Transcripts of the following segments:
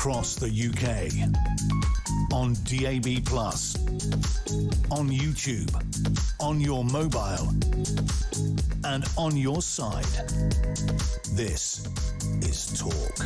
across the UK, on DAB+, on YouTube, on your mobile, and on your side. This is Talk.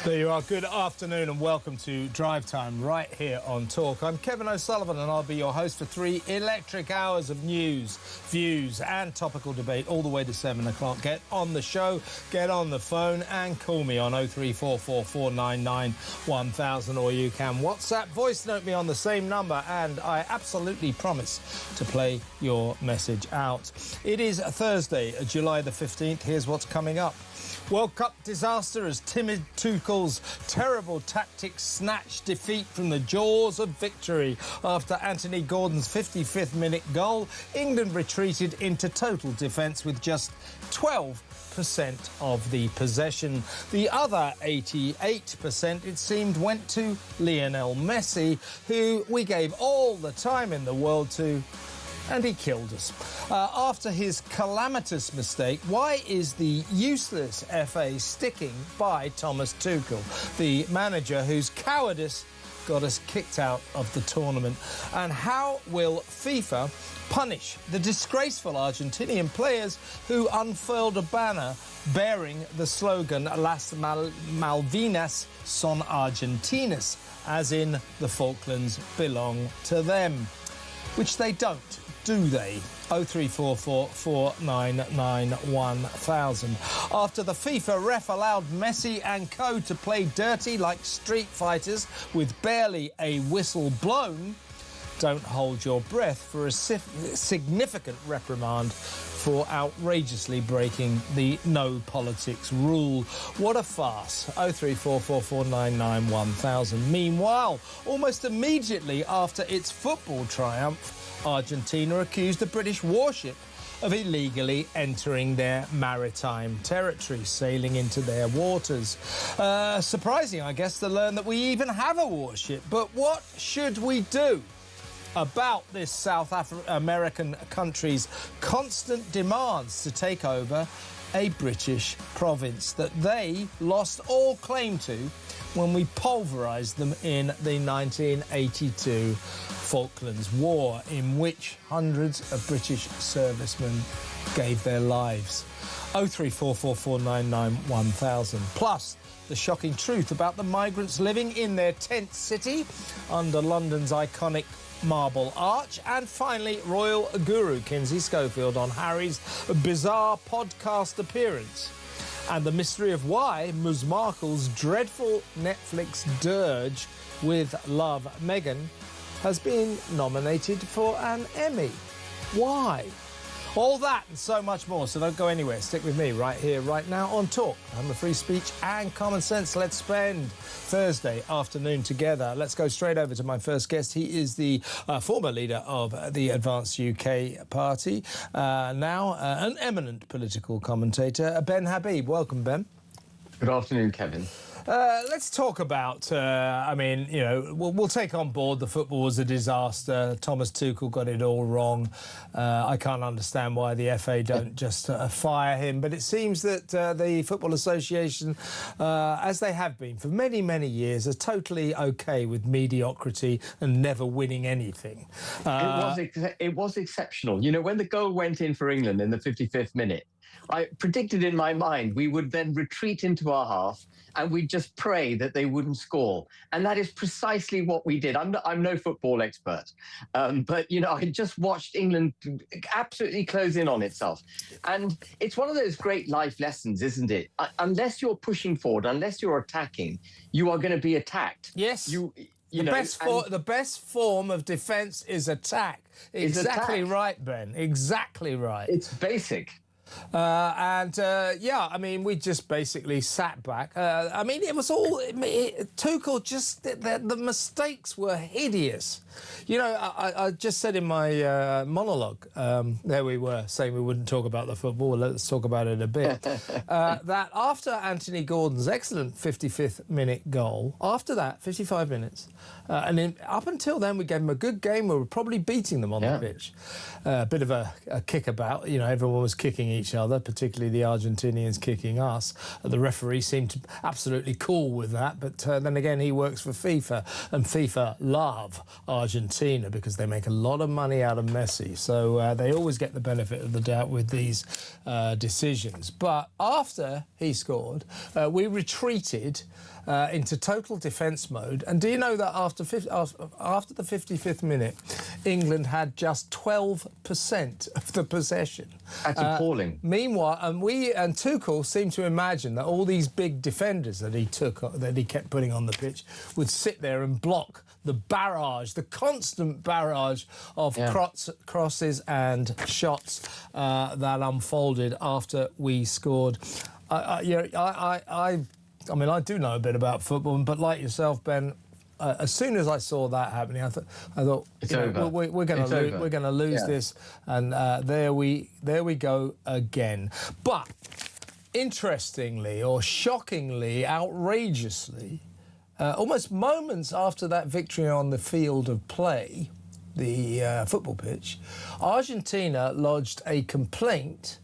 There you are. Good afternoon and welcome to Drive Time right here on Talk. I'm Kevin O'Sullivan and I'll be your host for 3 electric hours of news, views and topical debate all the way to 7 o'clock. Get on the show, get on the phone and call me on 03444991000, or you can WhatsApp voice note me on the same number and I absolutely promise to play your message out. It is Thursday, July the 15th. Here's what's coming up. World Cup disaster as timid Tuchel's terrible tactics snatched defeat from the jaws of victory. After Anthony Gordon's 55th minute goal, England retreated into total defence with just 12% of the possession. The other 88%, it seemed, went to Lionel Messi, who we gave all the time in the world to, and he killed us. After his calamitous mistake, why is the useless FA sticking by Thomas Tuchel, the manager whose cowardice got us kicked out of the tournament? And how will FIFA punish the disgraceful Argentinian players who unfurled a banner bearing the slogan Las Malvinas son Argentinas, as in the Falklands belong to them? Which they don't, do they? 03444991000. After the FIFA ref allowed Messi and co to play dirty like street fighters with barely a whistle blown, don't hold your breath for a significant reprimand for outrageously breaking the no politics rule. What a farce. 03444991000. Meanwhile, almost immediately after its football triumph, Argentina accused a British warship of illegally entering their maritime territory, sailing into their waters. Surprising, I guess, to learn that we even have a warship. But what should we do about this South American country's constant demands to take over a British province that they lost all claim to when we pulverised them in the 1982 Falklands War, in which hundreds of British servicemen gave their lives? 03444991000. Plus, the shocking truth about the migrants living in their tent city under London's iconic Marble Arch. And finally, royal guru Kinsey Schofield on Harry's bizarre podcast appearance and the mystery of why Ms Markle's dreadful Netflix dirge with Love Meghan has been nominated for an Emmy. Why? All that and so much more, so don't go anywhere. Stick with me right here, right now on Talk. I'm a free speech and common sense. Let's spend Thursday afternoon together. Let's go straight over to my first guest. He is the former leader of the Advanced UK Party, now an eminent political commentator, Ben Habib. Welcome, Ben. Good afternoon, Kevin. Let's talk about, I mean, you know, we'll take on board the football was a disaster. Thomas Tuchel got it all wrong. I can't understand why the FA don't just fire him. But it seems that the Football Association, as they have been for many, many years, are totally OK with mediocrity and never winning anything. It was exceptional. You know, when the goal went in for England in the 55th minute, I predicted in my mind we would then retreat into our half and we'd just pray that they wouldn't score. And that is precisely what we did. I'm no football expert, but, you know, I just watched England absolutely close in on itself. And it's one of those great life lessons, isn't it? Unless you're pushing forward, unless you're attacking, you are going to be attacked. Yes. The best form of defence is attack. Exactly right, Ben. Exactly right. It's basic. Yeah, I mean, we just basically sat back. I mean, it was all... Tuchel just... The mistakes were hideous. You know, I just said in my monologue, there we were, saying we wouldn't talk about the football, let's talk about it a bit, that after Anthony Gordon's excellent 55th minute goal, after that, 55 minutes, up until then, we gave them a good game. We were probably beating them on the pitch. A bit of a kickabout. You know, everyone was kicking each other, particularly the Argentinians kicking us. The referee seemed absolutely cool with that. But then again, he works for FIFA, and FIFA love Argentina because they make a lot of money out of Messi. So they always get the benefit of the doubt with these decisions. But after he scored, we retreated into total defence mode. And do you know that after the 55th minute, England had just 12% of the possession? That's appalling. Meanwhile, and Tuchel seemed to imagine that all these big defenders that he kept putting on the pitch would sit there and block the barrage, the constant barrage of crosses and shots that unfolded after we scored. I mean, I do know a bit about football, but like yourself, Ben, as soon as I saw that happening, I thought it's over. We're going to lose this, and there we go again. But interestingly, or shockingly, outrageously, almost moments after that victory on the field of play, the football pitch, Argentina lodged a complaint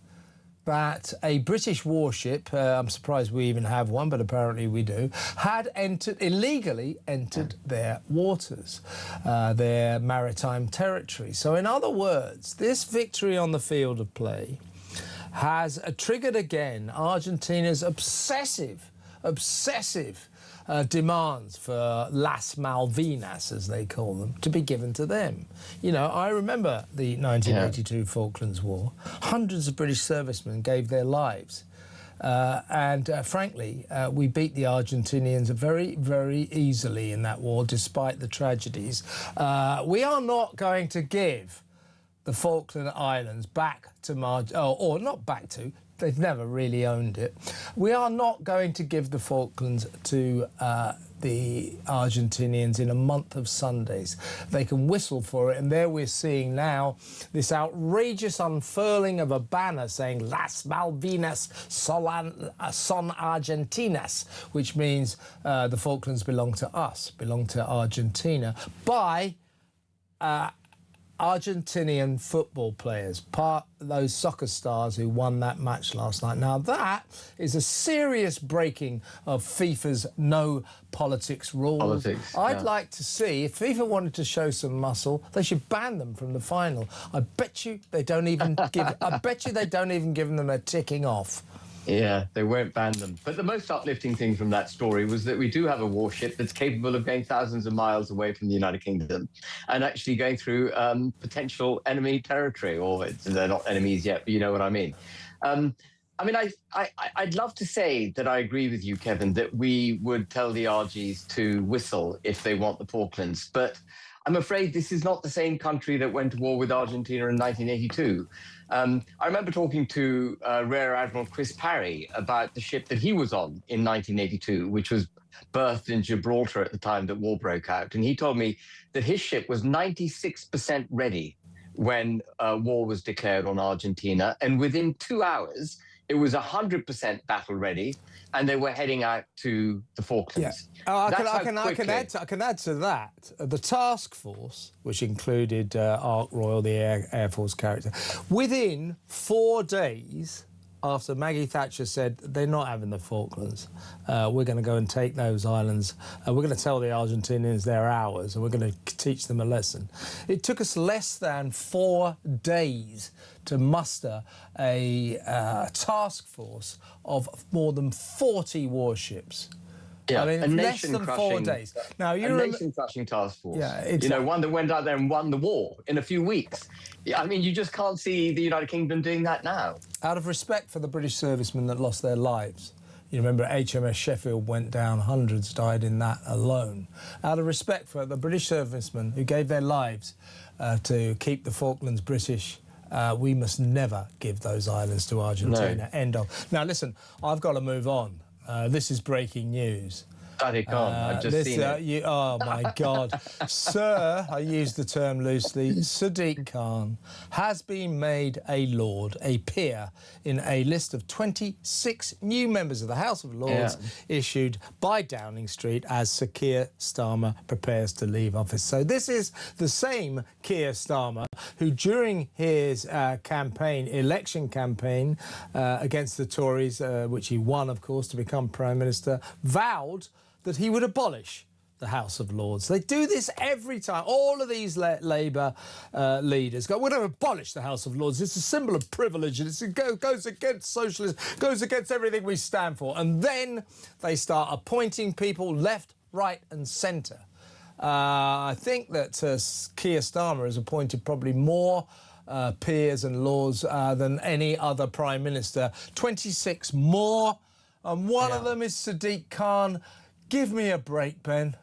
that a British warship, I'm surprised we even have one, but apparently we do, had illegally entered their waters, their maritime territory. So in other words, this victory on the field of play has triggered again Argentina's obsessive demands for Las Malvinas, as they call them, to be given to them. You know, I remember the 1982 Falklands War. Hundreds of British servicemen gave their lives. Frankly, we beat the Argentinians very, very easily in that war, despite the tragedies. We are not going to give the Falkland Islands back to or not back to, they've never really owned it. We are not going to give the Falklands to the Argentinians in a month of Sundays. They can whistle for it, and there we're seeing now this outrageous unfurling of a banner saying Las Malvinas son Argentinas, which means the Falklands belong to us, belong to Argentina, by Argentinian football players, those soccer stars who won that match last night. Now that is a serious breaking of FIFA's no politics rules. I'd like to see, if FIFA wanted to show some muscle, they should ban them from the final. I bet you they don't even give them a ticking off. Yeah, they won't ban them. But the most uplifting thing from that story was that we do have a warship that's capable of going thousands of miles away from the United Kingdom and actually going through potential enemy territory, or they're not enemies yet, but you know what I mean. I'd love to say that I agree with you, Kevin, that we would tell the Argies to whistle if they want the Falklands, but I'm afraid this is not the same country that went to war with Argentina in 1982. I remember talking to Rear Admiral Chris Parry about the ship that he was on in 1982, which was berthed in Gibraltar at the time that war broke out. And he told me that his ship was 96% ready when war was declared on Argentina. And within 2 hours, it was 100% battle ready, and they were heading out to the Falklands. Yeah. I can add to that. The task force, which included Ark Royal, the Air Force character, within 4 days after Maggie Thatcher said they're not having the Falklands, we're going to go and take those islands, we're going to tell the Argentinians they're ours, and we're going to teach them a lesson. It took us less than 4 days to muster a task force of more than 40 warships. Yeah, I mean, less than 4 days. Now, a nation-crushing task force. Yeah, exactly. One that went out there and won the war in a few weeks. I mean, you just can't see the United Kingdom doing that now. Out of respect for the British servicemen that lost their lives. You remember HMS Sheffield went down, hundreds died in that alone. Out of respect for the British servicemen who gave their lives to keep the Falklands British We must never give those islands to Argentina. No. End of. Now, listen, I've got to move on. This is breaking news. Sadiq Khan, I've just seen it. Oh, my God. Sir, I use the term loosely, Sadiq Khan has been made a lord, a peer, in a list of 26 new members of the House of Lords issued by Downing Street as Sir Keir Starmer prepares to leave office. So this is the same Keir Starmer who, during his election campaign against the Tories, which he won, of course, to become Prime Minister, vowed that he would abolish the House of Lords. They do this every time. All of these Labour leaders go, we're going to abolish the House of Lords. It's a symbol of privilege and it goes against socialism, goes against everything we stand for. And then they start appointing people left, right and centre. I think that Keir Starmer has appointed probably more peers and lords than any other Prime Minister. 26 more. And one of them is Sadiq Khan. Give me a break, Ben.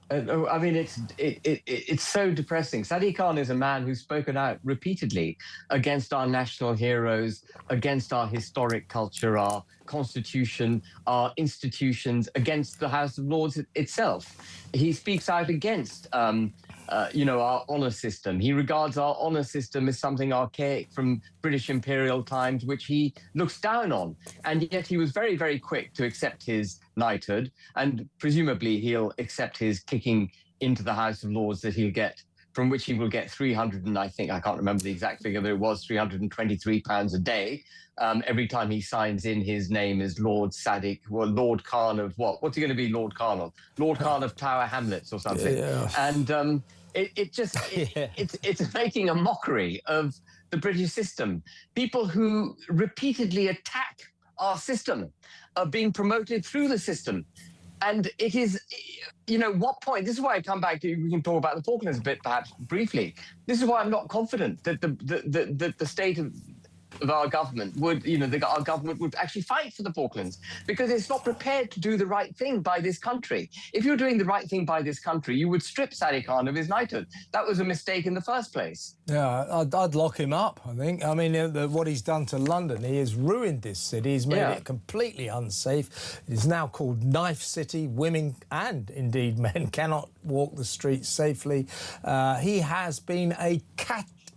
I mean, it's so depressing. Sadiq Khan is a man who's spoken out repeatedly against our national heroes, against our historic culture, our constitution, our institutions, against the House of Lords itself. He speaks out against, our honour system. He regards our honour system as something archaic from British imperial times, which he looks down on. And yet he was very, very quick to accept his knighthood, and presumably he'll accept his kicking into the House of Lords that he'll get, from which he will get 300, and I can't remember the exact figure, but it was £323 a day every time he signs in his name as Lord Sadiq, or Lord Khan of what? What's he going to be Lord Khan of? Lord Khan of Tower Hamlets or something. Yeah. And it's making a mockery of the British system. People who repeatedly attack our system are being promoted through the system. And it is, what point? This is why I come back to, we can talk about the Falklands a bit, perhaps briefly. This is why I'm not confident that the state of our government would, our government would actually fight for the Falklands, because it's not prepared to do the right thing by this country. If you're doing the right thing by this country, you would strip Sadiq Khan of his knighthood. That was a mistake in the first place. Yeah, I'd lock him up, I think. I mean, what he's done to London, he has ruined this city. He's made it completely unsafe. It is now called Knife City. Women and, indeed, men cannot walk the streets safely. He has been a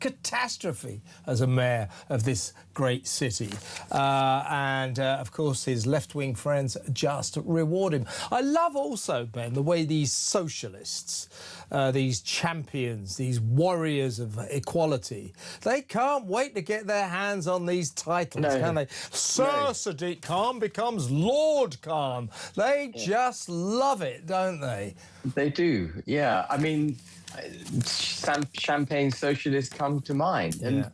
catastrophe as a mayor of this great city. And of course, his left-wing friends just reward him. I love also, Ben, the way these socialists, these champions, these warriors of equality, they can't wait to get their hands on these titles, can they? Sir Sadiq Khan becomes Lord Khan. They just love it, don't they? They do, yeah. I mean, champagne socialists come to mind. And,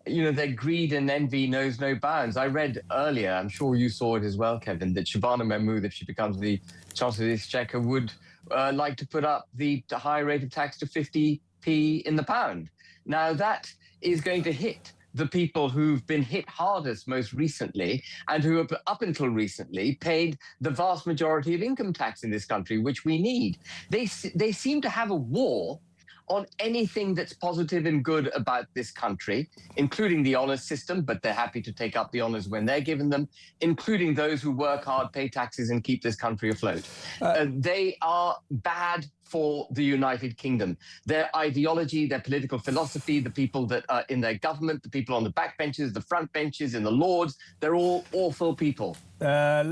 their greed and envy knows no bounds. I read earlier, I'm sure you saw it as well, Kevin, that Shabana Mahmood, if she becomes the Chancellor of the Exchequer, would like to put up the higher rate of tax to 50p in the pound. Now, that is going to hit the people who've been hit hardest most recently, and who have, up until recently, paid the vast majority of income tax in this country, which we need. They seem to have a war on anything that's positive and good about this country, including the honours system, but they're happy to take up the honours when they're given them, including those who work hard, pay taxes and keep this country afloat. They are bad for the United Kingdom. Their ideology, their political philosophy, the people that are in their government, the people on the backbenches, the front benches, in the Lords, they're all awful people. Now,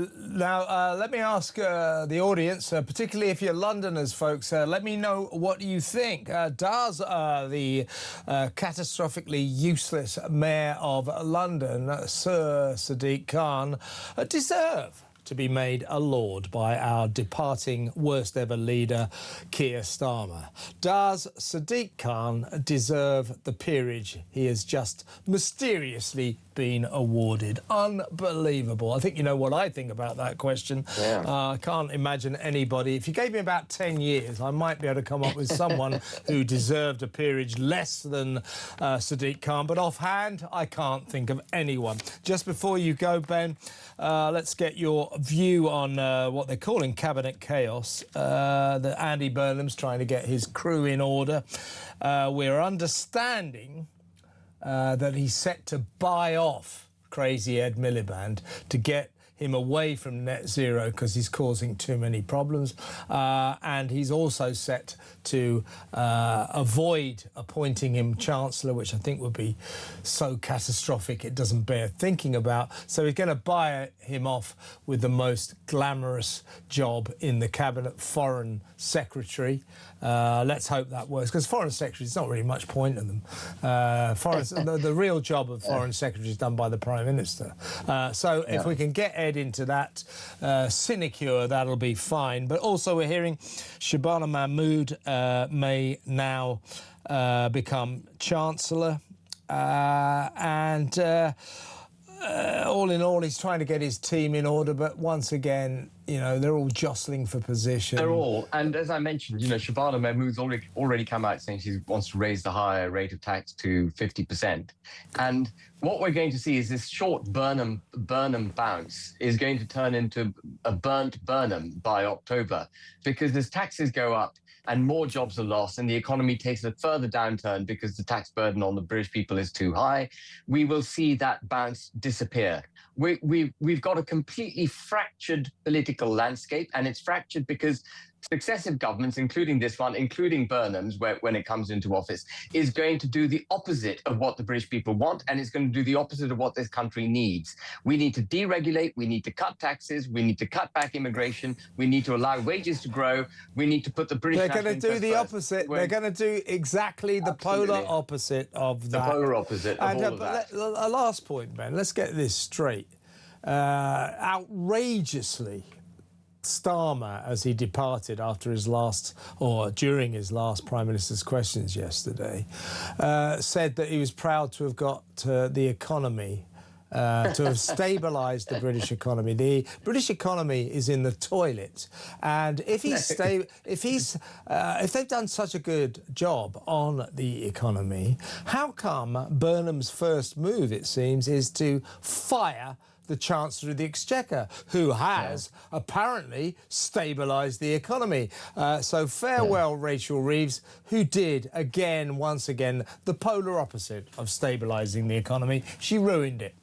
let me ask the audience, particularly if you're Londoners, folks, let me know what you think. Does the catastrophically useless Mayor of London, Sir Sadiq Khan, deserve to be made a lord by our departing worst ever leader, Keir Starmer? Does Sadiq Khan deserve the peerage he has just mysteriously been awarded? Unbelievable. I think you know what I think about that question. I can't imagine anybody. If you gave me about 10 years, I might be able to come up with someone who deserved a peerage less than Sadiq Khan, but offhand, I can't think of anyone. Just before you go, Ben, let's get your view on what they're calling cabinet chaos. That Andy Burnham's trying to get his crew in order. We're understanding that he's set to buy off crazy Ed Miliband to get him away from net zero because he's causing too many problems, and he's also set to avoid appointing him Chancellor, which I think would be so catastrophic it doesn't bear thinking about. So he's going to buy him off with the most glamorous job in the cabinet, Foreign Secretary. Let's hope that works, because Foreign Secretary, there's not really much point in them. The real job of Foreign Secretary is done by the Prime Minister. So if we can get Ed into that sinecure, that'll be fine. But also we're hearing Shabana Mahmood may now become Chancellor. All in all, he's trying to get his team in order, but once again, you know, they're all jostling for position. They're all, and as I mentioned, you know, Shabana Mahmood's already come out saying she wants to raise the higher rate of tax to 50%. And what we're going to see is this short Burnham bounce is going to turn into a burnt Burnham by October, because as taxes go up and more jobs are lost and the economy takes a further downturn because the tax burden on the British people is too high, we will see that bounce disappear. We've got a completely fractured political landscape, and it's fractured because successive governments, including this one, including Burnham's, when it comes into office, is going to do the opposite of what the British people want, and it's going to do the opposite of what this country needs. We need to deregulate, we need to cut taxes, we need to cut back immigration, we need to allow wages to grow, we need to put the British... They're going to do the opposite. They're going to do exactly the polar opposite of that. The polar opposite of all of that. A last point, Ben, let's get this straight. Outrageously, Starmer, as he departed after his last, or during his last Prime Minister's questions yesterday, said that he was proud to have got the economy, to have stabilised the British economy. The British economy is in the toilet, and if they've done such a good job on the economy, how come Burnham's first move, it seems, is to fire the Chancellor of the Exchequer, who has apparently stabilised the economy? So farewell, Rachel Reeves, who did, once again, the polar opposite of stabilising the economy. She ruined it.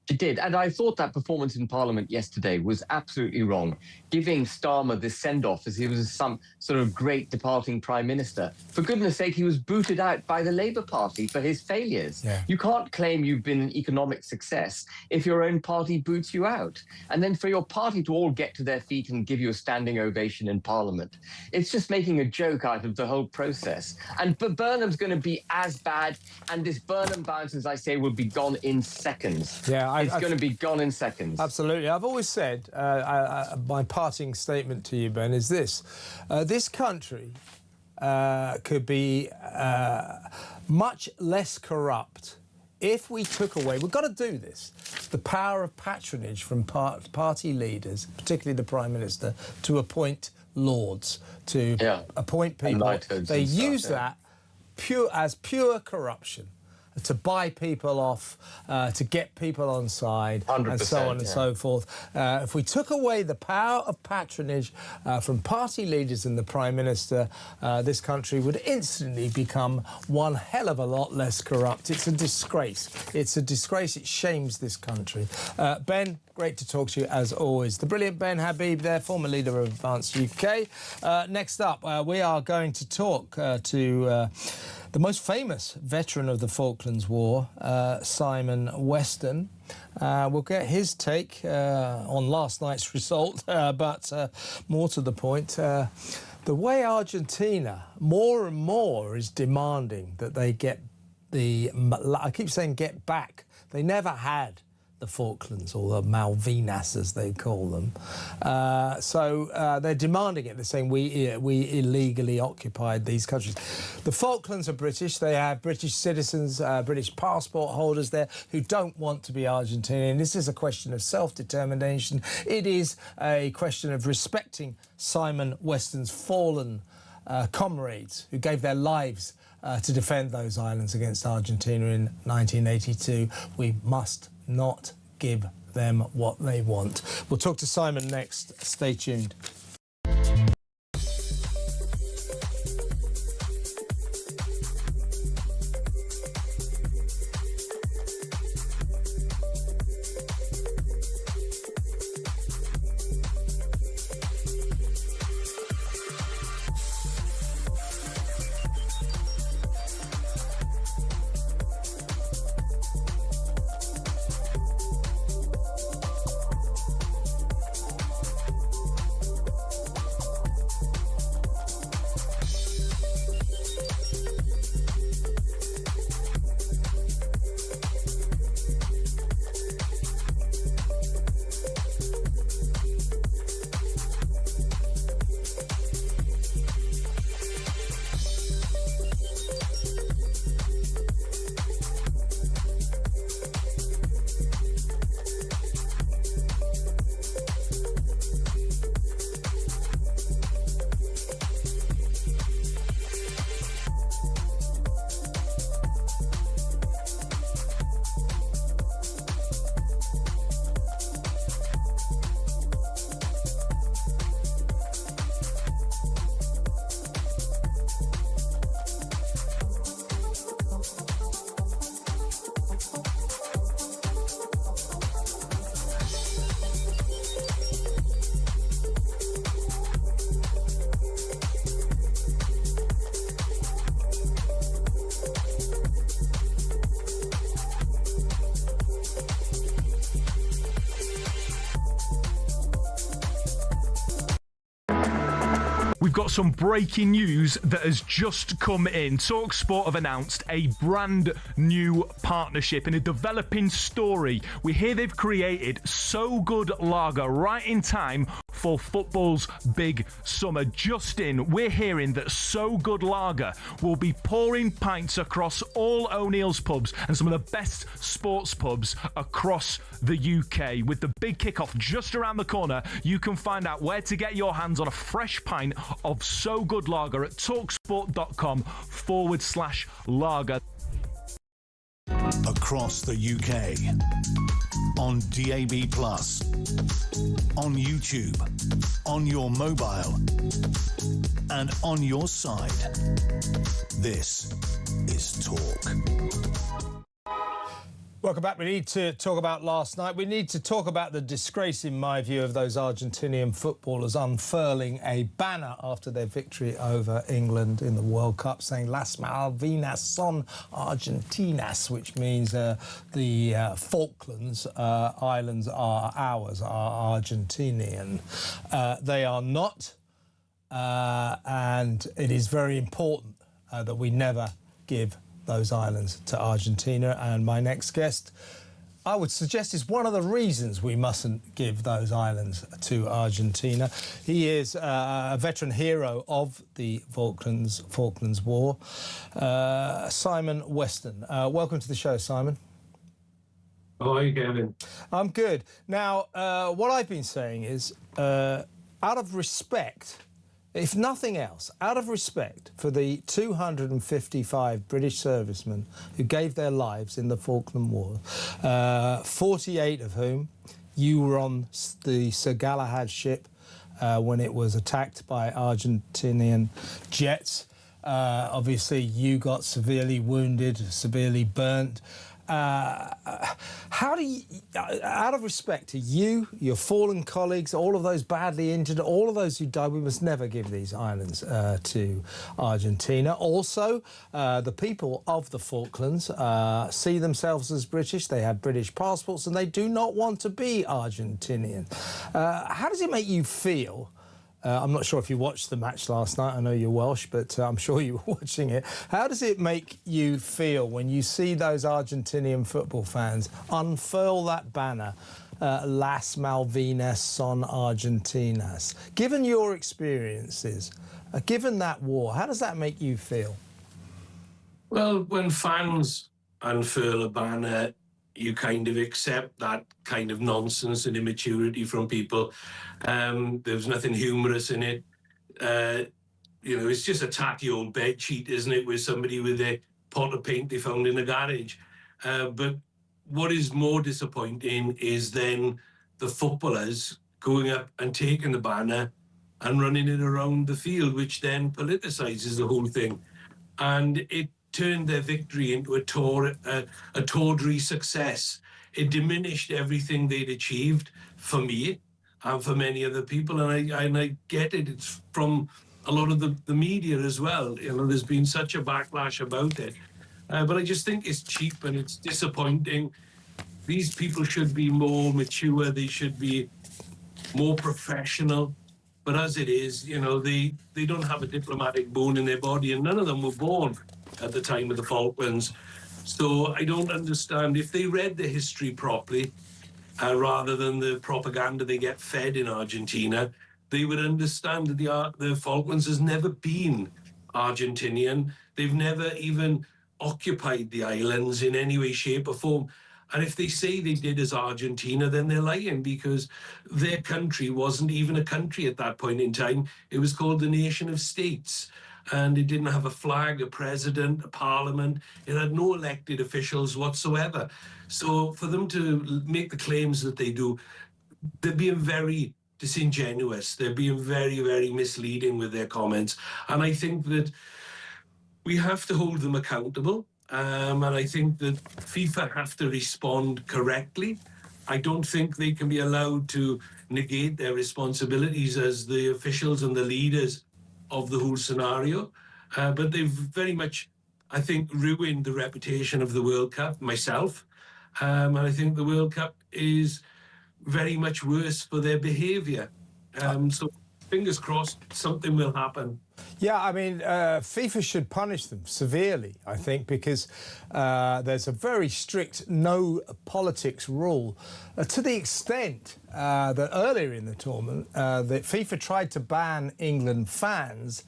She did, and I thought that performance in Parliament yesterday was absolutely wrong, giving Starmer this send-off as he was some sort of great departing Prime Minister. For goodness sake, he was booted out by the Labour Party for his failures. Yeah. You can't claim you've been an economic success if your own party boots you out. And then for your party to all get to their feet and give you a standing ovation in Parliament, it's just making a joke out of the whole process. And Burnham's going to be as bad, and this Burnham bounce, as I say, will be gone in seconds. Yeah. It's going to be gone in seconds. Absolutely. I've always said, my parting statement to you, Ben, is this. This country could be much less corrupt if we took away, we've got to do this, the power of patronage from party leaders, particularly the Prime Minister, to appoint lords, to appoint people. They use that as pure corruption, to buy people off, to get people on side, and so on and so forth. If we took away the power of patronage from party leaders and the Prime Minister, this country would instantly become one hell of a lot less corrupt. It's a disgrace. It's a disgrace. It shames this country. Ben, great to talk to you as always. The brilliant Ben Habib there, former leader of Advance UK. Next up, we are going to talk to the most famous veteran of the Falklands War, Simon Weston. We'll get his take on last night's result, but more to the point, the way Argentina more and more is demanding that they get I keep saying get back. They never had the Falklands, or the Malvinas as they call them. So they're demanding it. They're saying we illegally occupied these countries. The Falklands are British. They have British citizens, British passport holders there who don't want to be Argentinian. This is a question of self-determination. It is a question of respecting Simon Weston's fallen comrades who gave their lives to defend those islands against Argentina in 1982. We must not give them what they want. We'll talk to Simon next. Stay tuned. We've got some breaking news that has just come in. talkSPORT have announced a brand new partnership in a developing story. We hear they've created So Good Lager right in time for football's big summer. Just in, we're hearing that So Good Lager will be pouring pints across all O'Neill's pubs and some of the best sports pubs across the UK. With the big kickoff just around the corner, you can find out where to get your hands on a fresh pint of So Good Lager at talksport.com/lager. Across the UK, on DAB+, on YouTube, on your mobile, and on your side. This is Talk. Welcome back. We need to talk about last night. We need to talk about the disgrace, in my view, of those Argentinian footballers unfurling a banner after their victory over England in the World Cup, saying Las Malvinas son Argentinas, which means the Falklands Islands are ours, are Argentinian. They are not, and it is very important that we never give those islands to Argentina. And my next guest, I would suggest, is one of the reasons we mustn't give those islands to Argentina. He is a veteran hero of the Falklands War, Simon Weston. Welcome to the show, Simon. How are you, Gavin? I'm good. Now, what I've been saying is, out of respect, if nothing else, out of respect for the 255 British servicemen who gave their lives in the Falkland War, 48 of whom you were on the Sir Galahad ship when it was attacked by Argentinian jets. Obviously, you got severely wounded, severely burnt. How do you, out of respect to you, your fallen colleagues, all of those badly injured, all of those who died, we must never give these islands to Argentina. Also, the people of the Falklands see themselves as British. They have British passports and they do not want to be Argentinian. How does it make you feel? I'm not sure if you watched the match last night. I know you're Welsh, but I'm sure you were watching it. How does it make you feel when you see those Argentinian football fans unfurl that banner, Las Malvinas son Argentinas? Given your experiences, given that war, how does that make you feel? Well, when fans unfurl a banner, you kind of accept that kind of nonsense and immaturity from people. There's nothing humorous in it. You know, it's just a tatty old bed sheet, isn't it, with somebody with a pot of paint they found in the garage. But what is more disappointing is then the footballers going up and taking the banner and running it around the field, which then politicizes the whole thing. And it turned their victory into a tawdry success. It diminished everything they'd achieved, for me and for many other people. And I get it. It's from a lot of the media as well. You know, there's been such a backlash about it. But I just think it's cheap and it's disappointing. These people should be more mature. They should be more professional. But as it is, you know, they don't have a diplomatic bone in their body, and none of them were born at the time of the Falklands. So I don't understand. If they read the history properly, rather than the propaganda they get fed in Argentina, they would understand that the Falklands has never been Argentinian. They've never even occupied the islands in any way, shape or form. And if they say they did as Argentina, then they're lying, because their country wasn't even a country at that point in time. It was called the Nation of States. And it didn't have a flag, a president, a parliament. It had no elected officials whatsoever. So for them to make the claims that they do, they're being very disingenuous. They're being very, very misleading with their comments. And I think that we have to hold them accountable. And I think that FIFA have to respond correctly. I don't think they can be allowed to negate their responsibilities as the officials and the leaders of the whole scenario. But they've very much, I think, ruined the reputation of the World Cup, myself. And I think the World Cup is very much worse for their behaviour. So fingers crossed, something will happen. Yeah, I mean, FIFA should punish them severely, I think, because there's a very strict no politics rule to the extent that earlier in the tournament, that FIFA tried to ban England fans.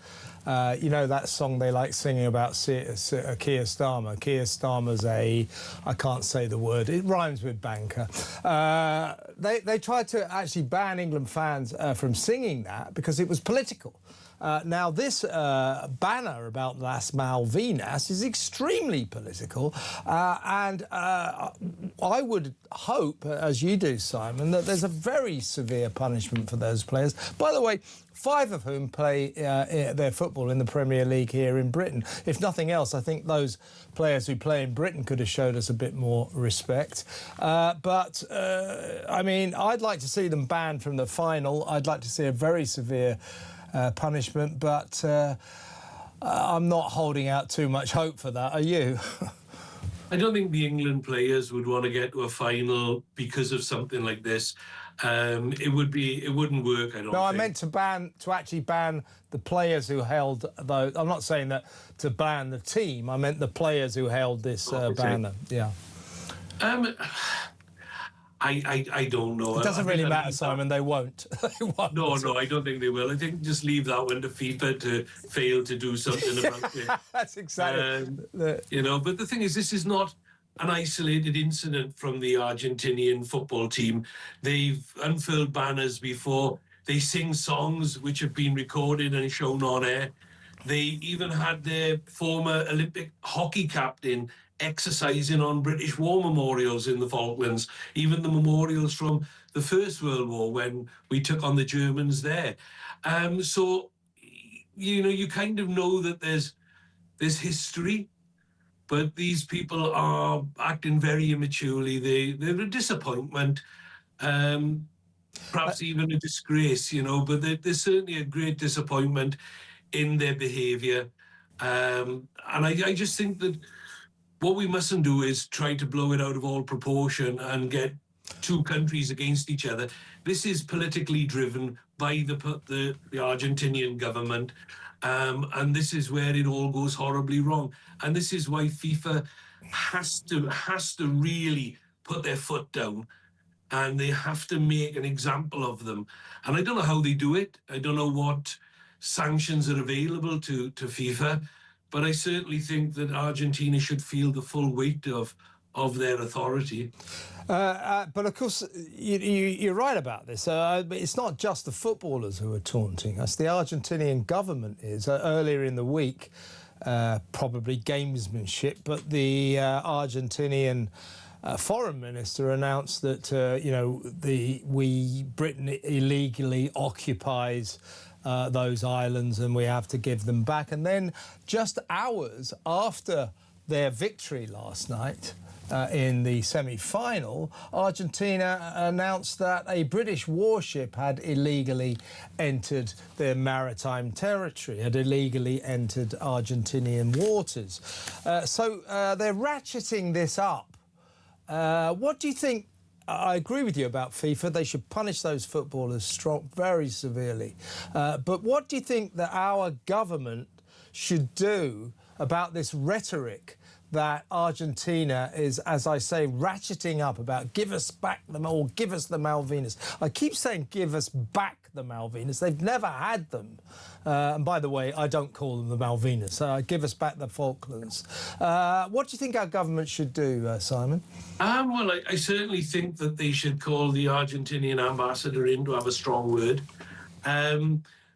You know that song they like singing about Keir Starmer. Keir Starmer's I can't say the word, it rhymes with banker. They tried to actually ban England fans from singing that because it was political. Now, this banner about Las Malvinas is extremely political, and I would hope, as you do, Simon, that there's a very severe punishment for those players. By the way, 5 of whom play their football in the Premier League here in Britain. If nothing else, I think those players who play in Britain could have showed us a bit more respect. But, I mean, I'd like to see them banned from the final. I'd like to see a very severe punishment, but I'm not holding out too much hope for that. Are you? I don't think the England players would want to get to a final because of something like this. It wouldn't work, I don't think. No, I meant to actually ban the players who held those. I'm not saying that to ban the team. I meant the players who held this banner. Yeah. I don't know. It doesn't really matter, Simon. They won't. They won't. No, I don't think they will. I think just leave that one to FIFA to fail to do something about it. That's exactly. You know, but the thing is, this is not an isolated incident from the Argentinian football team. They've unfurled banners before. They sing songs which have been recorded and shown on air. They even had their former Olympic hockey captain exercising on British war memorials in the Falklands, even the memorials from the First World War when we took on the Germans there. So, you know, you kind of know that there's history, but these people are acting very immaturely. They're a disappointment, perhaps even a disgrace, you know, but there's certainly a great disappointment in their behaviour. And I just think that what we mustn't do is try to blow it out of all proportion and get 2 countries against each other. This is politically driven by the Argentinian government, and this is where it all goes horribly wrong. And this is why FIFA has to really put their foot down, and they have to make an example of them. And I don't know how they do it. I don't know what sanctions are available to FIFA. But I certainly think that Argentina should feel the full weight of their authority. But of course, you're right about this. It's not just the footballers who are taunting us. The Argentinian government is. Earlier in the week, probably gamesmanship, but the Argentinian foreign minister announced that Britain illegally occupies those islands and we have to give them back. And then just hours after their victory last night in the semi-final, Argentina announced that a British warship had illegally entered their maritime territory, had illegally entered Argentinian waters. So they're ratcheting this up. What do you think? I agree with you about FIFA. They should punish those footballers very severely. But what do you think that our government should do about this rhetoric that Argentina is, as I say, ratcheting up about give us back or give us the Malvinas? I keep saying give us back the Malvinas. They've never had them. And by the way, I don't call them the Malvinas. Give us back the Falklands. What do you think our government should do, Simon? Well, I certainly think that they should call the Argentinian ambassador in to have a strong word.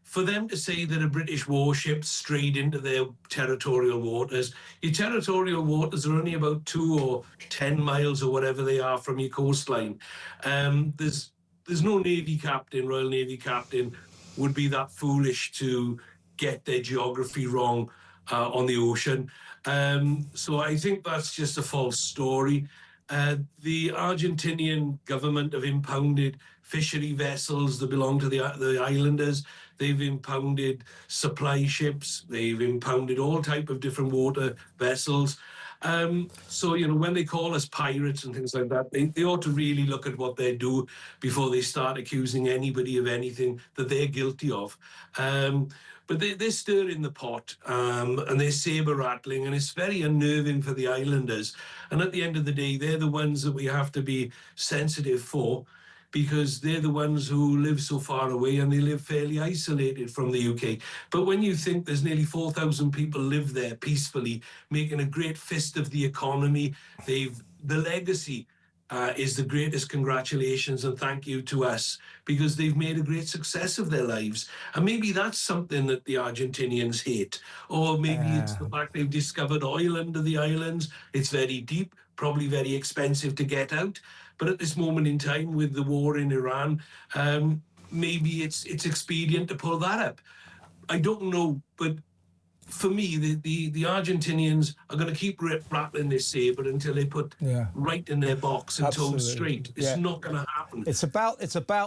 For them to say that a British warship strayed into their territorial waters, your territorial waters are only about 2 or 10 miles or whatever they are from your coastline. There's no Navy captain, Royal Navy captain, would be that foolish to get their geography wrong on the ocean. So I think that's just a false story. The Argentinian government have impounded fishery vessels that belong to the islanders. They've impounded supply ships. They've impounded all type of different water vessels. So, when they call us pirates and things like that, they ought to really look at what they do before they start accusing anybody of anything that they're guilty of. But they're stirring the pot, and they're saber rattling, and it's very unnerving for the islanders. And at the end of the day, they're the ones that we have to be sensitive for, because they're the ones who live so far away and they live fairly isolated from the UK. But when you think there's nearly 4,000 people live there peacefully, making a great fist of the economy, the legacy is the greatest congratulations and thank you to us, because they've made a great success of their lives. And maybe that's something that the Argentinians hate. Or maybe it's the fact they've discovered oil under the islands. It's very deep, probably very expensive to get out. But at this moment in time, with the war in Iran, maybe it's expedient to pull that up. I don't know, but for me, the Argentinians are going to keep rattling this saber until they put right in their box and tone straight. It's not going to happen. It's about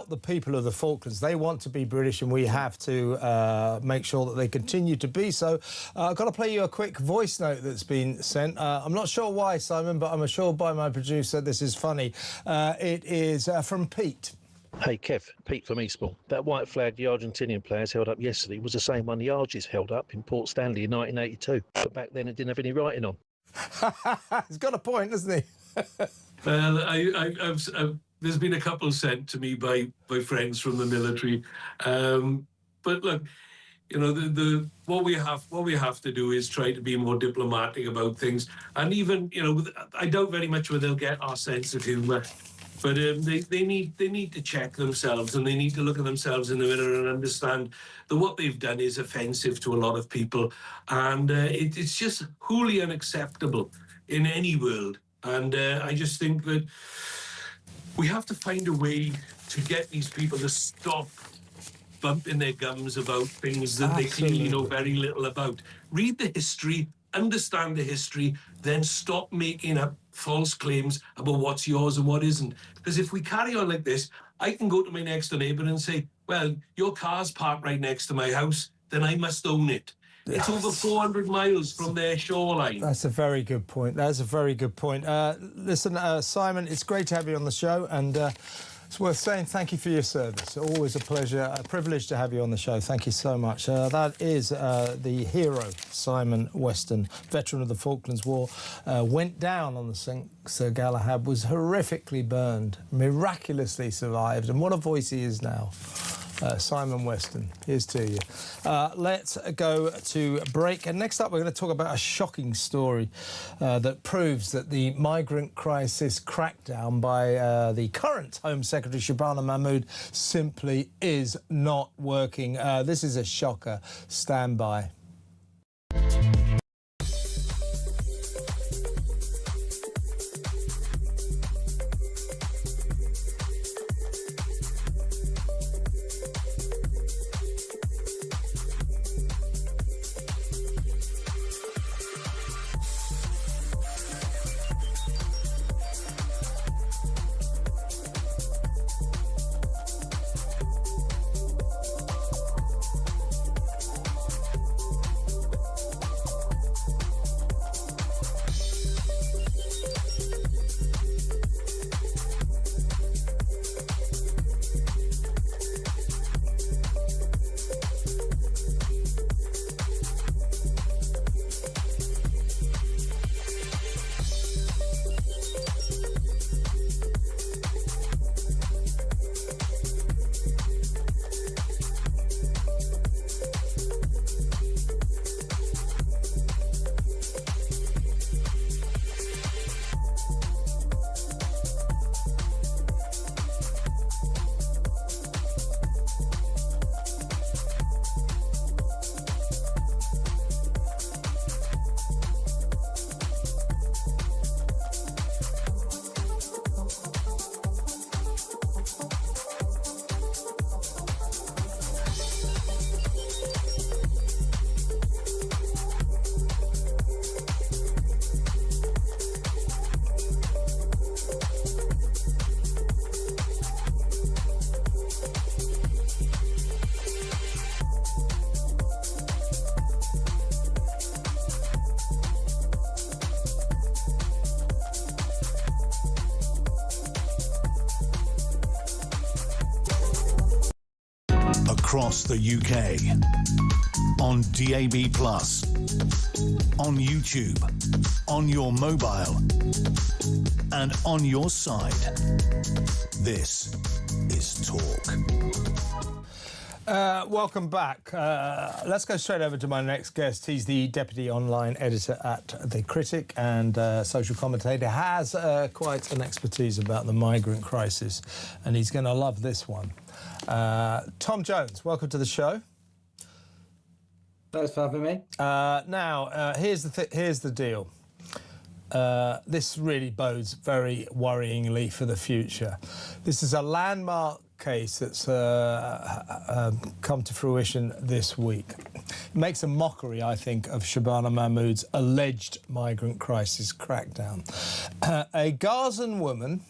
the people of the Falklands. They want to be British, and we have to make sure that they continue to be so. I've got to play you a quick voice note that's been sent. I'm not sure why, Simon, but I'm assured by my producer this is funny. It is from Pete. Hey Kev, Pete from Eastbourne. That white flag the Argentinian players held up yesterday was the same one the Argies held up in Port Stanley in 1982. But back then it didn't have any writing on. He's got a point, hasn't he? Well, I've there's been a couple sent to me by friends from the military. But look, what we have to do is try to be more diplomatic about things. And even, I doubt very much whether they'll get our sense of humour. But they need to check themselves, and they need to look at themselves in the mirror and understand that what they've done is offensive to a lot of people, and it's just wholly unacceptable in any world. And I just think that we have to find a way to get these people to stop bumping their gums about things that they clearly know very little about. Read the history, understand the history, then stop making up false claims about what's yours and what isn't. Because if we carry on like this, I can go to my next door neighbour and say, well, your car's parked right next to my house, then I must own it. It's over 400 miles from their shoreline. That's a very good point. That's a very good point. Listen, Simon, it's great to have you on the show, and it's worth saying thank you for your service. Always a pleasure, a privilege to have you on the show. Thank you so much. That is the hero, Simon Weston, veteran of the Falklands War, went down on the Sir Galahad, was horrifically burned, miraculously survived, and what a voice he is now. Simon Weston, here's to you. Let's go to break. And next up, we're going to talk about a shocking story that proves that the migrant crisis crackdown by the current Home Secretary, Shabana Mahmood, simply is not working. This is a shocker. Stand by. across the UK, on DAB+, on YouTube, on your mobile, and on your side. This is Talk. Welcome back. Let's go straight over to my next guest. He's the deputy online editor at The Critic and social commentator. Has quite an expertise about the migrant crisis, and he's going to love this one. Tom Jones, welcome to the show. Thanks for having me. Now, here's the deal. This really bodes very worryingly for the future. This is a landmark case that's come to fruition this week. It makes a mockery, I think, of Shabana Mahmood's alleged migrant crisis crackdown. A Gazan woman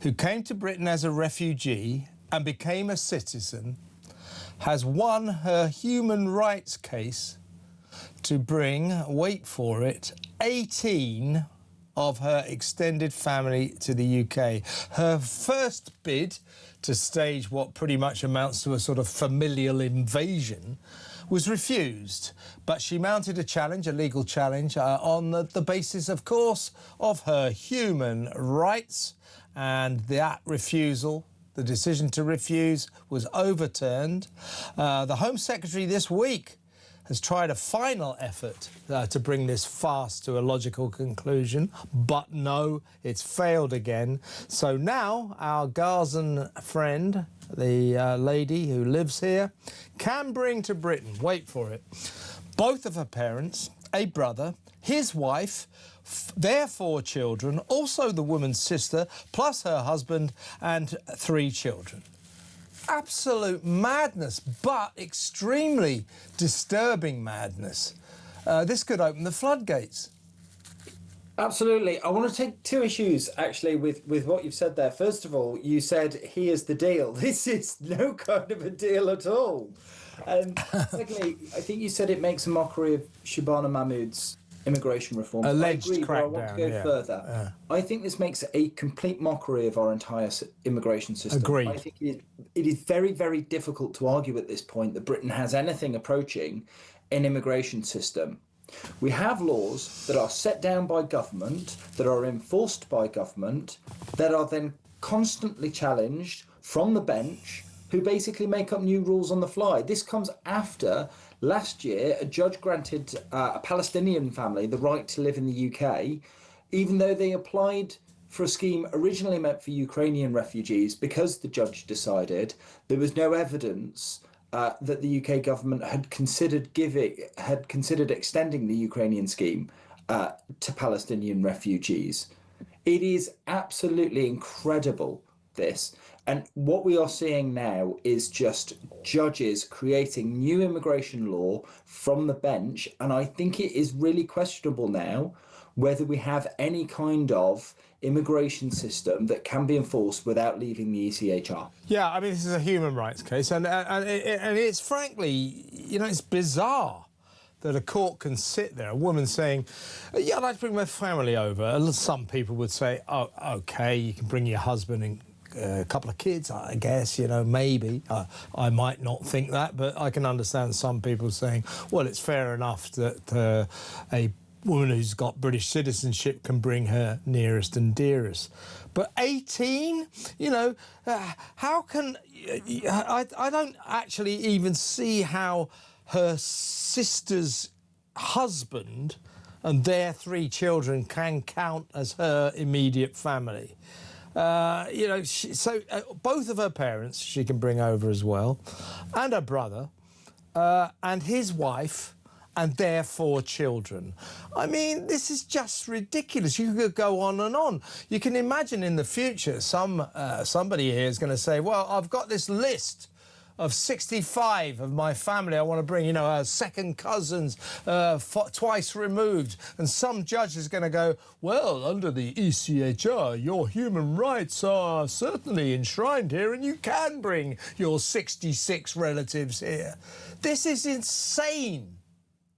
who came to Britain as a refugee and became a citizen has won her human rights case to bring, wait for it, 18 of her extended family to the UK. Her first bid to stage what pretty much amounts to a sort of familial invasion was refused, but she mounted a challenge, a legal challenge, on the basis, of course, of her human rights, and that refusal, the decision to refuse, was overturned. The Home Secretary this week has tried a final effort to bring this farce to a logical conclusion, but no, it's failed again. So now our Gazan friend, the lady who lives here, can bring to Britain, wait for it, both of her parents, a brother, his wife, their 4 children, also the woman's sister, plus her husband, and 3 children. Absolute madness, but extremely disturbing madness. This could open the floodgates. Absolutely. I want to take 2 issues, actually, with what you've said there. First of all, you said, here's the deal. This is no kind of a deal at all. And secondly, I think you said it makes a mockery of Shabana Mahmood's immigration reform. Alleged I agree, but I crackdown, want to go further. Yeah. I think this makes a complete mockery of our entire immigration system. Agreed. I think it is very, very difficult to argue at this point that Britain has anything approaching an immigration system. We have laws that are set down by government, that are enforced by government, that are then constantly challenged from the bench, who basically make up new rules on the fly. This comes after last year a judge granted a Palestinian family the right to live in the UK, even though they applied for a scheme originally meant for Ukrainian refugees, because the judge decided there was no evidence that the UK government had considered extending the Ukrainian scheme to Palestinian refugees. It is absolutely incredible, this. And what we are seeing now is just judges creating new immigration law from the bench. And I think it is really questionable now whether we have any kind of immigration system that can be enforced without leaving the ECHR. Yeah, I mean, this is a human rights case, and it's frankly, you know, it's bizarre that a court can sit there, a woman saying, yeah, I'd like to bring my family over. And some people would say, oh, OK, you can bring your husband and a couple of kids, I guess, you know, maybe. I might not think that, but I can understand some people saying, well, it's fair enough that a woman who's got British citizenship can bring her nearest and dearest. But 18, you know, how can... I don't actually even see how her sister's husband and their 3 children can count as her immediate family. You know, both of her parents she can bring over as well, and her brother, and his wife, and their 4 children. I mean, this is just ridiculous. You could go on and on. You can imagine in the future somebody here is going to say, well, I've got this list of 65 of my family I want to bring, you know, second cousins, twice removed. And some judge is going to go, well, under the ECHR, your human rights are certainly enshrined here and you can bring your 66 relatives here. This is insane.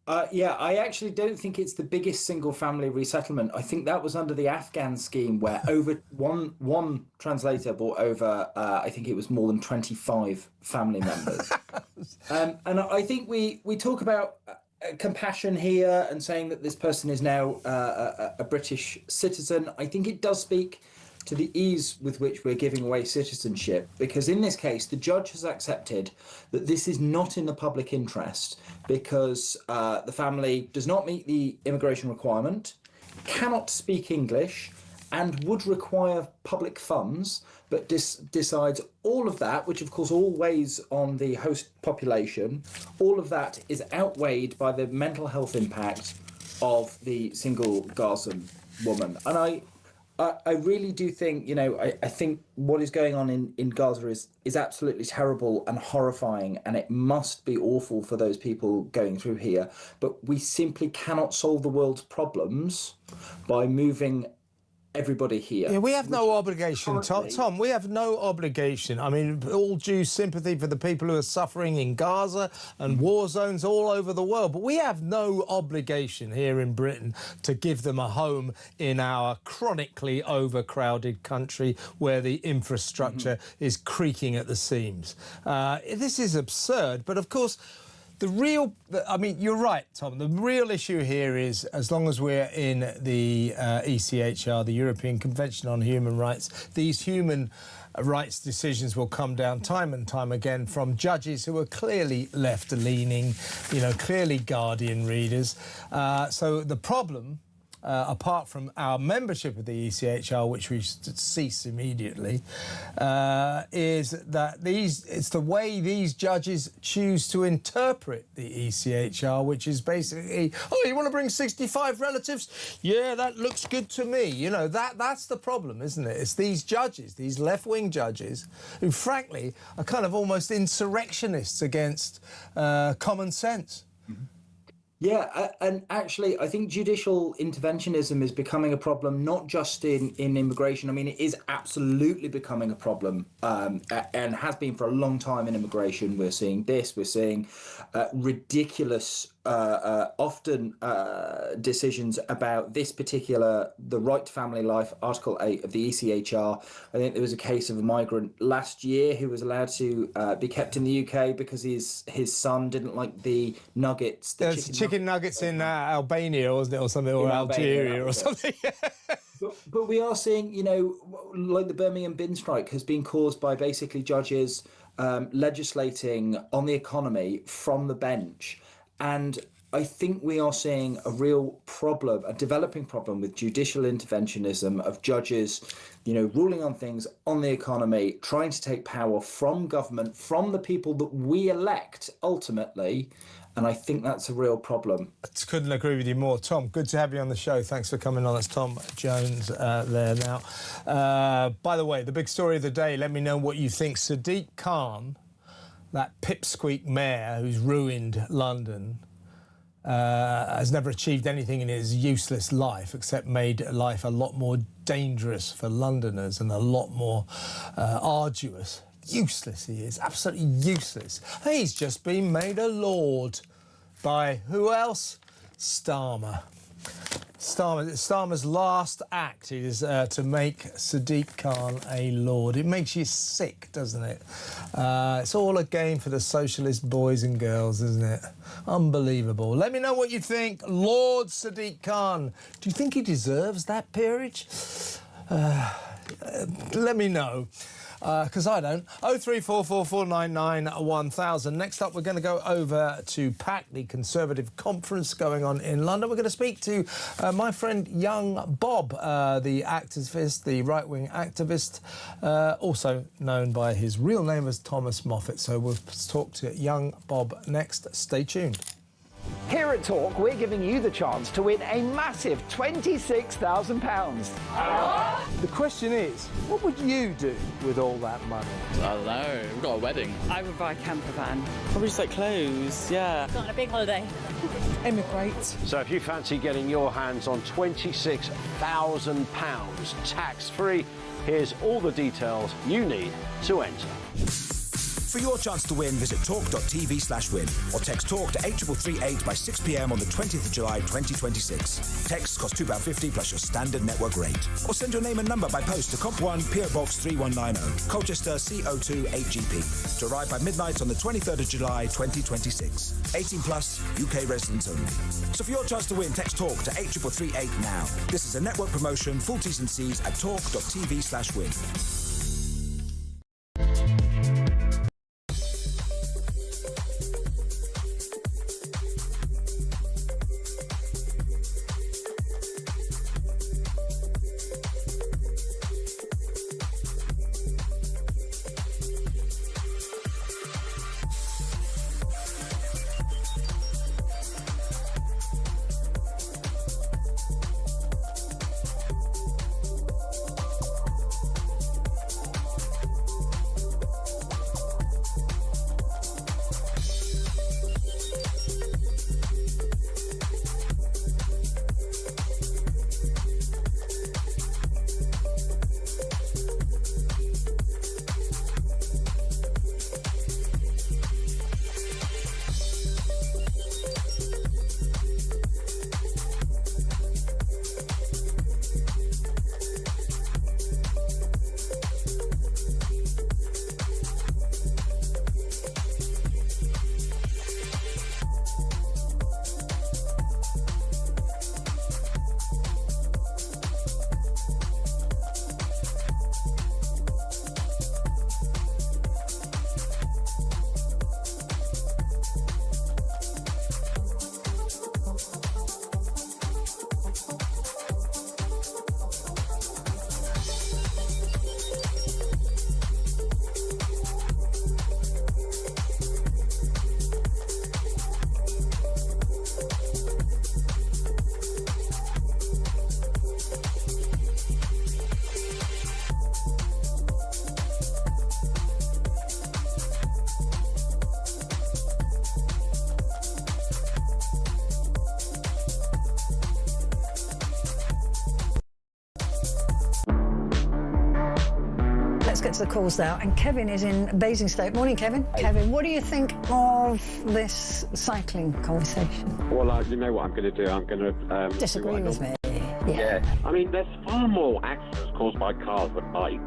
I actually don't think it's the biggest single-family resettlement. I think that was under the Afghan scheme, where over one translator brought over, I think it was more than 25 family members. And I think we talk about compassion here and saying that this person is now a British citizen. I think it does speak to the ease with which we're giving away citizenship, because in this case, the judge has accepted that this is not in the public interest because the family does not meet the immigration requirement, cannot speak English, and would require public funds, but decides all of that, which of course all weighs on the host population, all of that is outweighed by the mental health impact of the single Gazan woman. And I really do think, I think what is going on in Gaza is absolutely terrible and horrifying, and it must be awful for those people going through here. But we simply cannot solve the world's problems by moving everybody here. Yeah, we have no obligation, Tom. We have no obligation. I mean, all due sympathy for the people who are suffering in Gaza and war zones all over the world. But we have no obligation here in Britain to give them a home in our chronically overcrowded country where the infrastructure is creaking at the seams. This is absurd. But of course, you're right, Tom. The real issue here is, as long as we're in the ECHR, the European Convention on Human Rights, these human rights decisions will come down time and time again from judges who are clearly left-leaning, clearly Guardian readers. So the problem, apart from our membership of the ECHR, which we should cease immediately, is that it's the way these judges choose to interpret the ECHR, which is basically, you want to bring 65 relatives? Yeah, that looks good to me. That's the problem, isn't it? It's these judges, these left-wing judges, who frankly are kind of almost insurrectionists against common sense. Yeah, and actually, I think judicial interventionism is becoming a problem, not just in immigration. I mean, it is absolutely becoming a problem and has been for a long time in immigration. We're seeing this. We're seeing ridiculous, often decisions about this particular, the right to family life, Article 8 of the ECHR. I think there was a case of a migrant last year who was allowed to be kept in the UK because his son didn't like the nuggets. There's chicken nuggets in Albania, wasn't it, or something, or Algeria or something. But we are seeing, like the Birmingham bin strike has been caused by basically judges legislating on the economy from the bench. And I think we are seeing a real problem, a developing problem with judicial interventionism of judges, ruling on things on the economy, trying to take power from government, from the people that we elect ultimately. And I think that's a real problem. I couldn't agree with you more. Tom, good to have you on the show. Thanks for coming on. That's Tom Jones there now. By the way, the big story of the day, let me know what you think. Sadiq Khan, that pipsqueak mayor who's ruined London, has never achieved anything in his useless life except made life a lot more dangerous for Londoners and a lot more arduous. Useless he is, absolutely useless. He's just been made a lord by who else? Starmer. Starmer's last act is to make Sadiq Khan a lord. It makes you sick, doesn't it? It's all a game for the socialist boys and girls, isn't it? Unbelievable. Let me know what you think. Lord Sadiq Khan, do you think he deserves that peerage? Let me know. Because I don't. 03444991000. Next up, we're going to go over to PAC, the Conservative conference going on in London. We're going to speak to my friend Young Bob, the activist, the right-wing activist, also known by his real name as Thomas Moffat. So we'll talk to Young Bob next. Stay tuned. Here at Talk, we're giving you the chance to win a massive £26,000. The question is, what would you do with all that money? I don't know. We've got a wedding. I would buy a camper van. Probably just like clothes, yeah. Go on a big holiday. Immigrate. So if you fancy getting your hands on £26,000 tax-free, here's all the details you need to enter. For your chance to win, visit talk.tv/win or text TALK to 8338 by 6 p.m. on the 20th of July 2026. Texts cost £2.50 plus your standard network rate. Or send your name and number by post to Comp 1 PO Box 3190, Colchester CO2 8GP, to arrive by midnight on the 23rd of July 2026. 18 plus, UK residents only. So for your chance to win, text TALK to 8338 now. This is a network promotion. Full T's and C's at talk.tv/win. Get to the calls now, and Kevin is in Basingstoke. Morning, Kevin. Kevin, what do you think of this cycling conversation? Well, you know what I'm going to do? I'm going to... disagree with me. Yeah. I mean, there's far more accidents caused by cars than bikes.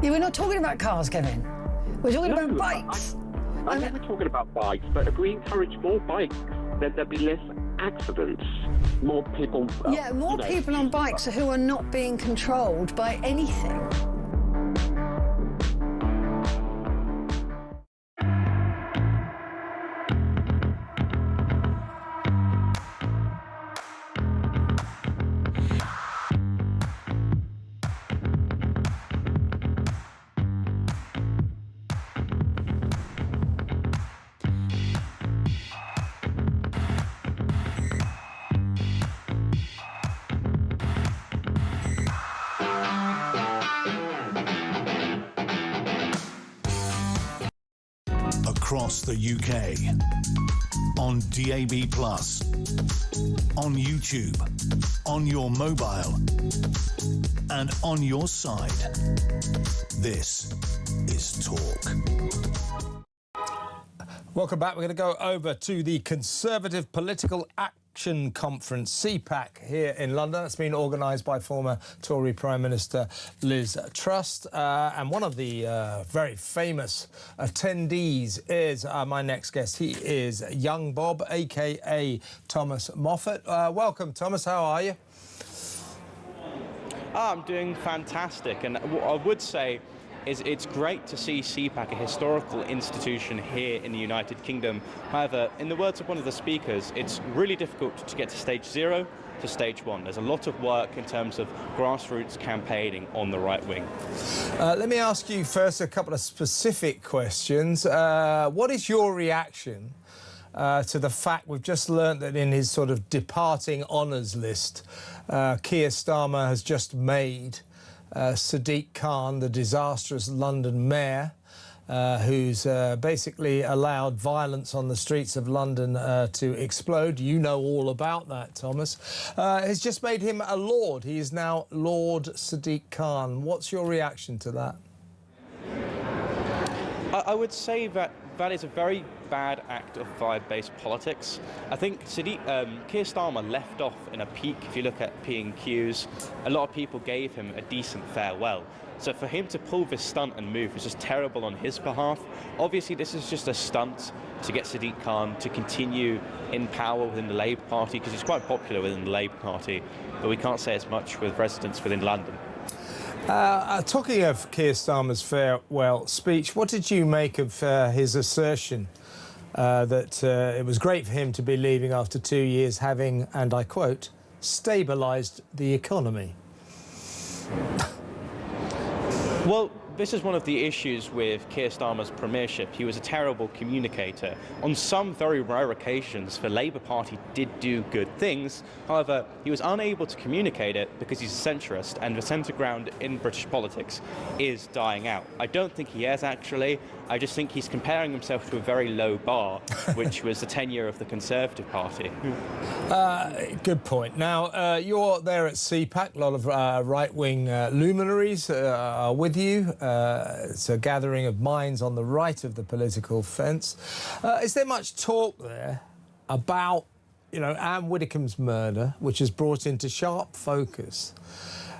Yeah, we're not talking about cars, Kevin. We're talking about bikes. I'm never talking about bikes, but if we encourage more bikes, then there'll be less accidents. More people... more people on bikes who are not being controlled by anything. Across the UK, on DAB+, on YouTube, on your mobile, and on your side. This is Talk. Welcome back. We're going to go over to the Conservative Political Action Conference, CPAC, here in London. It's been organised by former Tory Prime Minister Liz Truss. And one of the very famous attendees is my next guest. He is Young Bob, a.k.a. Thomas Moffat. Welcome, Thomas. How are you? I'm doing fantastic. And what I would say is it's great to see CPAC, a historical institution here in the United Kingdom. However, in the words of one of the speakers, it's really difficult to get to stage 0 to stage 1. There's a lot of work in terms of grassroots campaigning on the right wing. Let me ask you first a couple of specific questions. What is your reaction to the fact we've just learnt that in his sort of departing honours list, Keir Starmer has just made Sadiq Khan, the disastrous London mayor, who's basically allowed violence on the streets of London to explode. You know all about that, Thomas. Has just made him a lord. He is now Lord Sadiq Khan. What's your reaction to that? I would say that that is a very bad act of vibe-based politics. I think Keir Starmer left off in a peak. If you look at P&Qs, a lot of people gave him a decent farewell. So for him to pull this stunt and move was just terrible on his behalf. Obviously, this is just a stunt to get Sadiq Khan to continue in power within the Labour Party, because he's quite popular within the Labour Party, but we can't say as much with residents within London. Talking of Keir Starmer's farewell speech, what did you make of his assertion that it was great for him to be leaving after 2 years having, and I quote, stabilised the economy? Well, this is one of the issues with Keir Starmer's premiership. He was a terrible communicator. On some very rare occasions, the Labour Party did do good things. However, he was unable to communicate it because he's a centrist, and the centre ground in British politics is dying out. I don't think he is, actually. I just think he's comparing himself to a very low bar, which was the tenure of the Conservative Party. Good point. Now, you're there at CPAC. A lot of right-wing luminaries are with you. It's a gathering of minds on the right of the political fence. Is there much talk there about, you know, Anne Widdecombe's murder, which has brought into sharp focus,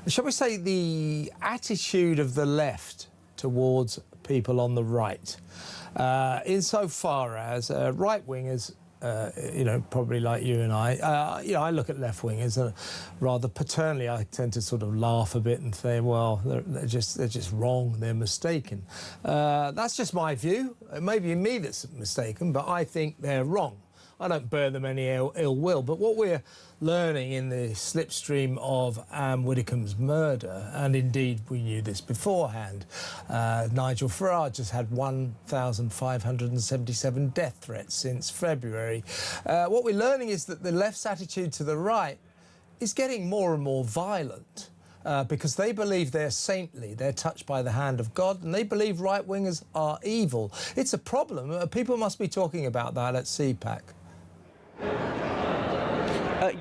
shall we say, the attitude of the left towards people on the right, insofar as right-wingers, you know, probably like you and I, you know, I look at left-wingers rather paternally. I tend to sort of laugh a bit and say, well, they're just wrong, they're mistaken. That's just my view. It may be me that's mistaken, but I think they're wrong. I don't bear them any ill will, but what we're learning in the slipstream of Anne Widdecombe's murder, and indeed we knew this beforehand, Nigel Farage has had 1,577 death threats since February. What we're learning is that the left's attitude to the right is getting more and more violent. Because they believe they're saintly, they're touched by the hand of God, and they believe right-wingers are evil. It's a problem. People must be talking about that at CPAC.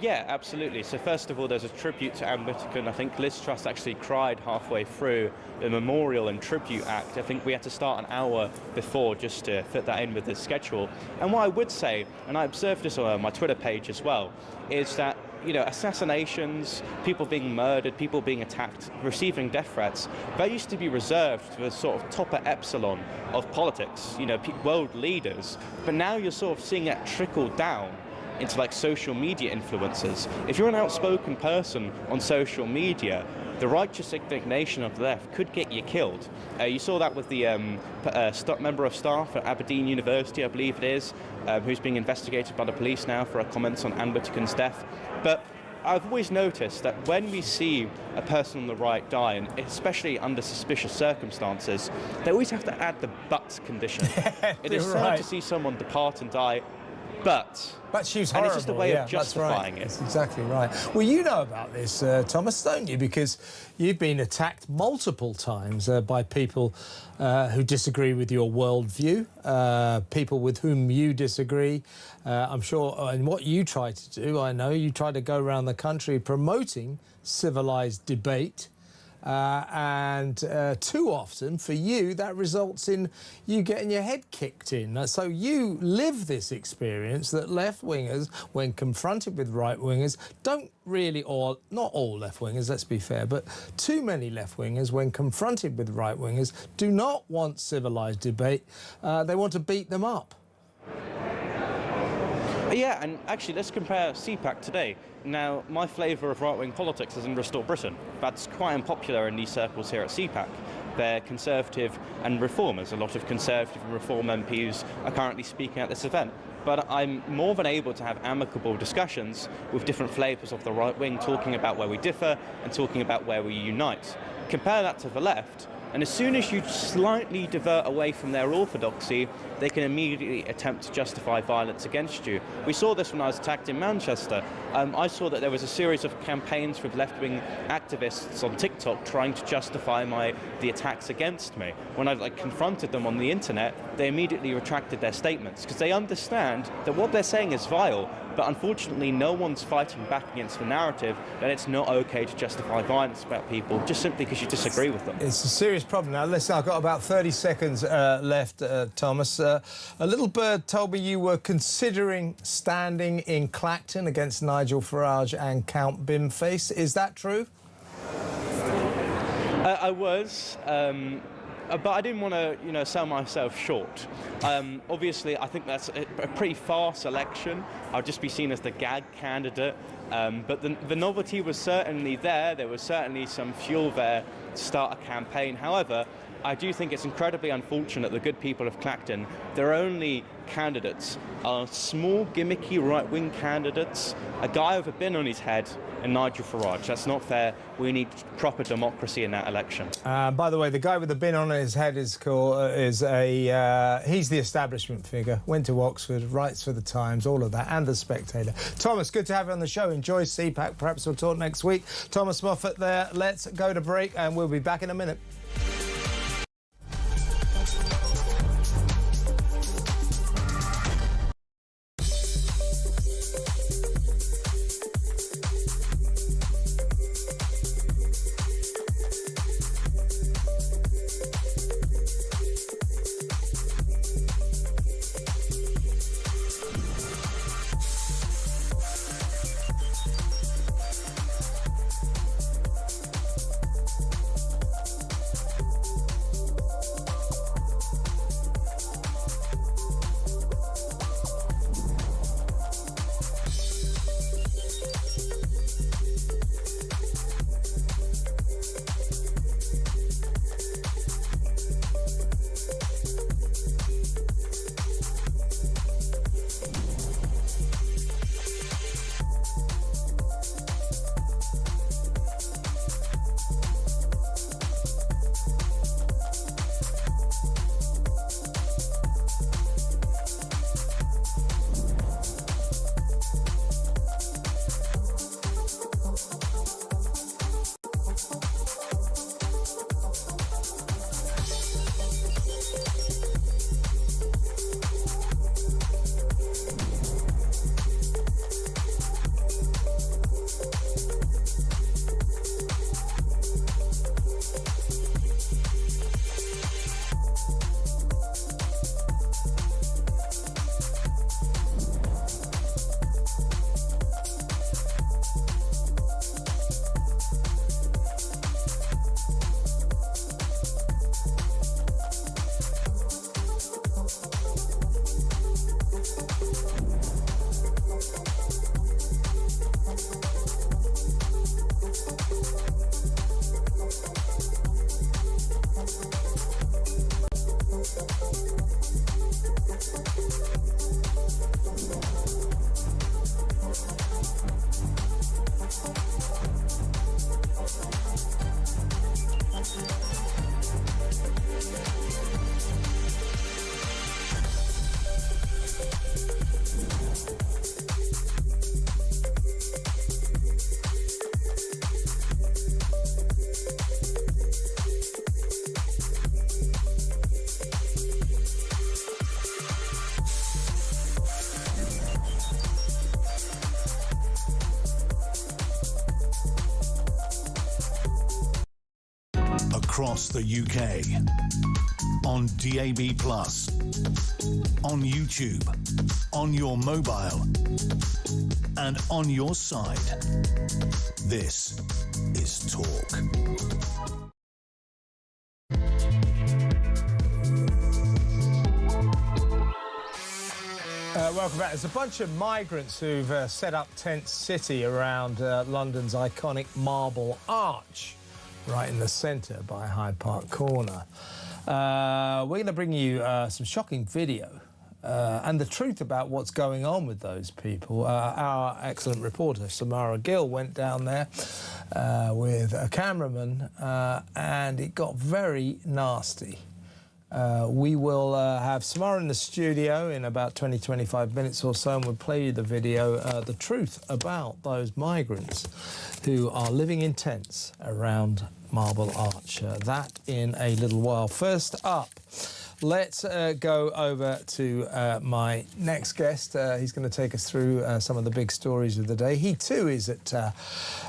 Yeah, absolutely. So first of all, there's a tribute to Anne Widdecombe. I think Liz Truss actually cried halfway through the memorial and tribute act. I think we had to start an hour before just to fit that in with the schedule. And what I would say, and I observed this on my Twitter page as well, is that, you know, assassinations, people being murdered, people being attacked, receiving death threats, that used to be reserved for the sort of topper epsilon of politics, you know, world leaders. But now you're sort of seeing that trickle down into like social media influencers. If you're an outspoken person on social media, the righteous indignation of the left could get you killed. You saw that with the member of staff at Aberdeen University, I believe it is, who's being investigated by the police now for her comments on Anne Widdecombe's death. But I've always noticed that when we see a person on the right die, and especially under suspicious circumstances, they always have to add the "but" condition. It is sad to see someone depart and die, but she was horrible. And it's just a way of justifying it. That's exactly right. Well, you know about this, Thomas, don't you? Because you've been attacked multiple times by people who disagree with your worldview, people with whom you disagree. I'm sure, and what you try to do, I know, you try to go around the country promoting civilised debate. And too often, for you, that results in you getting your head kicked in. So you live this experience that left-wingers, when confronted with right-wingers, don't really, or not all left-wingers, let's be fair, but too many left-wingers, when confronted with right-wingers, do not want civilised debate. They want to beat them up. Yeah, and actually, let's compare CPAC today. Now, my flavour of right-wing politics is in Restore Britain. That's quite unpopular in these circles here at CPAC. They're Conservative and Reformers. A lot of Conservative and Reform MPs are currently speaking at this event. But I'm more than able to have amicable discussions with different flavours of the right wing, talking about where we differ and talking about where we unite. Compare that to the left, and as soon as you slightly divert away from their orthodoxy, they can immediately attempt to justify violence against you. We saw this when I was attacked in Manchester. I saw that there was a series of campaigns with left-wing activists on TikTok trying to justify the attacks against me. When I confronted them on the internet, they immediately retracted their statements because they understand that what they're saying is vile, but unfortunately no one's fighting back against the narrative that it's not okay to justify violence about people just simply because you disagree with them. It's a serious problem. Now, listen, I've got about 30 seconds left, Thomas. A little bird told me you were considering standing in Clacton against Nigel Farage and Count Bimface. Is that true? I was. But I didn't want to, sell myself short. Obviously, I think that's a pretty fast election. I'll just be seen as the gag candidate. But the novelty was certainly there. There was certainly some fuel there to start a campaign. However, I do think it's incredibly unfortunate the good people of Clacton, their only candidates are small, gimmicky right-wing candidates, a guy with a bin on his head, and Nigel Farage. That's not fair. We need proper democracy in that election. By the way, the guy with the bin on his head he's the establishment figure. Went to Oxford, writes for the Times, all of that, and the Spectator. Thomas, good to have you on the show. Enjoy CPAC. Perhaps we'll talk next week. Thomas Moffat there. Let's go to break, and we'll be back in a minute. Across the UK, on DAB+, on YouTube, on your mobile, and on your side. This is Talk. Welcome back. There's a bunch of migrants who've set up tent city around London's iconic Marble Arch, right in the centre by Hyde Park Corner. We're going to bring you some shocking video and the truth about what's going on with those people. Our excellent reporter, Samara Gill, went down there with a cameraman and it got very nasty. We will have Samara in the studio in about 20-25 minutes or so, and we'll play you the video, the truth about those migrants who are living in tents around Marble Arch. That in a little while. First up, let's go over to my next guest. He's going to take us through some of the big stories of the day. He too is at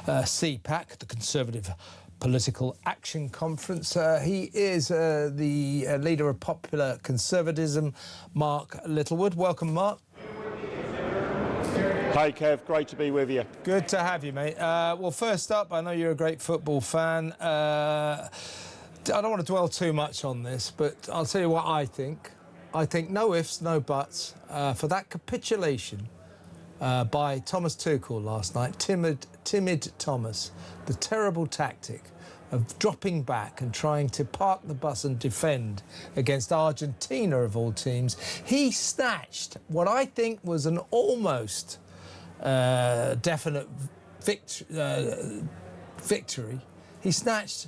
CPAC, the Conservative Political Action Conference. He is the leader of Popular Conservatism, Mark Littlewood. Welcome, Mark. Hi, Kev. Great to be with you. Good to have you, mate. Well, first up, I know you're a great football fan. I don't want to dwell too much on this, but I'll tell you what I think. I think no ifs, no buts for that capitulation by Thomas Tuchel last night. Timid Thomas. The terrible tactic of dropping back and trying to park the bus and defend against Argentina, of all teams. He snatched what I think was an almost definite victory. He snatched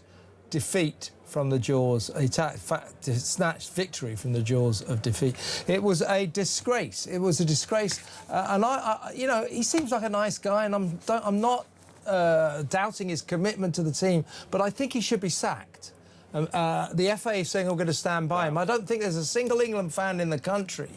defeat from the jaws. He snatched victory from the jaws of defeat. It was a disgrace. It was a disgrace. And I, you know, he seems like a nice guy, and I'm not doubting his commitment to the team, but I think he should be sacked. The FA is saying we're going to stand by him. I don't think there's a single England fan in the country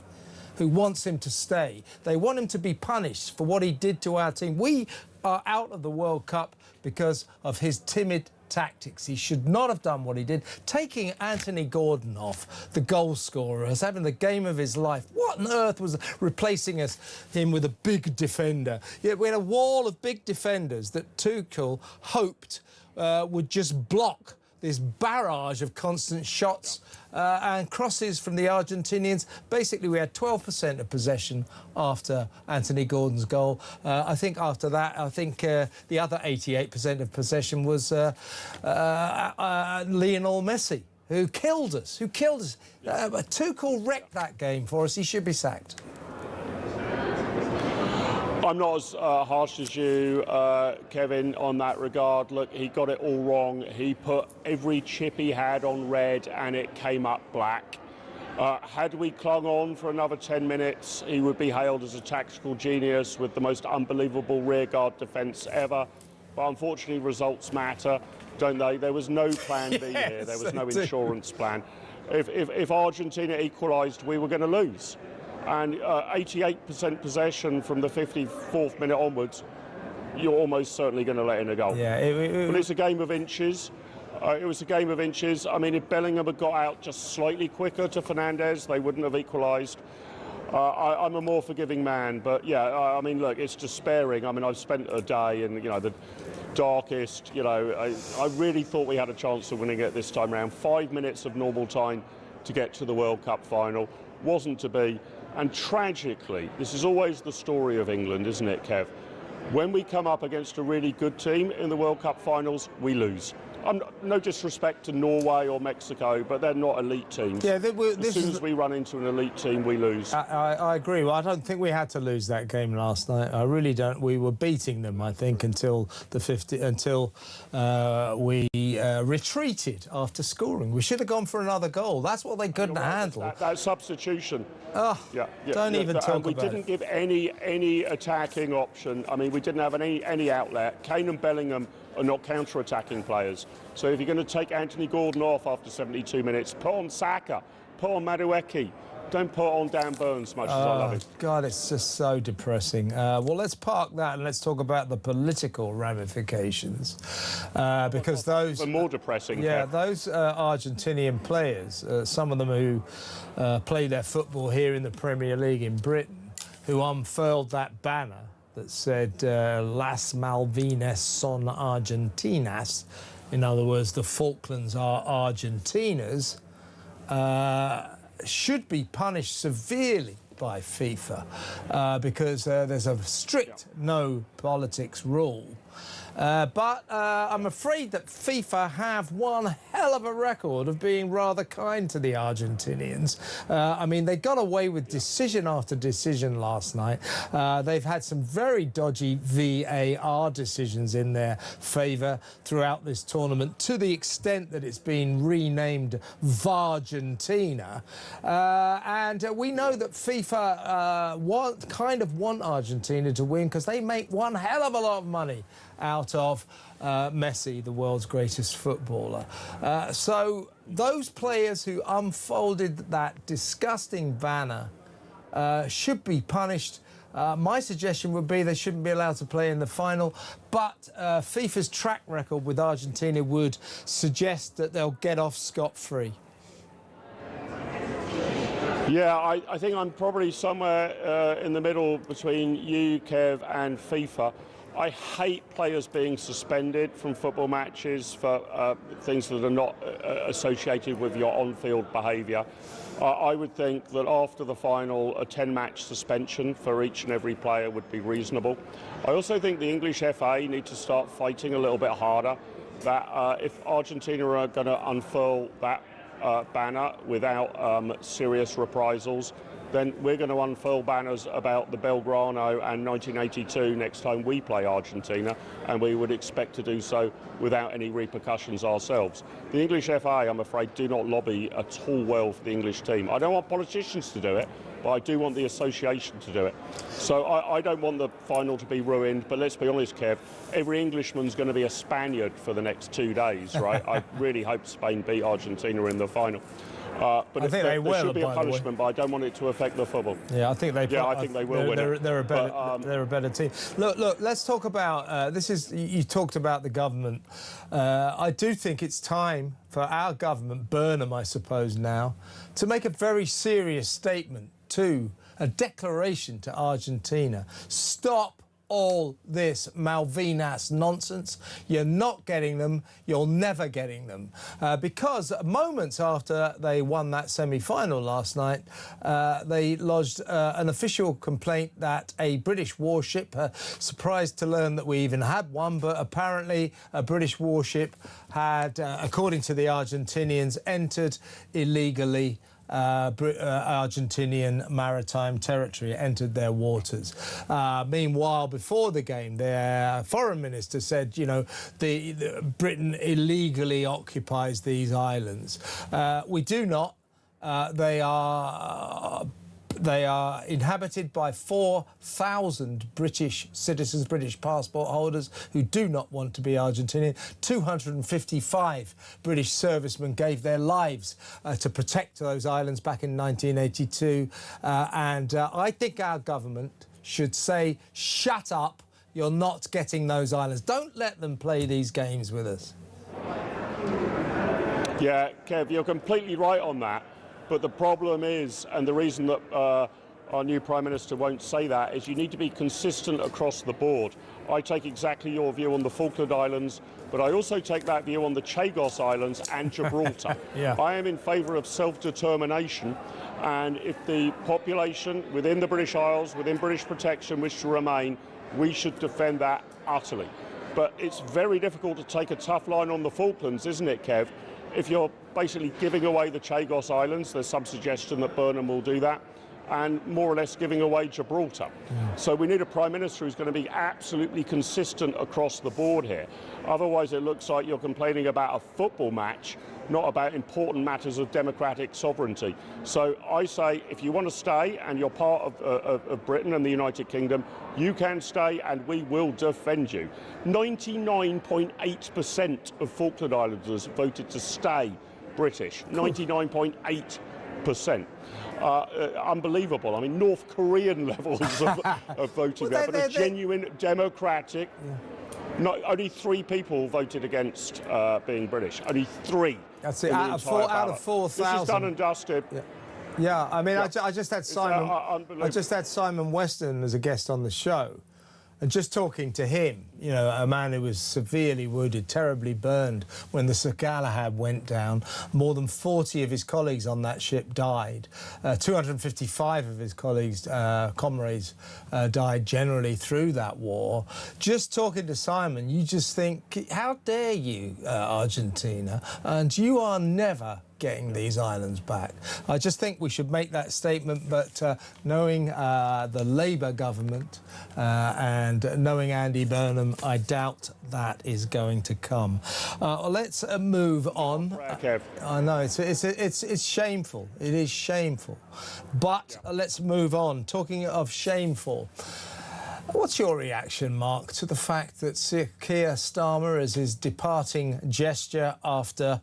who wants him to stay. They want him to be punished for what he did to our team. We are out of the World Cup because of his timid tactics. He should not have done what he did. Taking Anthony Gordon off, the goal scorer, as having the game of his life. What on earth was replacing him with a big defender? Yeah, we had a wall of big defenders that Tuchel hoped would just block this barrage of constant shots and crosses from the Argentinians. Basically, we had 12% of possession after Anthony Gordon's goal. I think after that, the other 88% of possession was Lionel Messi, who killed us. Tuchel wrecked that game for us. He should be sacked. I'm not as harsh as you, Kevin, on that regard. Look, he got it all wrong. He put every chip he had on red and it came up black. Had we clung on for another 10 minutes, he would be hailed as a tactical genius with the most unbelievable rearguard defence ever. But unfortunately, results matter, don't they? There was no plan B here. There was no insurance plan. If Argentina equalised, we were going to lose. And 88% possession from the 54th minute onwards, you're almost certainly going to let in a goal. Yeah, but it's a game of inches. It was a game of inches. I mean, if Bellingham had got out just slightly quicker to Fernandes, they wouldn't have equalised. I'm a more forgiving man, but yeah, I mean, look, it's despairing. I mean, I've spent a day in, the darkest, I really thought we had a chance of winning it this time around. 5 minutes of normal time to get to the World Cup final. Wasn't to be. And tragically, this is always the story of England, isn't it, Kev? When we come up against a really good team in the World Cup finals, we lose. No disrespect to Norway or Mexico, but they're not elite teams. Yeah, as soon as we run into an elite team, we lose. I agree. Well, I don't think we had to lose that game last night. I really don't. We were beating them, I think, until we retreated after scoring. We should have gone for another goal. That's what they couldn't handle. That substitution. Oh, don't even talk about it. We didn't give any attacking option. I mean, we didn't have any outlet. Kane and Bellingham are not counter-attacking players. So if you're going to take Anthony Gordon off after 72 minutes, put on Saka, put on Madueke. Don't put on Dan Burns, much as I love him. God, it's just so depressing. Well, let's park that and let's talk about the political ramifications. Because those... are more depressing. Yeah, those Argentinian players, some of them who play their football here in the Premier League in Britain, who unfurled that banner that said Las Malvinas son Argentinas. In other words, the Falklands are Argentina's, should be punished severely by FIFA because there's a strict no politics rule. But I'm afraid that FIFA have one hell of a record of being rather kind to the Argentinians. I mean, they got away with decision after decision last night. They've had some very dodgy VAR decisions in their favour throughout this tournament, to the extent that it's been renamed VARgentina. And we know that FIFA kind of want Argentina to win because they make one hell of a lot of money out of Messi, the world's greatest footballer. So those players who unfolded that disgusting banner should be punished My suggestion would be they shouldn't be allowed to play in the final, but FIFA's track record with Argentina would suggest that they'll get off scot-free. Yeah, I think I'm probably somewhere in the middle between you, Kev, and FIFA. I hate players being suspended from football matches for things that are not associated with your on-field behaviour. I would think that after the final, a 10-match suspension for each and every player would be reasonable. I also think the English FA need to start fighting a little bit harder, that if Argentina are going to unfurl that banner without serious reprisals, then we're going to unfurl banners about the Belgrano and 1982 next time we play Argentina, and we would expect to do so without any repercussions ourselves. The English FA, I'm afraid, do not lobby at all well for the English team. I don't want politicians to do it, but I do want the association to do it. So I don't want the final to be ruined, but let's be honest, Kev, every Englishman's going to be a Spaniard for the next 2 days, right? I really hope Spain beat Argentina in the final. But I think there should be a punishment, but I don't want it to affect the football. Yeah, I think they. Yeah, I think they will win it. They're a better team. Look. Let's talk about this. You talked about the government. I do think it's time for our government, Burnham, I suppose, now, to make a very serious statement a declaration to Argentina. Stop all this Malvinas nonsense. You're not getting them. You're never getting them. Because moments after they won that semi-final last night, they lodged an official complaint that a British warship, surprised to learn that we even had one, but apparently a British warship had, according to the Argentinians, entered illegally Argentinian maritime territory, entered their waters. Meanwhile, before the game, their foreign minister said, you know, the Britain illegally occupies these islands. We do not. They are inhabited by 4,000 British citizens, British passport holders who do not want to be Argentinian. 255 British servicemen gave their lives to protect those islands back in 1982. And I think our government should say, shut up, you're not getting those islands. Don't let them play these games with us. Yeah, Kev, you're completely right on that. But the problem is, and the reason that our new Prime Minister won't say that, is you need to be consistent across the board. I take exactly your view on the Falkland Islands, but I also take that view on the Chagos Islands and Gibraltar. Yeah. I am in favour of self-determination, and if the population within the British Isles, within British protection, wish to remain, we should defend that utterly. But it's very difficult to take a tough line on the Falklands, isn't it, Kev? If you're basically giving away the Chagos Islands, there's some suggestion that Burnham will do that, and more or less giving away Gibraltar. Yeah. So we need a Prime Minister who's going to be absolutely consistent across the board here. Otherwise, it looks like you're complaining about a football match, not about important matters of democratic sovereignty. So I say, if you want to stay and you're part of Britain and the United Kingdom, you can stay and we will defend you. 99.8% of Falkland Islanders voted to stay British. 99.8%. Unbelievable. I mean, North Korean levels of voting there, but a genuine democratic... Yeah. No, only 3 people voted against being British. Only 3. That's it. Out of 4,000. This is done and dusted. Yeah. Yeah, I mean, yeah. I just had Simon. I just had Simon Weston as a guest on the show, and just talking to him, you know, a man who was severely wounded, terribly burned when the Sir Galahad went down. More than 40 of his colleagues on that ship died. 255 of his colleagues, comrades, died generally through that war. Just talking to Simon, you just think, how dare you, Argentina? And you are never getting these islands back. I just think we should make that statement, but knowing the Labour government and knowing Andy Burnham, I doubt that is going to come. Let's move on. I know it's shameful. It is shameful, but let's move on. Talking of shameful. What's your reaction, Mark, to the fact that Keir Starmer, as his departing gesture after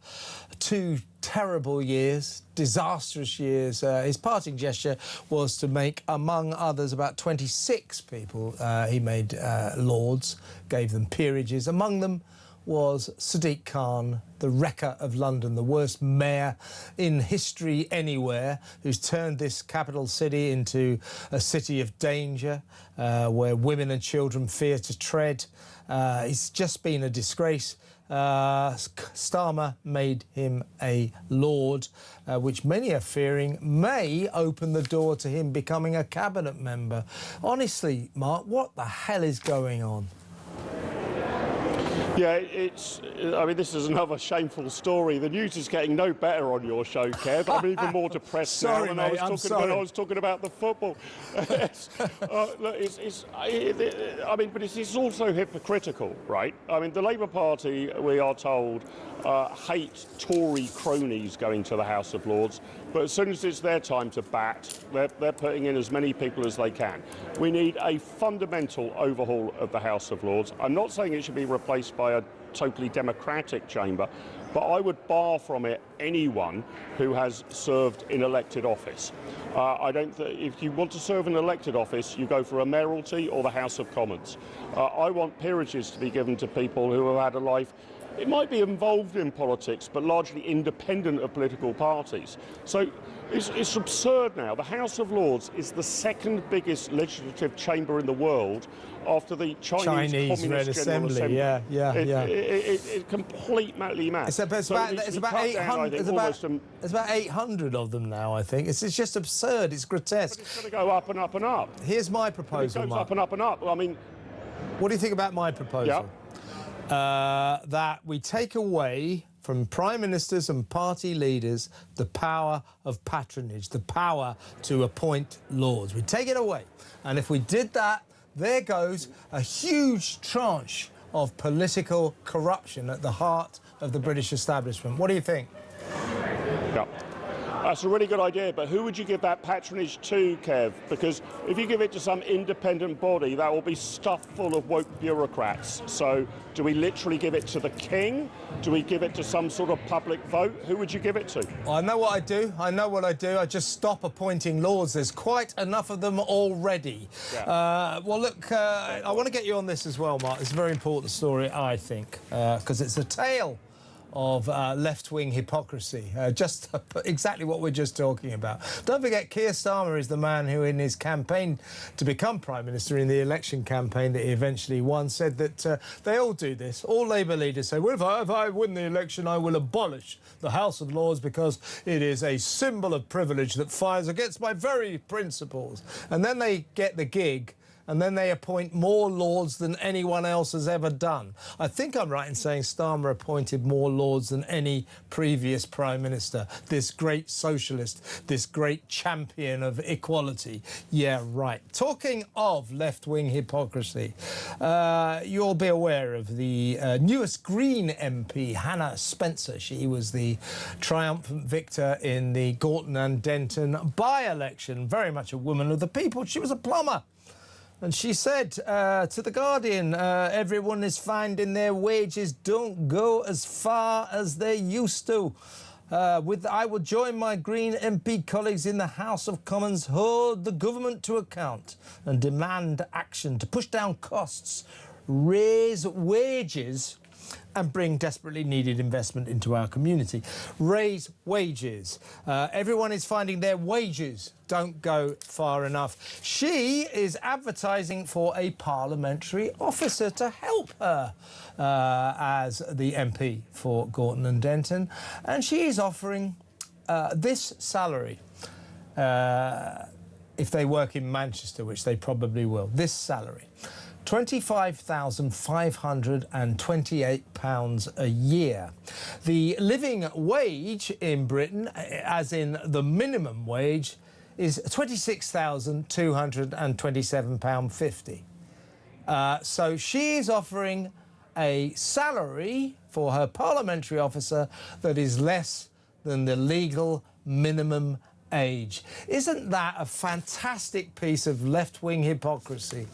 2 terrible years, disastrous years, his parting gesture was to make, among others, about 26 people he made lords, gave them peerages. Among them was Sadiq Khan, the wrecker of London, the worst mayor in history anywhere, who's turned this capital city into a city of danger, where women and children fear to tread. It's just been a disgrace. Starmer made him a lord, which many are fearing may open the door to him becoming a cabinet member. Honestly, Mark, what the hell is going on? Yeah, I mean, this is another shameful story. The news is getting no better on your show, Kev. I'm even more depressed now than I was talking about the football. Look, it's also hypocritical, right? I mean, the Labour Party, we are told, hate Tory cronies going to the House of Lords, but as soon as it's their time to bat, they're putting in as many people as they can. We need a fundamental overhaul of the House of Lords. I'm not saying it should be replaced by a totally democratic chamber, but I would bar from it anyone who has served in elected office. I don't if you want to serve in elected office, you go for a mayoralty or the House of Commons. I want peerages to be given to people who have had a life. It might be involved in politics, but largely independent of political parties. So it's absurd now. The House of Lords is the second biggest legislative chamber in the world after the Chinese Communist Red Assembly. Yeah. It's completely mad. It's about 800 of them now, I think. It's just absurd. It's grotesque. But it's going to go up and up and up. Here's my proposal, It goes Mark. up and up and up. I mean... What do you think about my proposal? Yeah. That we take away from prime ministers and party leaders the power of patronage, the power to appoint lords. We take it away. And if we did that, there goes a huge tranche of political corruption at the heart of the British establishment. What do you think? Yeah. That's a really good idea, but who would you give that patronage to, Kev? Because if you give it to some independent body, that will be stuffed full of woke bureaucrats. So do we literally give it to the king? Do we give it to some sort of public vote? Who would you give it to? I know what I do. I just stop appointing lords. There's quite enough of them already. Yeah. Well, look, I want to get you on this as well, Mark. It's a very important story, I think, because it's a tale of left-wing hypocrisy, just exactly what we're just talking about. Don't forget, Keir Starmer is the man who, in his campaign to become Prime Minister, in the election campaign that he eventually won, said that they all do this. All Labour leaders say, well, if I win the election, I will abolish the House of Lords because it is a symbol of privilege that fires against my very principles. And then they get the gig, and then they appoint more lords than anyone else has ever done. I think I'm right in saying Starmer appointed more lords than any previous Prime Minister, this great socialist, this great champion of equality. Yeah, right. Talking of left-wing hypocrisy, you'll be aware of the newest Green MP, Hannah Spencer. She was the triumphant victor in the Gorton and Denton by-election, very much a woman of the people. She was a plumber. And she said to The Guardian, everyone is finding their wages don't go as far as they used to. I will join my Green MP colleagues in the House of Commons, hold the government to account and demand action to push down costs, raise wages and bring desperately needed investment into our community. Raise wages. Everyone is finding their wages don't go far enough. She is advertising for a parliamentary officer to help her as the MP for Gorton and Denton. And she is offering this salary if they work in Manchester, which they probably will. This salary. £25,528 a year. The living wage in Britain, as in the minimum wage, is £26,227.50. So she is offering a salary for her parliamentary officer that is less than the legal minimum age. Isn't that a fantastic piece of left-wing hypocrisy?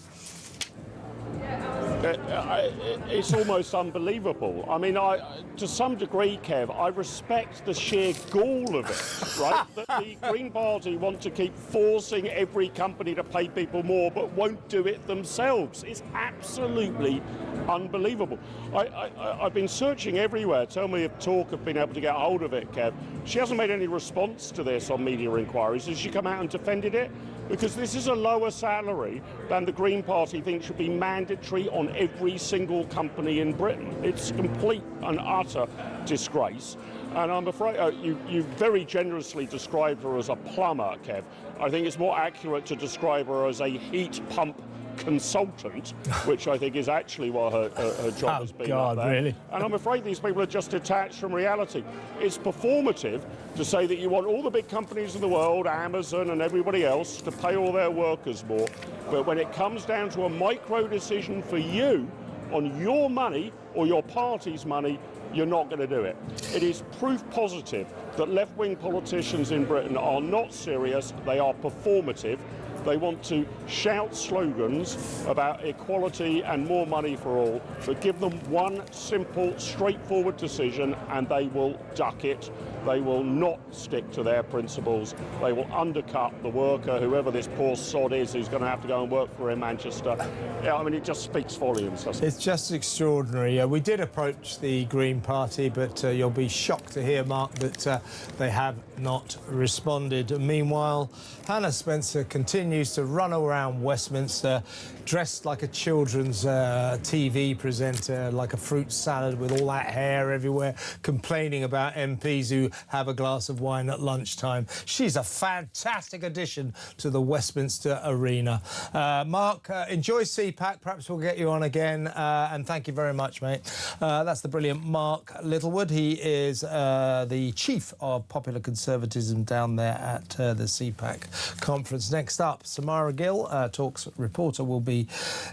It's almost unbelievable. I mean, to some degree, Kev, I respect the sheer gall of it, right? That the Green Party want to keep forcing every company to pay people more, but won't do it themselves. It's absolutely unbelievable. I've been searching everywhere. Tell me if Talk have been able to get hold of it, Kev. She hasn't made any response to this on media inquiries. Has she come out and defended it? Because this is a lower salary than the Green Party thinks should be mandatory on every single company in Britain. It's complete and utter disgrace. And I'm afraid you very generously described her as a plumber, Kev. I think it's more accurate to describe her as a heat pump consultant, which I think is actually what her job has been. God, really? And I'm afraid these people are just detached from reality. It's performative to say that you want all the big companies in the world, Amazon and everybody else, to pay all their workers more. But when it comes down to a micro decision for you on your money or your party's money, you're not going to do it. It is proof positive that left-wing politicians in Britain are not serious, they are performative. They want to shout slogans about equality and more money for all, but give them one simple, straightforward decision and they will duck it. They will not stick to their principles. They will undercut the worker, whoever this poor sod is who's going to have to go and work for in Manchester. Yeah, I mean, it just speaks volumes, doesn't it? It's just extraordinary. We did approach the Green Party, but you'll be shocked to hear, Mark, that they have not responded. Meanwhile, Hannah Spencer continues to run around Westminster dressed like a children's TV presenter, like a fruit salad with all that hair everywhere, complaining about MPs who have a glass of wine at lunchtime. She's a fantastic addition to the Westminster arena. Mark, enjoy CPAC. Perhaps we'll get you on again. And thank you very much, mate. That's the brilliant Mark Littlewood. He is the chief of popular conservatism down there at the CPAC conference. Next up, Samara Gill, Talk's reporter, will be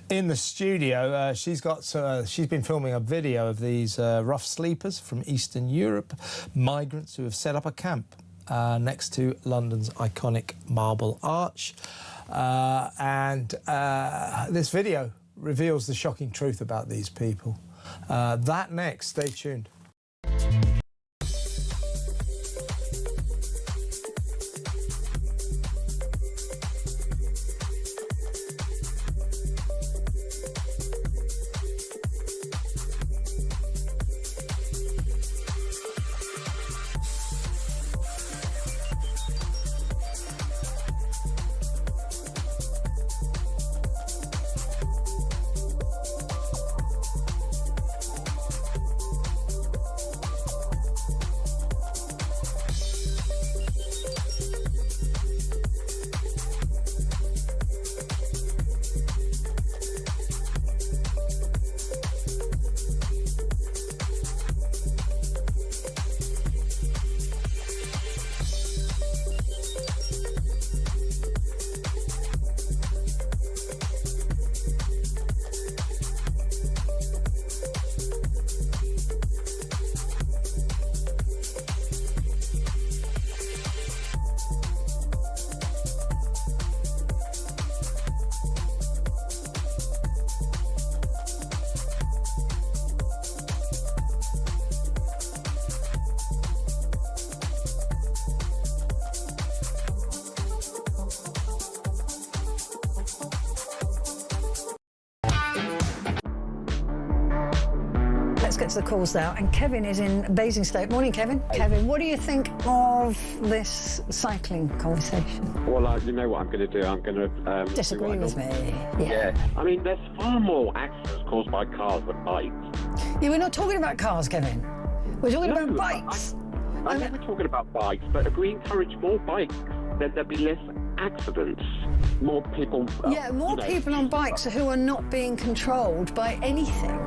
in the studio. She's been filming a video of these rough sleepers from Eastern Europe, migrants who have set up a camp next to London's iconic Marble Arch. This video reveals the shocking truth about these people. That next, stay tuned. Let's get to the calls now. And Kevin is in Basingstoke. Morning, Kevin. Hey. Kevin, what do you think of this cycling conversation? Well, you know what I'm going to do? I'm going to... disagree with me. Yeah. I mean, there's far more accidents caused by cars than bikes. Yeah, we're not talking about cars, Kevin. We're talking about bikes. I know we're talking about bikes, but if we encourage more bikes, then there'll be less accidents. More people... more people on bikes who are not being controlled by anything.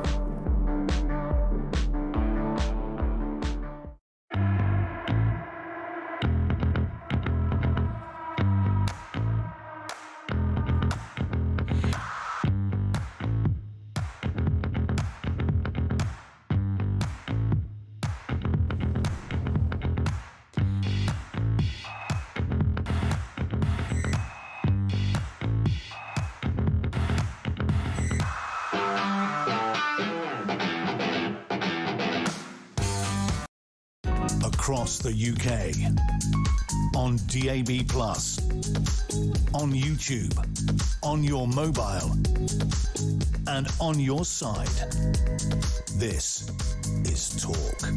across the UK. On DAB+, on YouTube, on your mobile, and on your side. This is Talk.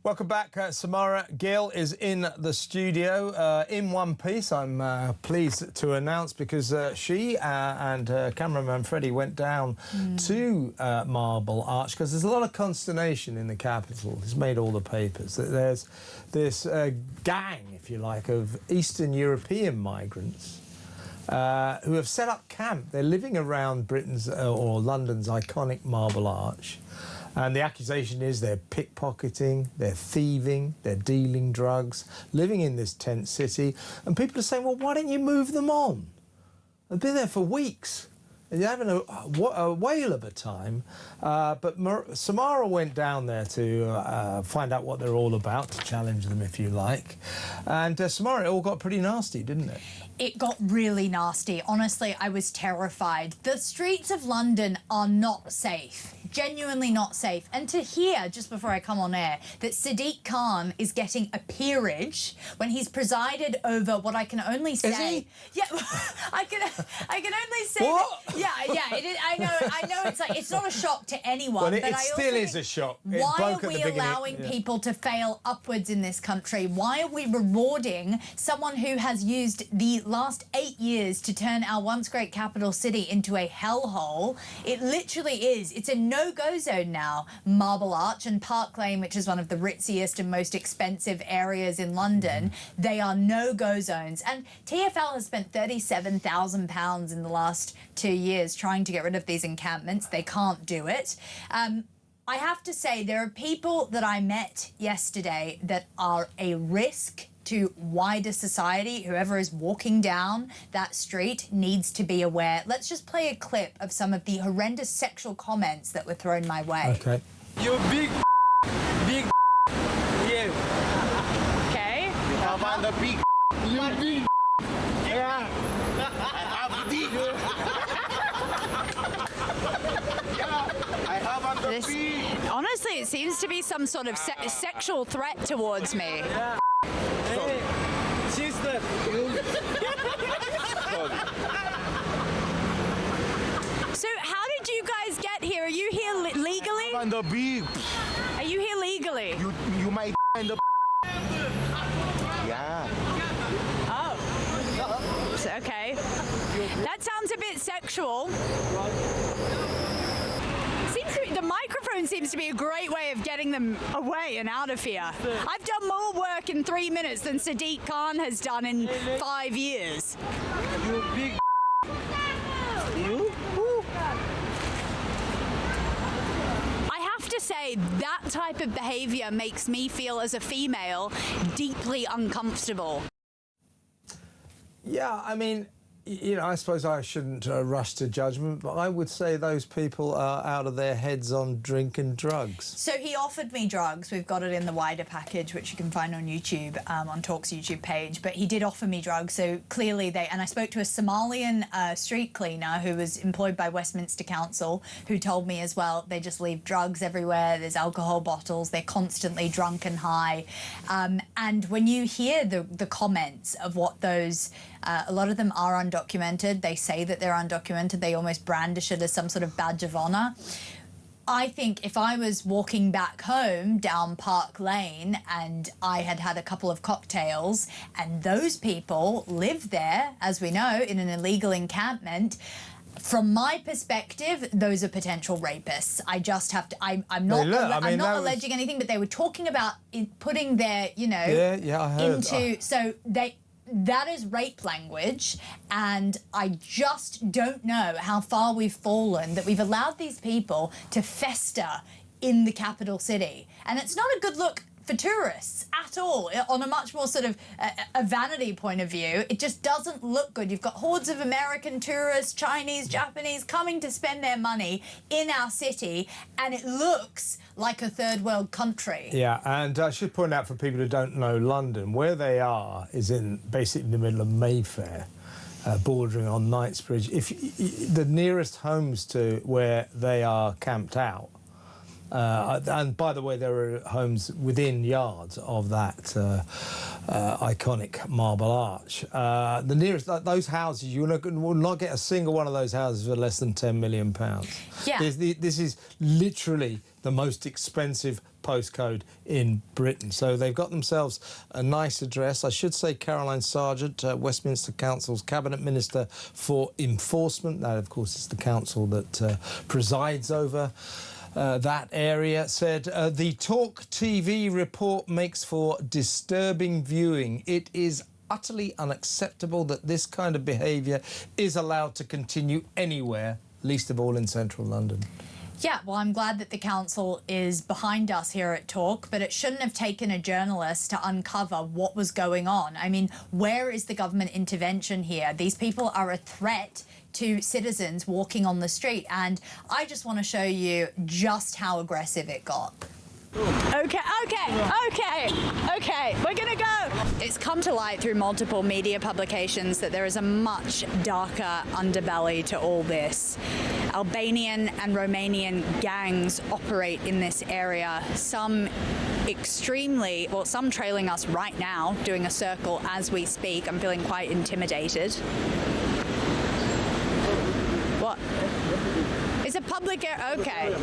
Welcome back. Samara Gill is in the studio in one piece. I'm pleased to announce because she and cameraman Freddie went down to Marble Arch because there's a lot of consternation in the capital. It's made all the papers. There's this gang, if you like, of Eastern European migrants who have set up camp. They're living around Britain's or London's iconic Marble Arch. And the accusation is they're pickpocketing, they're thieving, they're dealing drugs, living in this tent city. And people are saying, well, why don't you move them on? They've been there for weeks. They're having a whale of a time. But Samara went down there to find out what they're all about, to challenge them, if you like. And Samara, it all got pretty nasty, didn't it? It got really nasty. Honestly, I was terrified. The streets of London are not safe. Genuinely not safe. And to hear, just before I come on air, that Sadiq Khan is getting a peerage when he's presided over what I can only say... Is he? Yeah, I can only say... What? That, yeah, it is, I know it's like, it's not a shock to anyone. Well, but it I still also is a shock. It why broke are at the we beginning. allowing people to fail upwards in this country? Why are we rewarding someone who has used the last 8 years to turn our once great capital city into a hellhole? It literally is. It's a no-go zone now. Marble Arch and Park Lane, which is one of the ritziest and most expensive areas in London, they are no-go zones. And TfL has spent £37,000 in the last 2 years trying to get rid of these encampments. They can't do it. I have to say, there are people that I met yesterday that are a risk to wider society. Whoever is walking down that street needs to be aware. Let's just play a clip of some of the horrendous sexual comments that were thrown my way. Okay. You big yeah. Okay. You have on the big you big yeah. I have big I have on the big. Honestly, it seems to be some sort of sexual threat towards me. Yeah. Hey, sister, So how did you guys get here? Are you here legally? on the big. Are you here legally? You might in the yeah. Oh. So, okay. That sounds a bit sexual. The microphone seems to be a great way of getting them away and out of here. I've done more work in 3 minutes than Sadiq Khan has done in 5 years. You big you? I have to say, that type of behaviour makes me feel, as a female, deeply uncomfortable. Yeah, I mean, you know, I suppose I shouldn't rush to judgment, but I would say those people are out of their heads on drink and drugs. So he offered me drugs. We've got it in the wider package, which you can find on YouTube, on Talk's YouTube page. But he did offer me drugs, so clearly they... And I spoke to a Somalian street cleaner who was employed by Westminster Council, who told me as well, they just leave drugs everywhere, there's alcohol bottles, they're constantly drunk and high. And when you hear the comments of what those... a lot of them are undocumented. They say that they're undocumented. They almost brandish it as some sort of badge of honour. I think if I was walking back home down Park Lane and I had had a couple of cocktails and those people live there, as we know, in an illegal encampment, from my perspective, those are potential rapists. I just have to... I'm not alleging anything, but they were talking about putting their, you know... Yeah, I heard. Into... So they... That is rape language, and I just don't know how far we've fallen, that we've allowed these people to fester in the capital city. And it's not a good look for tourists at all, on a much more sort of a vanity point of view. It just doesn't look good. You've got hordes of American tourists, Chinese, Japanese, coming to spend their money in our city, and it looks like a third world country. Yeah, and I should point out for people who don't know London, where they are is in basically the middle of Mayfair, bordering on Knightsbridge. If the nearest homes to where they are camped out And by the way, there are homes within yards of that iconic Marble Arch. The nearest, those houses, you will not get a single one of those houses for less than £10 million. Yeah. This is literally the most expensive postcode in Britain. So they've got themselves a nice address. I should say Caroline Sargent, Westminster Council's Cabinet Minister for Enforcement. That, of course, is the council that presides over that area, said the talkTV report makes for disturbing viewing. It is utterly unacceptable that this kind of behaviour is allowed to continue anywhere, least of all in central London. Yeah, well, I'm glad that the council is behind us here at Talk, but it shouldn't have taken a journalist to uncover what was going on. I mean, where is the government intervention here? These people are a threat to citizens walking on the street, and I just want to show you just how aggressive it got. Okay, we're gonna go. It's come to light through multiple media publications that there is a much darker underbelly to all this. Albanian and Romanian gangs operate in this area, some extremely, well, some trailing us right now, doing a circle as we speak. I'm feeling quite intimidated. What? It's a public area. Okay.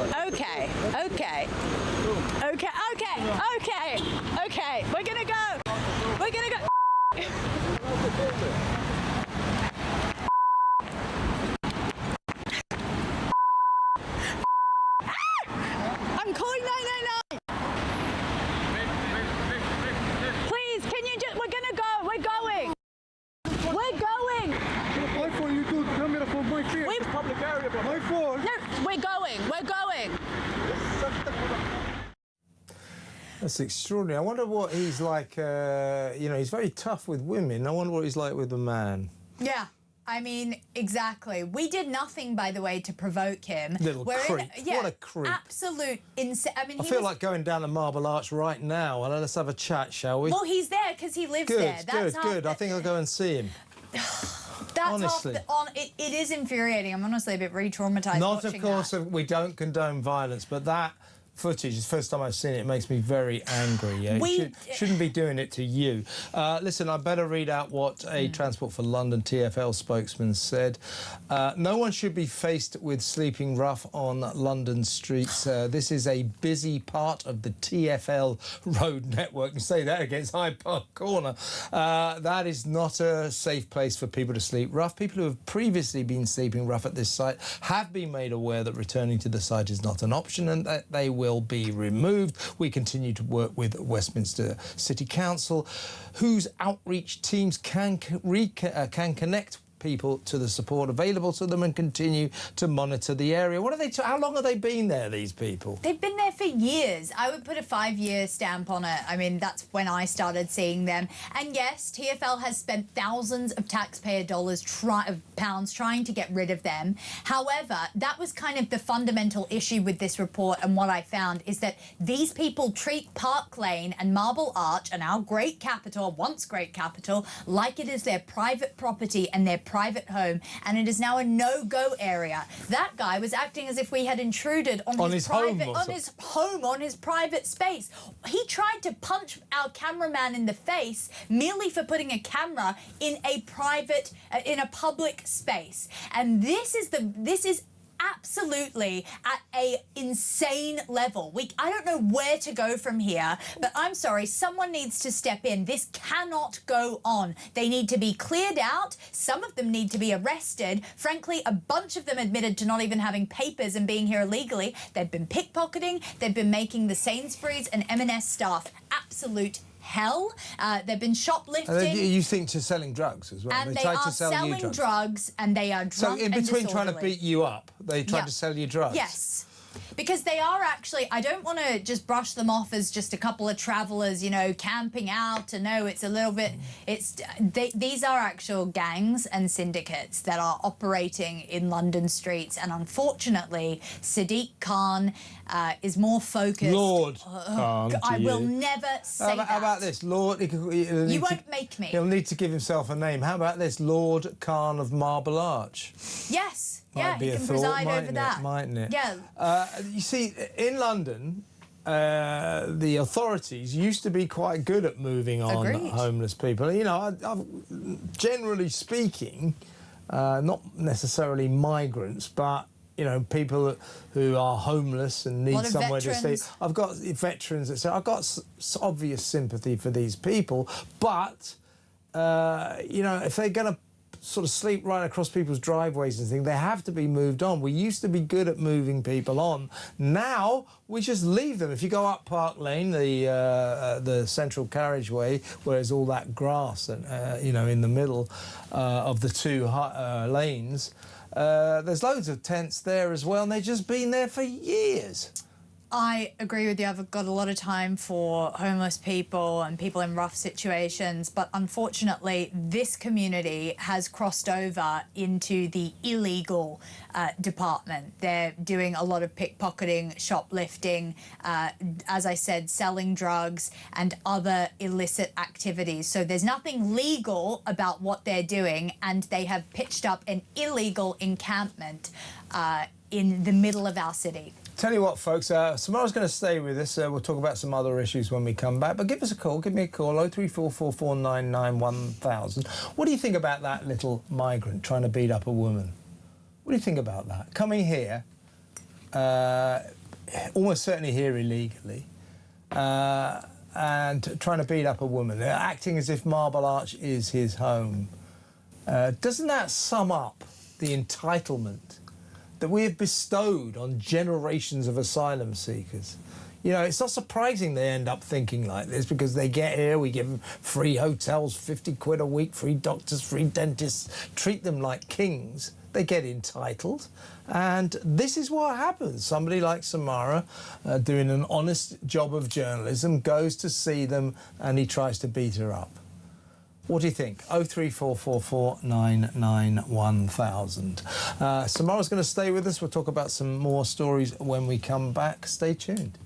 We're gonna go. I'm calling 999. Please, can you just? We're gonna go. We're going. My phone, you do camera for my face. We've public area, but my phone. No, we're going. That's extraordinary. I wonder what he's like, you know, he's very tough with women. I wonder what he's like with a man. Yeah. I mean, exactly. We did nothing, by the way, to provoke him. Little creep. What a creep. Absolute insane. I mean, I feel like going down the Marble Arch right now. And let's have a chat, shall we? Well, he's there because he lives there. Good. I think I'll go and see him. Honestly. It is infuriating. I'm honestly a bit re-traumatised. Not, of course, we don't condone violence, but that footage, it's the first time I've seen it, it makes me very angry. Yeah? Shouldn't be doing it to you. Listen, I better read out what a Transport for London TfL spokesman said. No one should be faced with sleeping rough on London streets. This is a busy part of the TfL road network. You say that against Hyde Park Corner. That is not a safe place for people to sleep rough. People who have previously been sleeping rough at this site have been made aware that returning to the site is not an option and that they will be removed. We continue to work with Westminster City Council, whose outreach teams can connect people to the support available to them and continue to monitor the area. What are they? How long have they been there, these people? They've been there for years. I would put a 5-year stamp on it. I mean, that's when I started seeing them. And yes, TfL has spent thousands of taxpayer pounds trying to get rid of them. However, that was kind of the fundamental issue with this report, and what I found is that these people treat Park Lane and Marble Arch and our great capital, once great capital, like it is their private property and their private home, and it is now a no-go area. That guy was acting as if we had intruded on his private space. He tried to punch our cameraman in the face merely for putting a camera in a public space. And this is absolutely at a insane level. I don't know where to go from here, but I'm sorry, someone needs to step in. This cannot go on. They need to be cleared out. Some of them need to be arrested. Frankly, a bunch of them admitted to not even having papers and being here illegally. They've been pickpocketing. They've been making the Sainsbury's and M&S staff absolute hell. They've been shoplifting. You think to selling drugs as well? And they are selling drugs, and they are drunk. So in between and trying to beat you up, they tried to sell you drugs? Yes. Because they are actually, I don't want to just brush them off as just a couple of travellers, you know, camping out. And no, it's a little bit, these are actual gangs and syndicates that are operating in London streets. And unfortunately, Sadiq Khan is more focused. Lord Khan. I will never say that. How about this? Lord... You won't make me. He'll need to give himself a name. How about this? Lord Khan of Marble Arch. Yes. Might be he a can thought, preside over that. Mightn't it? Yeah. You see, in London, the authorities used to be quite good at moving on homeless people. You know, generally speaking, not necessarily migrants, but you know, people who are homeless and need somewhere to stay. I've got veterans that say, I've got obvious sympathy for these people, but, you know, if they're going to sort of sleep right across people's driveways and things, they have to be moved on. We used to be good at moving people on. Now, we just leave them. If you go up Park Lane, the central carriageway, where there's all that grass, and you know, in the middle of the two lanes, there's loads of tents there as well, and they've just been there for years. I agree with you. I've got a lot of time for homeless people and people in rough situations, but unfortunately this community has crossed over into the illegal department. They're doing a lot of pickpocketing, shoplifting, as I said, selling drugs and other illicit activities. So there's nothing legal about what they're doing, and they have pitched up an illegal encampment in the middle of our city. Tell you what, folks, Samara's going to stay with us. We'll talk about some other issues when we come back. But give us a call. Give me a call, 03444991000. What do you think about that little migrant trying to beat up a woman? What do you think about that? Coming here, almost certainly here illegally, and trying to beat up a woman, acting as if Marble Arch is his home. Doesn't that sum up the entitlement that we have bestowed on generations of asylum seekers? You know, it's not surprising they end up thinking like this, because they get here, we give them free hotels, 50 quid a week, free doctors, free dentists, treat them like kings. They get entitled, and this is what happens. Somebody like Samara, doing an honest job of journalism, goes to see them and he tries to beat her up. What do you think? 03444991000. Samara's going to stay with us. We'll talk about some more stories when we come back. Stay tuned.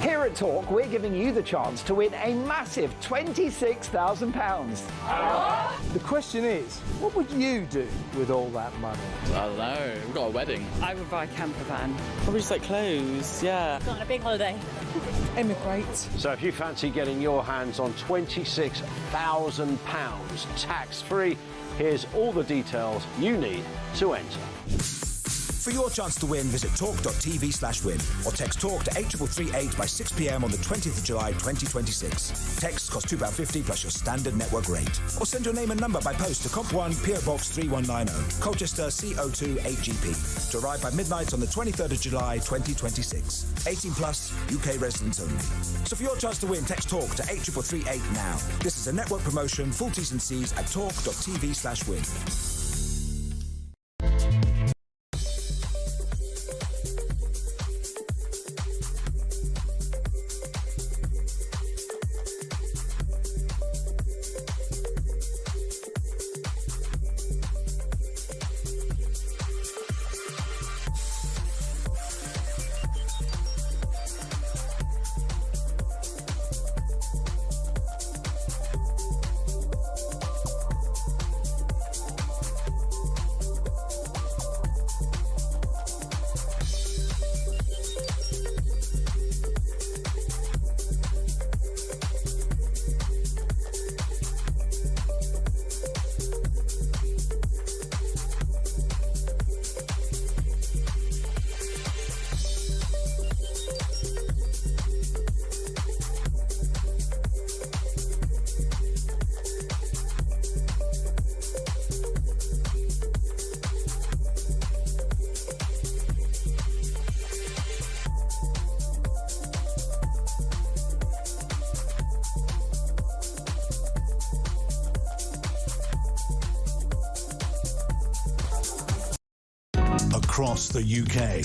Here at Talk, we're giving you the chance to win a massive £26,000. The question is, what would you do with all that money? I don't know. We've got a wedding. I would buy a camper van. Probably just like clothes, yeah. Got on a big holiday. Emigrate. So if you fancy getting your hands on £26,000 tax-free, here's all the details you need to enter. For your chance to win, visit talk.tv/win or text TALK to 83338 by 6 p.m. on the 20th of July 2026. Texts cost £2.50 plus your standard network rate. Or send your name and number by post to Comp 1 PO Box 3190, Colchester CO2 8GP, to arrive by midnight on the 23rd of July 2026. 18 plus, UK residents only. So for your chance to win, text TALK to 83338 now. This is a network promotion. Full T's and C's at talk.tv/win. Across the UK,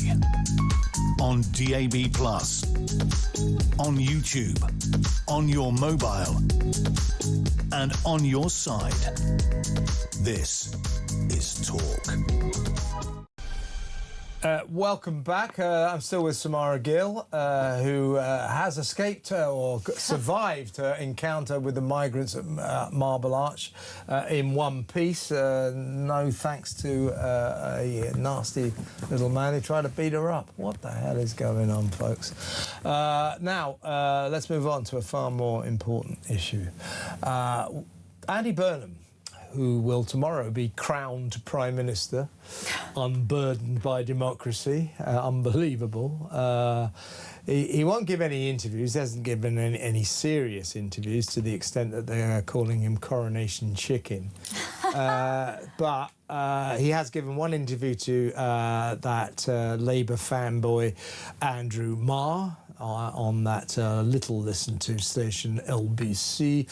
on DAB+, on YouTube, on your mobile, and on your side. This is Talk. Welcome back. I'm still with Samara Gill, who has escaped or survived her encounter with the migrants at Marble Arch in one piece. No thanks to a nasty little man who tried to beat her up. What the hell is going on, folks? Now, let's move on to a far more important issue. Andy Burnham, who will tomorrow be crowned Prime Minister, unburdened by democracy, unbelievable. He won't give any interviews, he hasn't given any serious interviews to the extent that they are calling him Coronation Chicken. But he has given one interview to that Labour fanboy Andrew Marr, on that little listened to station LBC,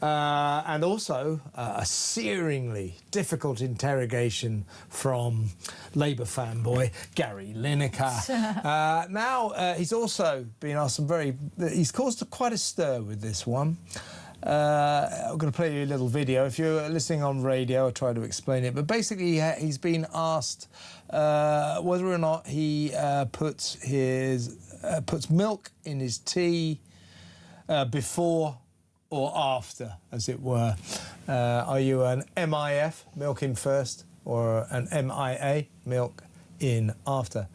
and also a searingly difficult interrogation from Labour fanboy Gary Lineker. Now he's also been asked he's caused quite a stir with this one. I'm going to play you a little video. If you're listening on radio, I'll try to explain it. But basically, he's been asked whether or not he puts milk in his tea before or after, as it were. Are you an MIF, milk in first, or an MIA, milk in after?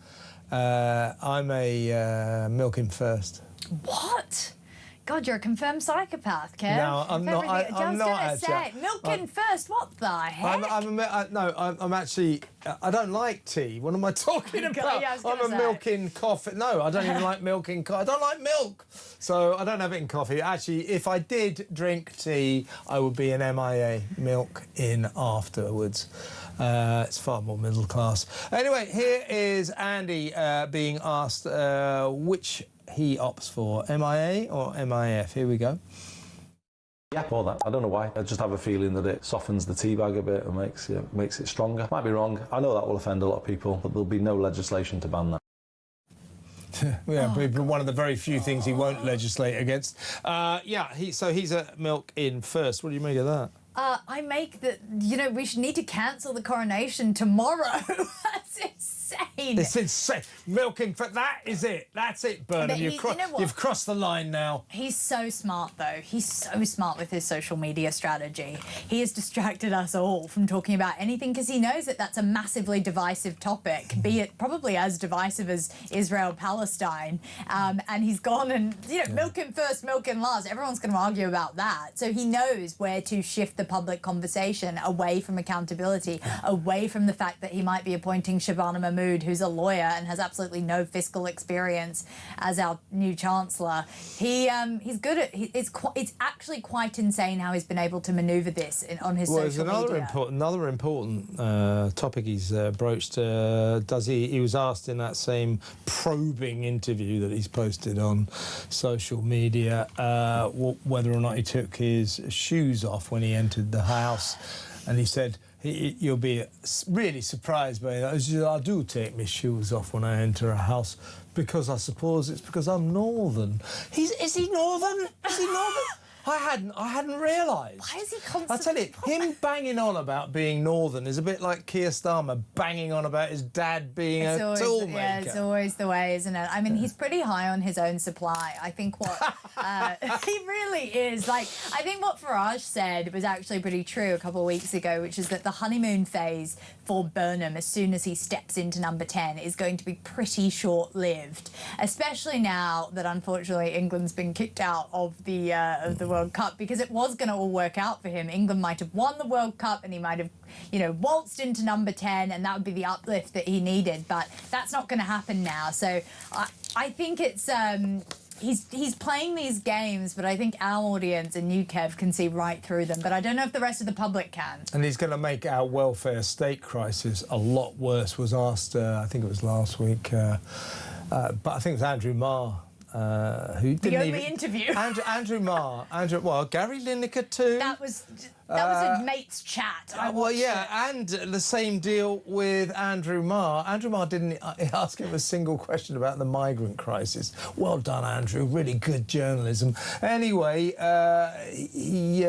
I'm a milk in first. What? God, you're a confirmed psychopath, Kev. No, I'm not. I'm not actually. Milk in first. What the heck? I'm actually. I don't like tea. What am I talking about? Yeah, I'm a milk in coffee. No, I don't even like milk in coffee. I don't like milk, so I don't have it in coffee. Actually, if I did drink tea, I would be an MIA, milk in afterwards. It's far more middle class. Anyway, here is Andy being asked which he opts for, MIA or MIF. Here we go. Yeah, all that. I don't know why. I just have a feeling that it softens the tea bag a bit and makes it stronger. Might be wrong. I know that will offend a lot of people, but there'll be no legislation to ban that. Yeah, one of the very few things he won't legislate against. Yeah, so he's a milk in first. What do you make of that? I make that, we should need to cancel the coronation tomorrow. That's insane. It's insane. Milking for that is it. That's it, Burnham. You've crossed the line now. He's so smart, though. He's so smart with his social media strategy. He has distracted us all from talking about anything because he knows that that's a massively divisive topic, be it probably as divisive as Israel-Palestine. And he's gone and, milking first, milking last. Everyone's going to argue about that. So he knows where to shift the public conversation away from accountability, away from the fact that he might be appointing Shabana Mahmood, who's a lawyer and has absolutely no fiscal experience, as our new chancellor. He's good at. It's actually quite insane how he's been able to manoeuvre this on his social media. Another important topic he's broached. He was asked in that same probing interview that he's posted on social media whether or not he took his shoes off when he entered the house, and he said, you'll be really surprised by that. I do take my shoes off when I enter a house because I suppose it's because I'm northern. Is he northern? Is he northern? I hadn't realised. Why is he constantly... I tell you, him banging on about being northern is a bit like Keir Starmer banging on about his dad being a toolmaker. Yeah, it's always the way, isn't it? I mean, he's pretty high on his own supply. I think what... he really is. I think what Farage said was actually pretty true a couple of weeks ago, which is that the honeymoon phase for Burnham, as soon as he steps into number 10, is going to be pretty short-lived, especially now that, unfortunately, England's been kicked out of the World Cup, because it was going to all work out for him. England might have won the World Cup and he might have, waltzed into number 10, and that would be the uplift that he needed. But that's not going to happen now. So I think it's... He's playing these games, but I think our audience and you, Kev, can see right through them. But I don't know if the rest of the public can. And he's going to make our welfare state crisis a lot worse. Was asked, I think it was last week, but I think it was Andrew Marr. Who didn't the only interview. Andrew Marr. Gary Lineker too. That was... That was a mate's chat. Well, yeah, and the same deal with Andrew Marr. Andrew Marr didn't ask him a single question about the migrant crisis. Well done, Andrew. Really good journalism. Anyway, he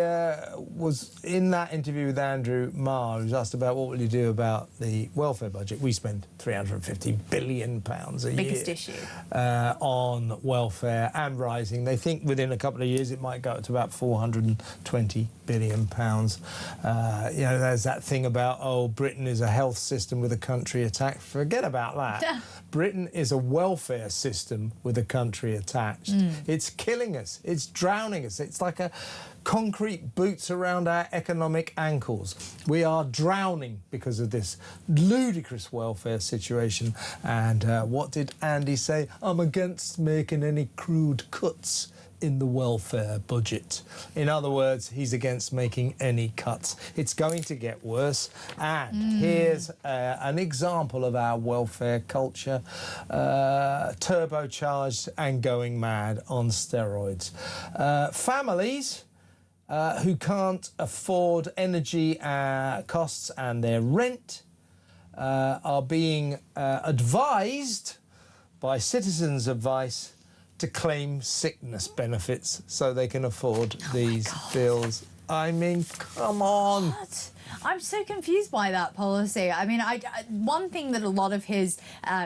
was in that interview with Andrew Marr. He was asked about what will you do about the welfare budget. We spend £350 billion a year. Biggest issue. On welfare and rising. They think within a couple of years it might go up to about £420 billion. You know, there's that thing about, oh, Britain is a health system with a country attached. Forget about that. Britain is a welfare system with a country attached. It's killing us. It's drowning us. It's like a concrete boots around our economic ankles. We are drowning because of this ludicrous welfare situation. And what did Andy say? I'm against making any crude cuts in the welfare budget. In other words, he's against making any cuts. It's going to get worse. And here's an example of our welfare culture, turbocharged and going mad on steroids. Families who can't afford energy costs and their rent are being advised by Citizens Advice to claim sickness benefits so they can afford these bills. I mean, come on. What? I'm so confused by that policy. I mean, one thing that a lot of his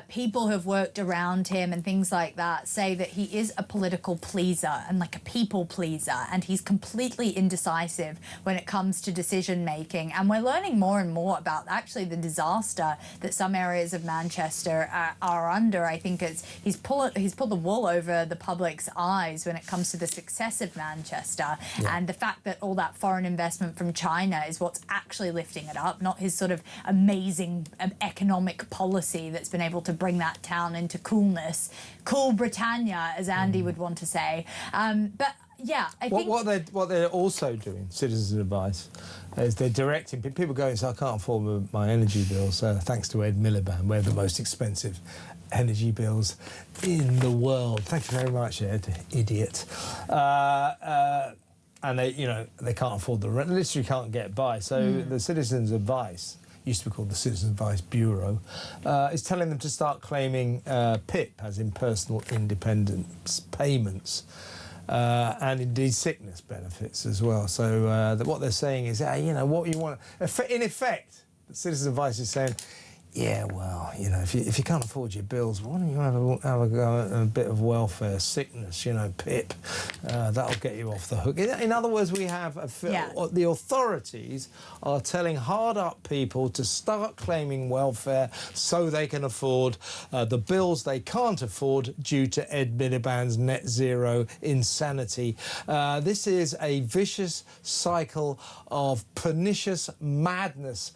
people who have worked around him and things like that say that he is a political pleaser and like a people pleaser, and he's completely indecisive when it comes to decision making. And we're learning more and more about actually the disaster that some areas of Manchester are under. I think he's pulled the wool over the public's eyes when it comes to the success of Manchester, and the fact that all that foreign investment from China is what's actually lifting it up, not his sort of amazing economic policy that's been able to bring that town into coolness. Cool Britannia, as Andy would want to say. But yeah, I think what they're also doing, Citizens Advice, is they're directing people going, so I can't afford my energy bills. Thanks to Ed Miliband, we're the most expensive energy bills in the world. Thank you very much, Ed, idiot. And they can't afford the rent, literally can't get by. So the Citizens Advice, used to be called the Citizens Advice Bureau, is telling them to start claiming PIP, as in personal independence payments, and indeed sickness benefits as well. So what they're saying is, what you want. In effect, the Citizens Advice is saying, yeah, well, if you can't afford your bills, why don't you have a go at a bit of welfare, sickness, PIP. That'll get you off the hook. In other words, we have the authorities are telling hard-up people to start claiming welfare so they can afford the bills they can't afford due to Ed Miliband's net zero insanity. This is a vicious cycle of pernicious madness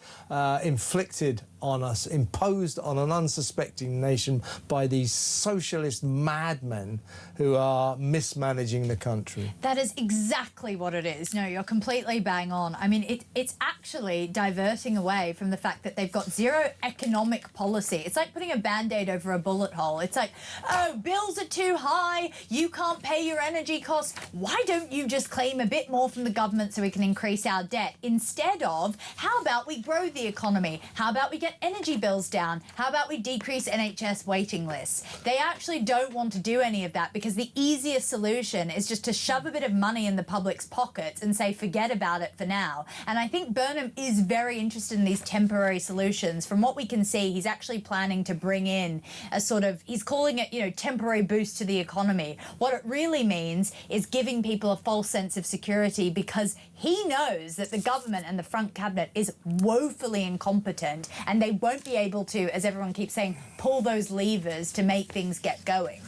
inflicted on us, imposed on an unsuspecting nation by these socialist madmen who are mismanaging the country. That is exactly what it is. No, you're completely bang on. I mean, it's actually diverting away from the fact that they've got zero economic policy. It's like putting a Band-Aid over a bullet hole. It's like, oh, bills are too high, you can't pay your energy costs. Why don't you just claim a bit more from the government so we can increase our debt? Instead of, how about we grow the economy? How about we get energy bills down? How about we decrease NHS waiting lists? They actually don't want to do any of that because the easiest solution is just to shove a bit of money in the public's pockets and say, forget about it for now. And I think Burnham is very interested in these temporary solutions. From what we can see, he's actually planning to bring in a sort of, he's calling it, temporary boost to the economy. What it really means is giving people a false sense of security because he knows that the government and the front cabinet is woefully incompetent and they won't be able to, as everyone keeps saying, pull those levers to make things get going.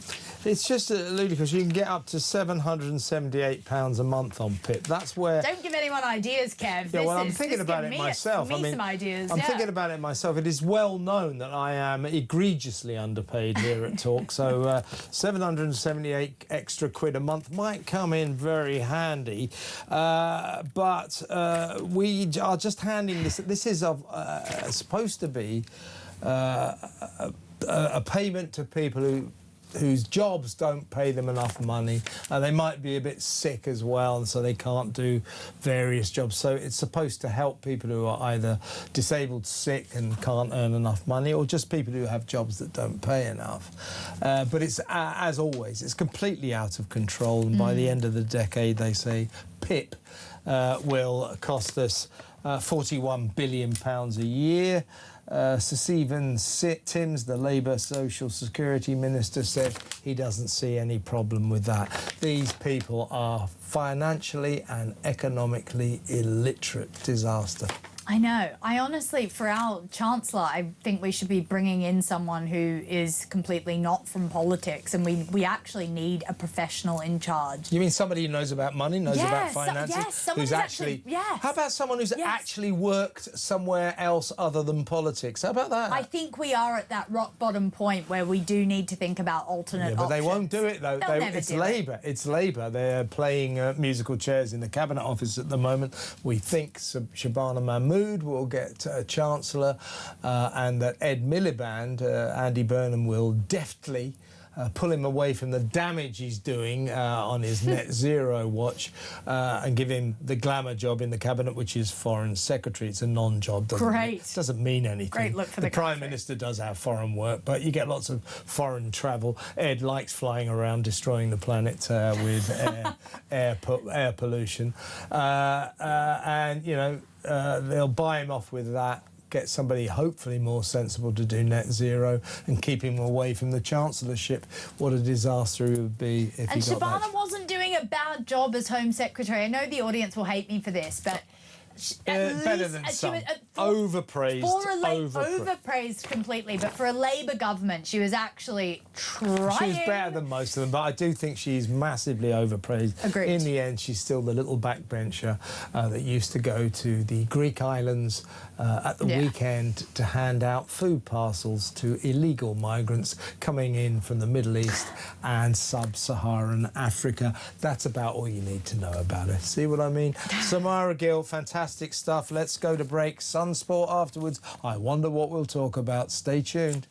It's just ludicrous. You can get up to £778 a month on PIP. That's where... Don't give anyone ideas, Kev. Yeah, well, I'm thinking about it myself. I mean, some ideas. I'm thinking about it myself. It is well known that I am egregiously underpaid here at Talk, so 778 extra quid a month might come in very handy. But we are just handing this. This is supposed to be a payment to people who whose jobs don't pay them enough money, and they might be a bit sick as well, and so they can't do various jobs. So it's supposed to help people who are either disabled, sick, and can't earn enough money, or just people who have jobs that don't pay enough. But it's, as always, it's completely out of control, and by the end of the decade, they say PIP will cost us £41 billion a year. Sir Stephen Timms, the Labour Social Security Minister, said he doesn't see any problem with that. These people are financially and economically illiterate. Disaster. I know. I honestly, for our Chancellor, I think we should be bringing in someone who is completely not from politics, and we actually need a professional in charge. You mean somebody who knows about money, knows about finances? Yes, someone who's actually... Yes. How about someone who's actually worked somewhere else other than politics? How about that? I think we are at that rock bottom point where we do need to think about alternate but options. they won't do it, though. It's Labour. It's Labour. They're playing musical chairs in the Cabinet Office at the moment. We think Shabana Mahmood will get Chancellor, and that Ed Miliband, Andy Burnham, will deftly pull him away from the damage he's doing on his net zero watch and give him the glamour job in the cabinet, which is Foreign Secretary. It's a non-job. Doesn't mean anything. Great look for the Prime Minister does have foreign work, but you get lots of foreign travel. Ed likes flying around, destroying the planet with air pollution, and you know they'll buy him off with that. Get somebody hopefully more sensible to do net zero and keep him away from the chancellorship. What a disaster it would be if he got that. Shabana wasn't doing a bad job as Home Secretary. I know the audience will hate me for this, but better than some. Overpraised. Overpraised completely, but for a Labour government, she was actually trying. She was better than most of them, but I do think she's massively overpraised. Agreed. In the end, she's still the little backbencher that used to go to the Greek islands at the weekend to hand out food parcels to illegal migrants coming in from the Middle East and sub-Saharan Africa. That's about all you need to know about her. See what I mean? Samara Gill, fantastic stuff. Let's go to break. Sunsport afterwards. I wonder what we'll talk about. Stay tuned.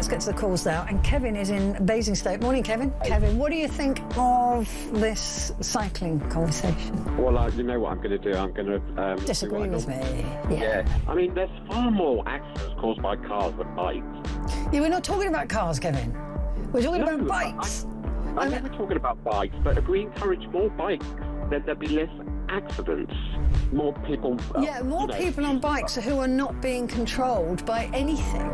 let's get to the calls now. And Kevin is in Basingstoke. Morning, Kevin. Kevin, what do you think of this cycling conversation? Well, you know what I'm going to do? I'm going to... Disagree with me. Yeah. I mean, there's far more accidents caused by cars than bikes. Yeah, we're not talking about cars, Kevin. We're talking about bikes. I'm never talking about bikes, but if we encourage more bikes, then there'll be less accidents. More people... yeah, more people on bikes who are not being controlled by anything.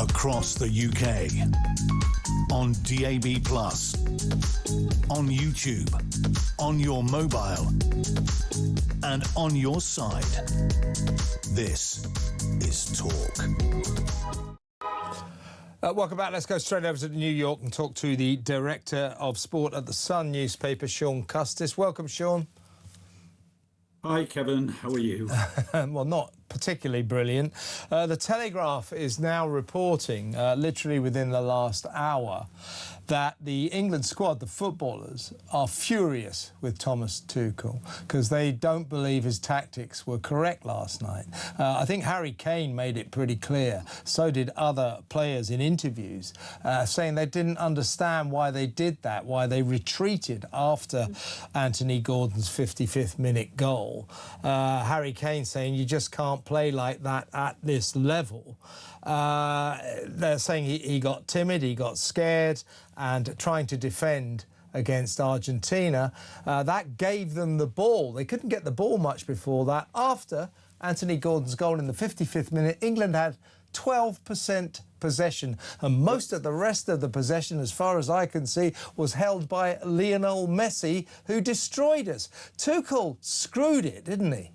Across the UK, on DAB+, on YouTube, on your mobile, and on your side. This is Talk. Welcome back. Let's go straight over to New York and talk to the Director of Sport at the Sun newspaper, Sean Custis. Welcome, Sean. Hi, Kevin. How are you? Well, not particularly brilliant. The Telegraph is now reporting, literally within the last hour, that the England squad, the footballers, are furious with Thomas Tuchel because they don't believe his tactics were correct last night. I think Harry Kane made it pretty clear. So did other players in interviews, saying they didn't understand why they did that, why they retreated after Anthony Gordon's 55th minute goal. Harry Kane saying you just can't play like that at this level. They're saying he got timid, he got scared, and trying to defend against Argentina, that gave them the ball. They couldn't get the ball much before that. After Anthony Gordon's goal in the 55th minute, England had 12% possession, and most of the rest of the possession, as far as I can see, was held by Lionel Messi, who destroyed us. Tuchel screwed it, didn't he?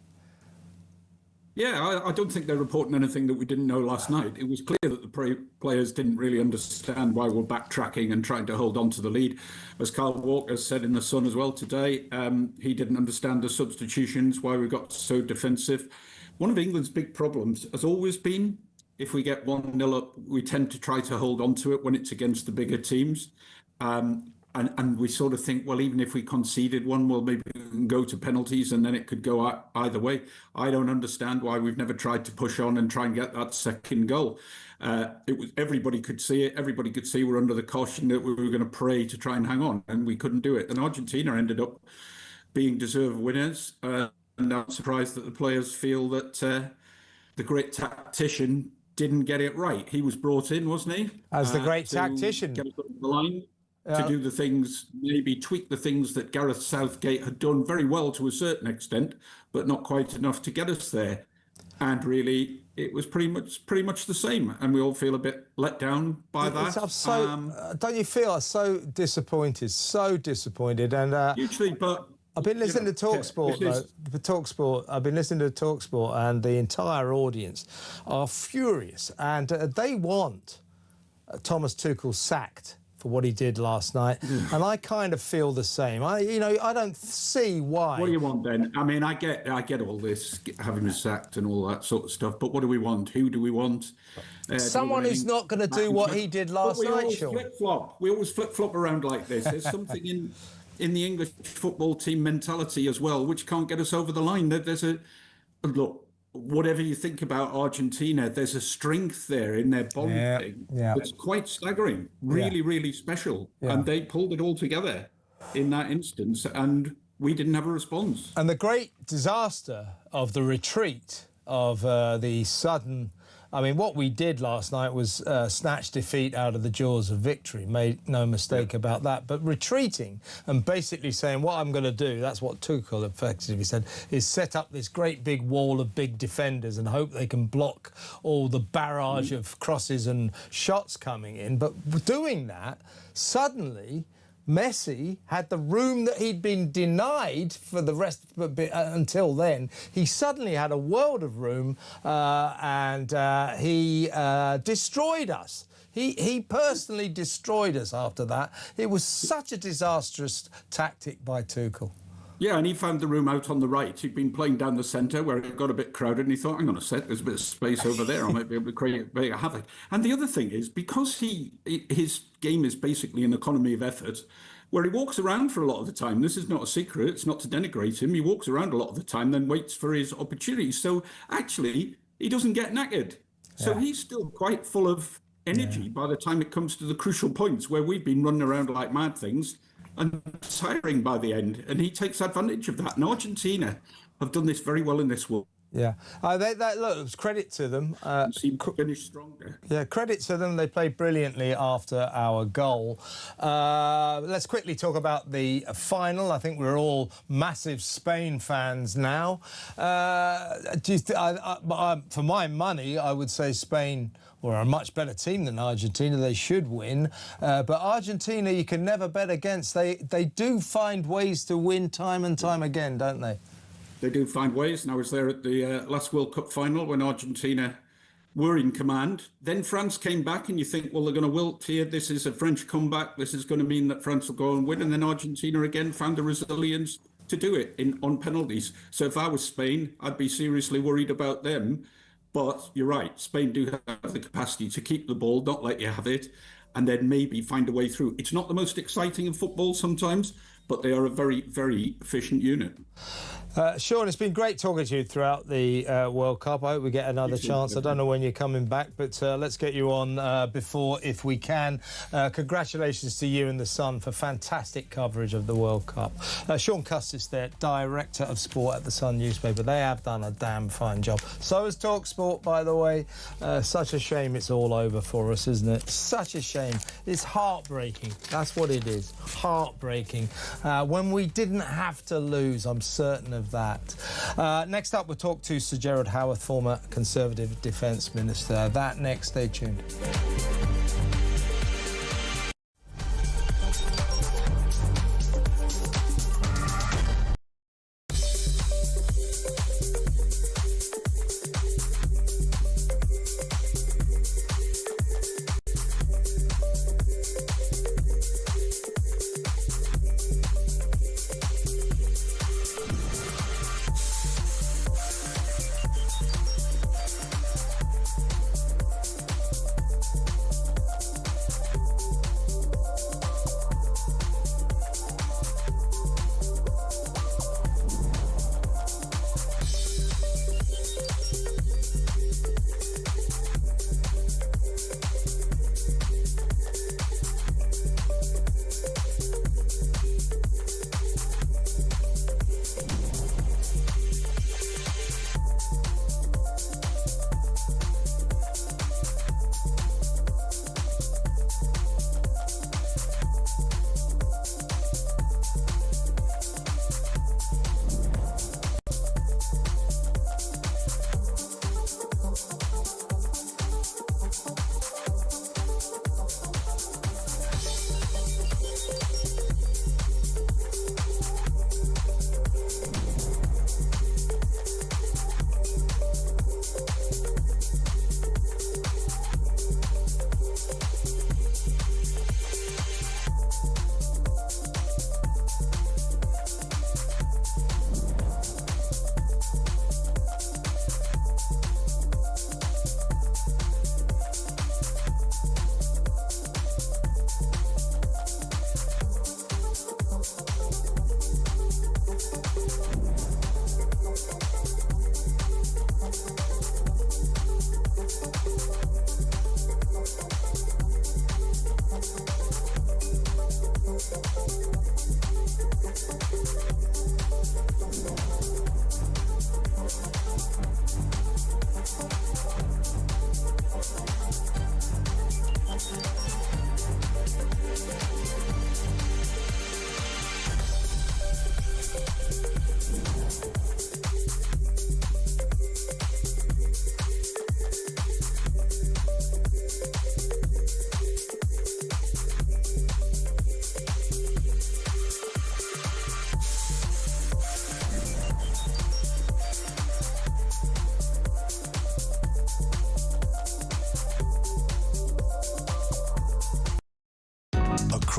Yeah, I don't think they're reporting anything that we didn't know last night. It was clear that the players didn't really understand why we're backtracking and trying to hold on to the lead. As Carl Walker said in The Sun as well today, he didn't understand the substitutions, why we got so defensive. One of England's big problems has always been, if we get 1-0 up, we tend to try to hold on to it when it's against the bigger teams. And we sort of think, well, even if we conceded one, well, maybe we can go to penalties and then it could go either way. I don't understand why we've never tried to push on and try and get that second goal. Everybody could see it. Everybody could see we're under the caution that we were going to pray to try and hang on, and we couldn't do it. And Argentina ended up being deserved winners. And I'm surprised that the players feel that the great tactician didn't get it right. He was brought in, wasn't he? As the great tactician. Get us over the line. To do the things, maybe tweak the things that Gareth Southgate had done very well to a certain extent, but not quite enough to get us there. And really, it was pretty much the same, and we all feel a bit let down by that. Don't you feel so disappointed? So disappointed, and hugely. But I've been listening to TalkSport. I've been listening to TalkSport, and the entire audience are furious, and they want Thomas Tuchel sacked for what he did last night, and I kind of feel the same. I don't see why. What do you want then? I mean, I get all this, having him sacked and all that sort of stuff, but what do we want? Who do we want? Someone who's not going to do what he did last night, Sean. We always flip-flop around like this. There's something in the English football team mentality as well, which can't get us over the line. Look, whatever you think about Argentina, there's a strength there in their bonding. It's quite staggering, really special. And they pulled it all together in that instance, and we didn't have a response. And the great disaster of the retreat, of the sudden... I mean, what we did last night was snatch defeat out of the jaws of victory. Made no mistake about that. But retreating and basically saying, what I'm going to do, that's what Tuchel effectively said, is set up this great big wall of big defenders and hope they can block all the barrage of crosses and shots coming in. But doing that, suddenly... Messi had the room that he'd been denied for the rest until then. He suddenly had a world of room, and he destroyed us. He personally destroyed us after that. It was such a disastrous tactic by Tuchel. Yeah, and he found the room out on the right. He'd been playing down the centre where it got a bit crowded, and he thought, hang on a sec, there's a bit of space over there. I might be able to create a bit of havoc. And the other thing is, because his game is basically an economy of effort, where he walks around for a lot of the time. This is not a secret. It's not to denigrate him. He walks around a lot of the time, then waits for his opportunity. So actually, he doesn't get knackered. So he's still quite full of energy by the time it comes to the crucial points where we've been running around like mad things and tiring by the end. And he takes advantage of that. And Argentina have done this very well in this World. Yeah, look, credit to them. Seem to finish stronger. Yeah, credit to them. They played brilliantly after our goal. Let's quickly talk about the final. I think we're all massive Spain fans now. For my money, I would say Spain were a much better team than Argentina. They should win. But Argentina, you can never bet against. They do find ways to win time and time again, don't they? They do find ways, and I was there at the last World Cup final when Argentina were in command. Then France came back, and you think, well, they're going to wilt here. This is a French comeback. This is going to mean that France will go and win. And then Argentina again found the resilience to do it on penalties. So if I was Spain, I'd be seriously worried about them. But you're right, Spain do have the capacity to keep the ball, not let you have it, and then maybe find a way through. It's not the most exciting in football sometimes, but they are a very, very efficient unit. Sean, it's been great talking to you throughout the World Cup. I hope we get another chance. I don't know when you're coming back, but let's get you on before if we can. Congratulations to you and the Sun for fantastic coverage of the World Cup. Sean Custis there, Director of Sport at the Sun newspaper. They have done a damn fine job. So has talkSPORT, by the way. Such a shame it's all over for us, isn't it? Such a shame. It's heartbreaking. That's what it is. Heartbreaking. When we didn't have to lose, I'm certain of that. Next up, we'll talk to Sir Gerard Howarth, former Conservative Defence Minister. That next. Stay tuned.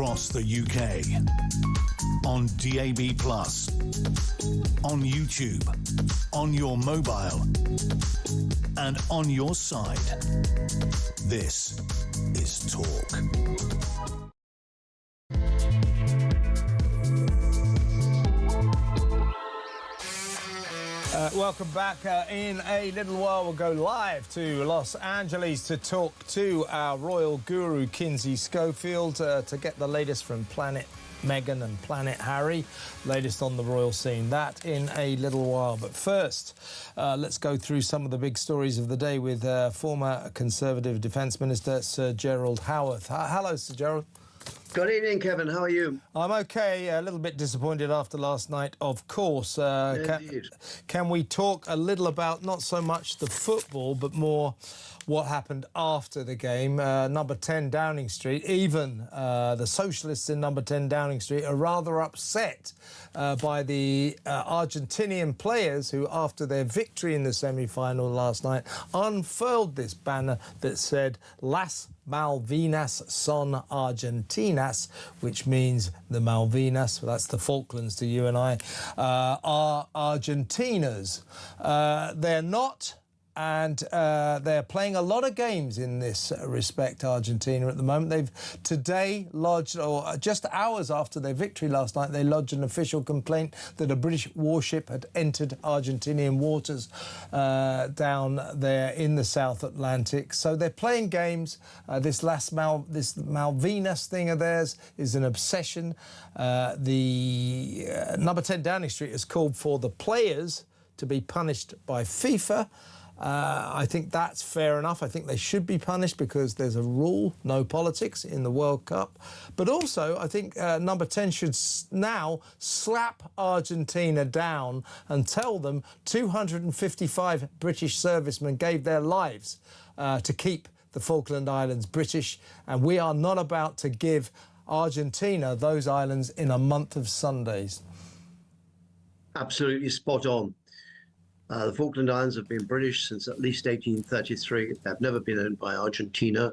across the UK. On DAB+, on YouTube, on your mobile, and on your side. This is Talk. Welcome back. In a little while, we'll go live to Los Angeles to talk to our royal guru, Kinsey Schofield, to get the latest from Planet Meghan and Planet Harry, latest on the royal scene. That in a little while. But first, let's go through some of the big stories of the day with former Conservative Defence Minister Sir Gerald Howarth. Hello, Sir Gerald. Good evening, Kevin. How are you? I'm okay. A little bit disappointed after last night, of course. Can we talk a little about not so much the football, but more what happened after the game? Number 10 Downing Street, even the socialists in Number 10 Downing Street are rather upset by the Argentinian players who, after their victory in the semi-final last night, unfurled this banner that said Las Malvinas son Argentinas, which means the Malvinas, that's the Falklands to you and I, are Argentinas. They're not. And they're playing a lot of games in this respect, Argentina, at the moment. They've today lodged, or just hours after their victory last night, they lodged an official complaint that a British warship had entered Argentinian waters down there in the South Atlantic. So they're playing games. This Malvinas thing of theirs is an obsession. The Number 10 Downing Street has called for the players to be punished by FIFA. I think that's fair enough. I think they should be punished because there's a rule, no politics, in the World Cup. But also, I think Number 10 should now slap Argentina down and tell them 255 British servicemen gave their lives to keep the Falkland Islands British, and we are not about to give Argentina those islands in a month of Sundays. Absolutely spot on. The Falkland Islands have been British since at least 1833. They've never been owned by Argentina.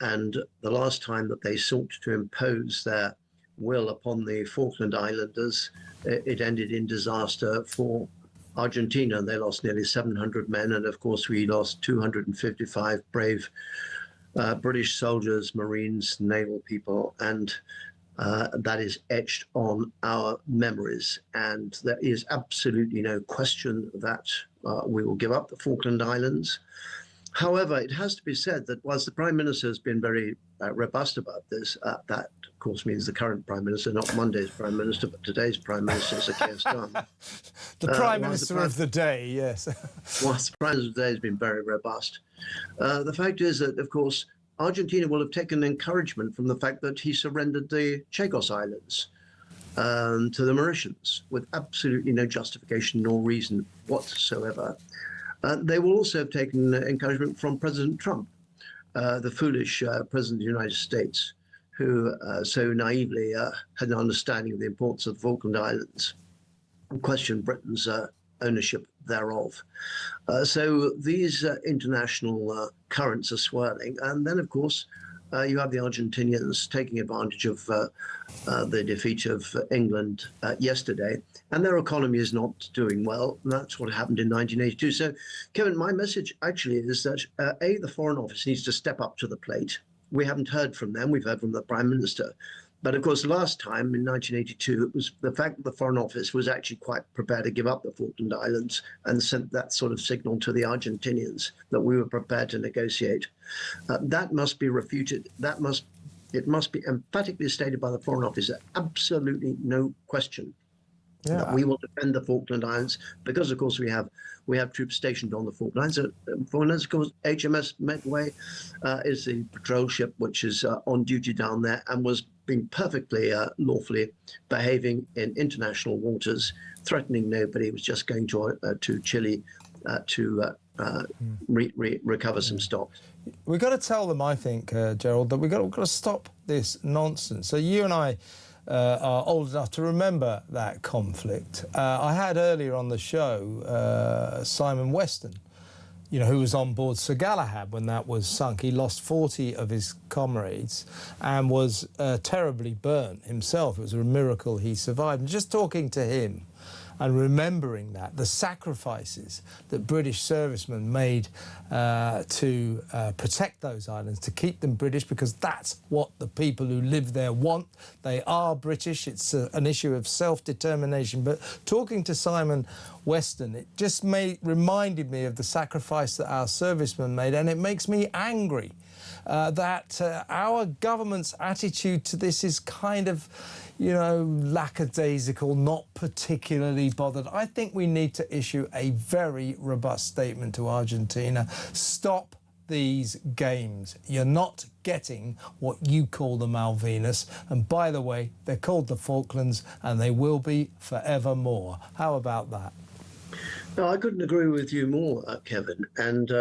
And the last time that they sought to impose their will upon the Falkland Islanders, it ended in disaster for Argentina. They lost nearly 700 men. And of course, we lost 255 brave British soldiers, Marines, naval people, and that is etched on our memories. And there is absolutely no question that we will give up the Falkland Islands. However, it has to be said that whilst the Prime Minister has been very robust about this, that of course means the current Prime Minister, not Monday's Prime Minister, but today's Prime Minister, Sir Keir Starmer. The Prime Minister of the day, yes. Whilst the Prime Minister of the day has been very robust. The fact is that, of course, Argentina will have taken encouragement from the fact that he surrendered the Chagos Islands to the Mauritians with absolutely no justification nor reason whatsoever. They will also have taken encouragement from President Trump, the foolish President of the United States, who so naively had an understanding of the importance of the Falkland Islands and questioned Britain's ownership thereof. So these international currents are swirling. And then, of course, you have the Argentinians taking advantage of the defeat of England yesterday. And their economy is not doing well. And that's what happened in 1982. So, Kevin, my message actually is that, A, the Foreign Office needs to step up to the plate. We haven't heard from them. We've heard from the Prime Minister. But of course, last time in 1982, it was the fact that the Foreign Office was actually quite prepared to give up the Falkland Islands and sent that sort of signal to the Argentinians that we were prepared to negotiate. That must be refuted. It must be emphatically stated by the Foreign Office that absolutely no question that we will defend the Falkland Islands because, of course, we have troops stationed on the Falkland Islands. Of course, HMS Medway is the patrol ship which is on duty down there and was being perfectly lawfully behaving in international waters, threatening nobody. It was just going to Chile to recover some stocks. We've got to tell them, I think, Gerald, that we've got to stop this nonsense. So you and I are old enough to remember that conflict. I had earlier on the show Simon Weston, you know, who was on board Sir Galahad when that was sunk. He lost 40 of his comrades and was terribly burnt himself. It was a miracle he survived. And just talking to him and remembering that, the sacrifices that British servicemen made to protect those islands, to keep them British, because that's what the people who live there want. They are British. It's an issue of self-determination. But talking to Simon Weston, it just reminded me of the sacrifice that our servicemen made, and it makes me angry that our government's attitude to this is kind of, you know, lackadaisical, not particularly bothered. I think we need to issue a very robust statement to Argentina. Stop these games. You're not getting what you call the Malvinas. And by the way, they're called the Falklands, and they will be forevermore. How about that? No, I couldn't agree with you more, Kevin. And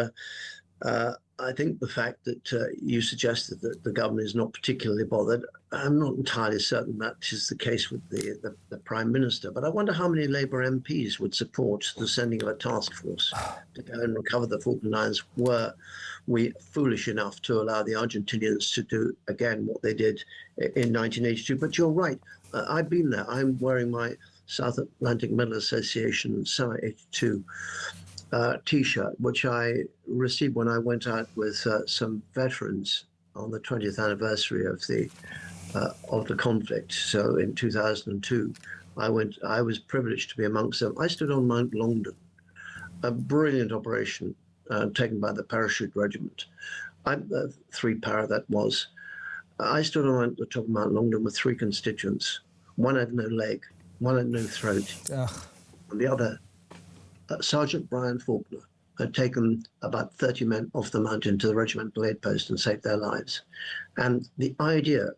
I think the fact that you suggested that the government is not particularly bothered, I'm not entirely certain that is the case with the Prime Minister. But I wonder how many Labour MPs would support the sending of a task force to go and recover the Falkland Islands were we foolish enough to allow the Argentinians to do again what they did in 1982. But you're right. I've been there. I'm wearing my South Atlantic Medal Association Summer 82 T-shirt, which I received when I went out with some veterans on the 20th anniversary of the conflict. So in 2002, I was privileged to be amongst them. I stood on Mount Longdon, a brilliant operation taken by the Parachute Regiment. Three para that was. I stood on the top of Mount Longdon with three constituents. One had no leg, one had no throat, and the other, Sergeant Brian Faulkner, had taken about 30 men off the mountain to the regimental aid post and saved their lives. And the idea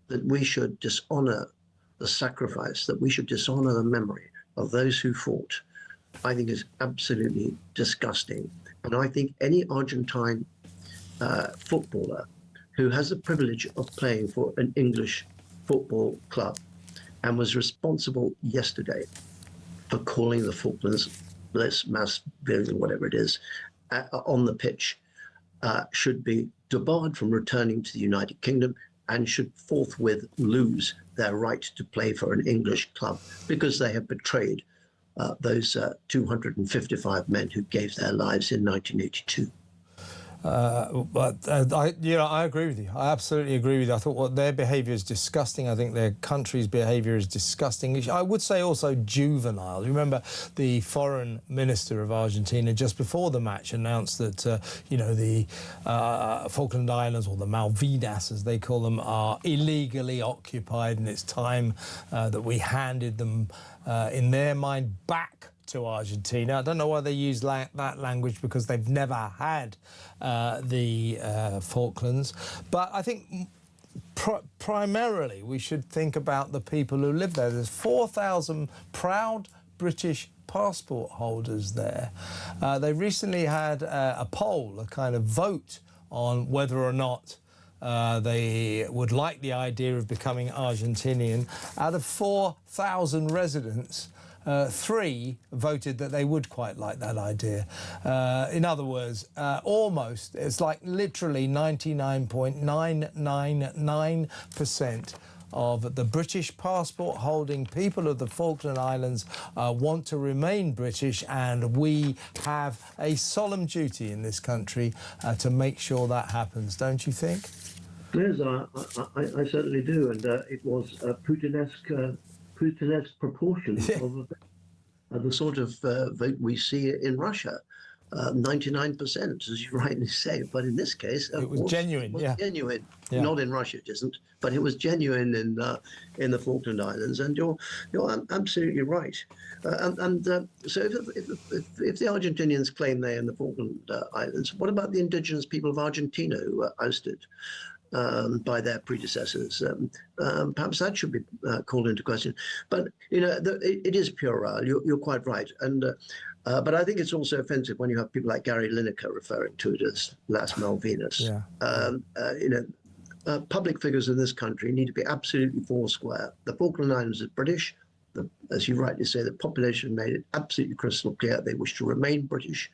that we should dishonour the sacrifice, that we should dishonour the memory of those who fought, I think is absolutely disgusting. And I think any Argentine footballer who has the privilege of playing for an English football club and was responsible yesterday for calling the Falklands this mass building, whatever it is, on the pitch, should be debarred from returning to the United Kingdom and should forthwith lose their right to play for an English club because they have betrayed those 255 men who gave their lives in 1982. I agree with you. I absolutely agree with you. I thought their behaviour is disgusting. I think their country's behaviour is disgusting. I would say also juvenile. You remember the foreign minister of Argentina just before the match announced that the Falkland Islands, or the Malvinas as they call them, are illegally occupied, and it's time that we handed them in their mind back to Argentina. I don't know why they use that language, because they've never had the Falklands. But I think primarily we should think about the people who live there. There's 4,000 proud British passport holders there. They recently had a poll, a kind of vote on whether or not they would like the idea of becoming Argentinian. Out of 4,000 residents, 3 voted that they would quite like that idea. In other words, almost, it's like literally 99.999% of the British passport holding people of the Falkland Islands want to remain British, and we have a solemn duty in this country to make sure that happens, don't you think? Yes, I certainly do, and it was a Putinesque proportions of the sort of vote we see in Russia. 99%, as you rightly say, but in this case, it was genuine. Genuine. Yeah. Not in Russia, it isn't, but it was genuine in the Falkland Islands, and you're absolutely right. So if the Argentinians claim they're in the Falkland Islands, what about the indigenous people of Argentina who were ousted by their predecessors? Perhaps that should be called into question. But it is puerile. You're quite right, and but I think it's also offensive when you have people like Gary Lineker referring to it as Las Malvinas. Yeah. Public figures in this country need to be absolutely foursquare. The Falkland Islands is British. The as you rightly say, the population made it absolutely crystal clear they wish to remain British.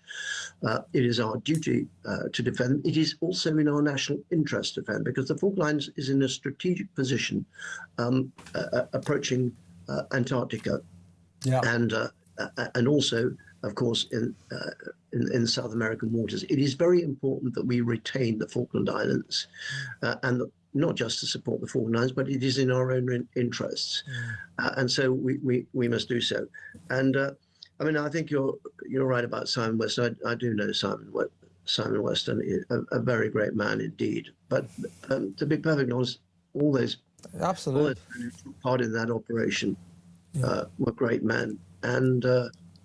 It is our duty to defend. It is also in our national interest to defend, because the Falklands is in a strategic position approaching Antarctica, and also, of course, in South American waters. It is very important that we retain the Falkland Islands, and not just to support the Falkland Islands, but it is in our own interests, and so we must do so. And I mean, I think you're right about Simon Weston. I do know Simon Weston is a very great man indeed. But to be perfectly honest, all those men who took part in that operation were great men, and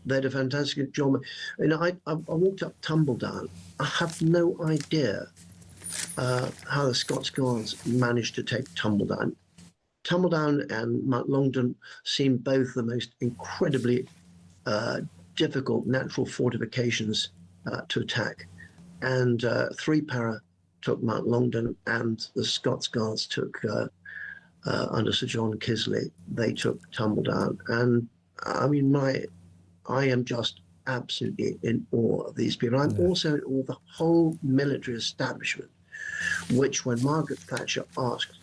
they did a fantastic job. You know, I walked up Tumbledown. I have no idea how the Scots Guards managed to take Tumbledown. Tumbledown and Mount Longdon seem both the most incredibly difficult natural fortifications to attack. And 3 para took Mount Longdon, and the Scots Guards took, under Sir John Kisley, they took Tumbledown. And I mean, I am just absolutely in awe of these people. I'm also in awe of the whole military establishment, which when Margaret Thatcher asked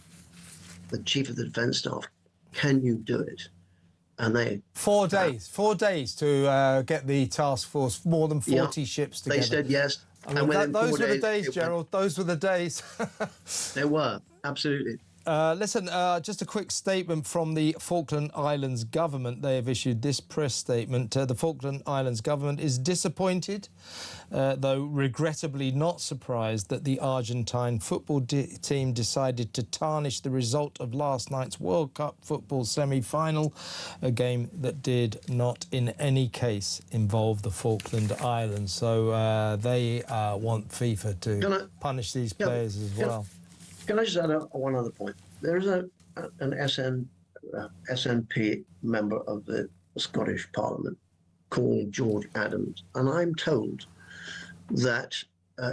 the Chief of the Defence Staff, can you do it? And they... 4 days to get the task force, more than 40 ships together. They said yes. I mean, those were the days, Gerald. Those were the days. They were, absolutely. Listen, just a quick statement from the Falkland Islands government. They have issued this press statement. The Falkland Islands government is disappointed, though regrettably not surprised, that the Argentine football team decided to tarnish the result of last night's World Cup football semi-final, a game that did not in any case involve the Falkland Islands. So they want FIFA to punish these players as well. Can I just add one other point? There's an SNP member of the Scottish Parliament called George Adams, and I'm told that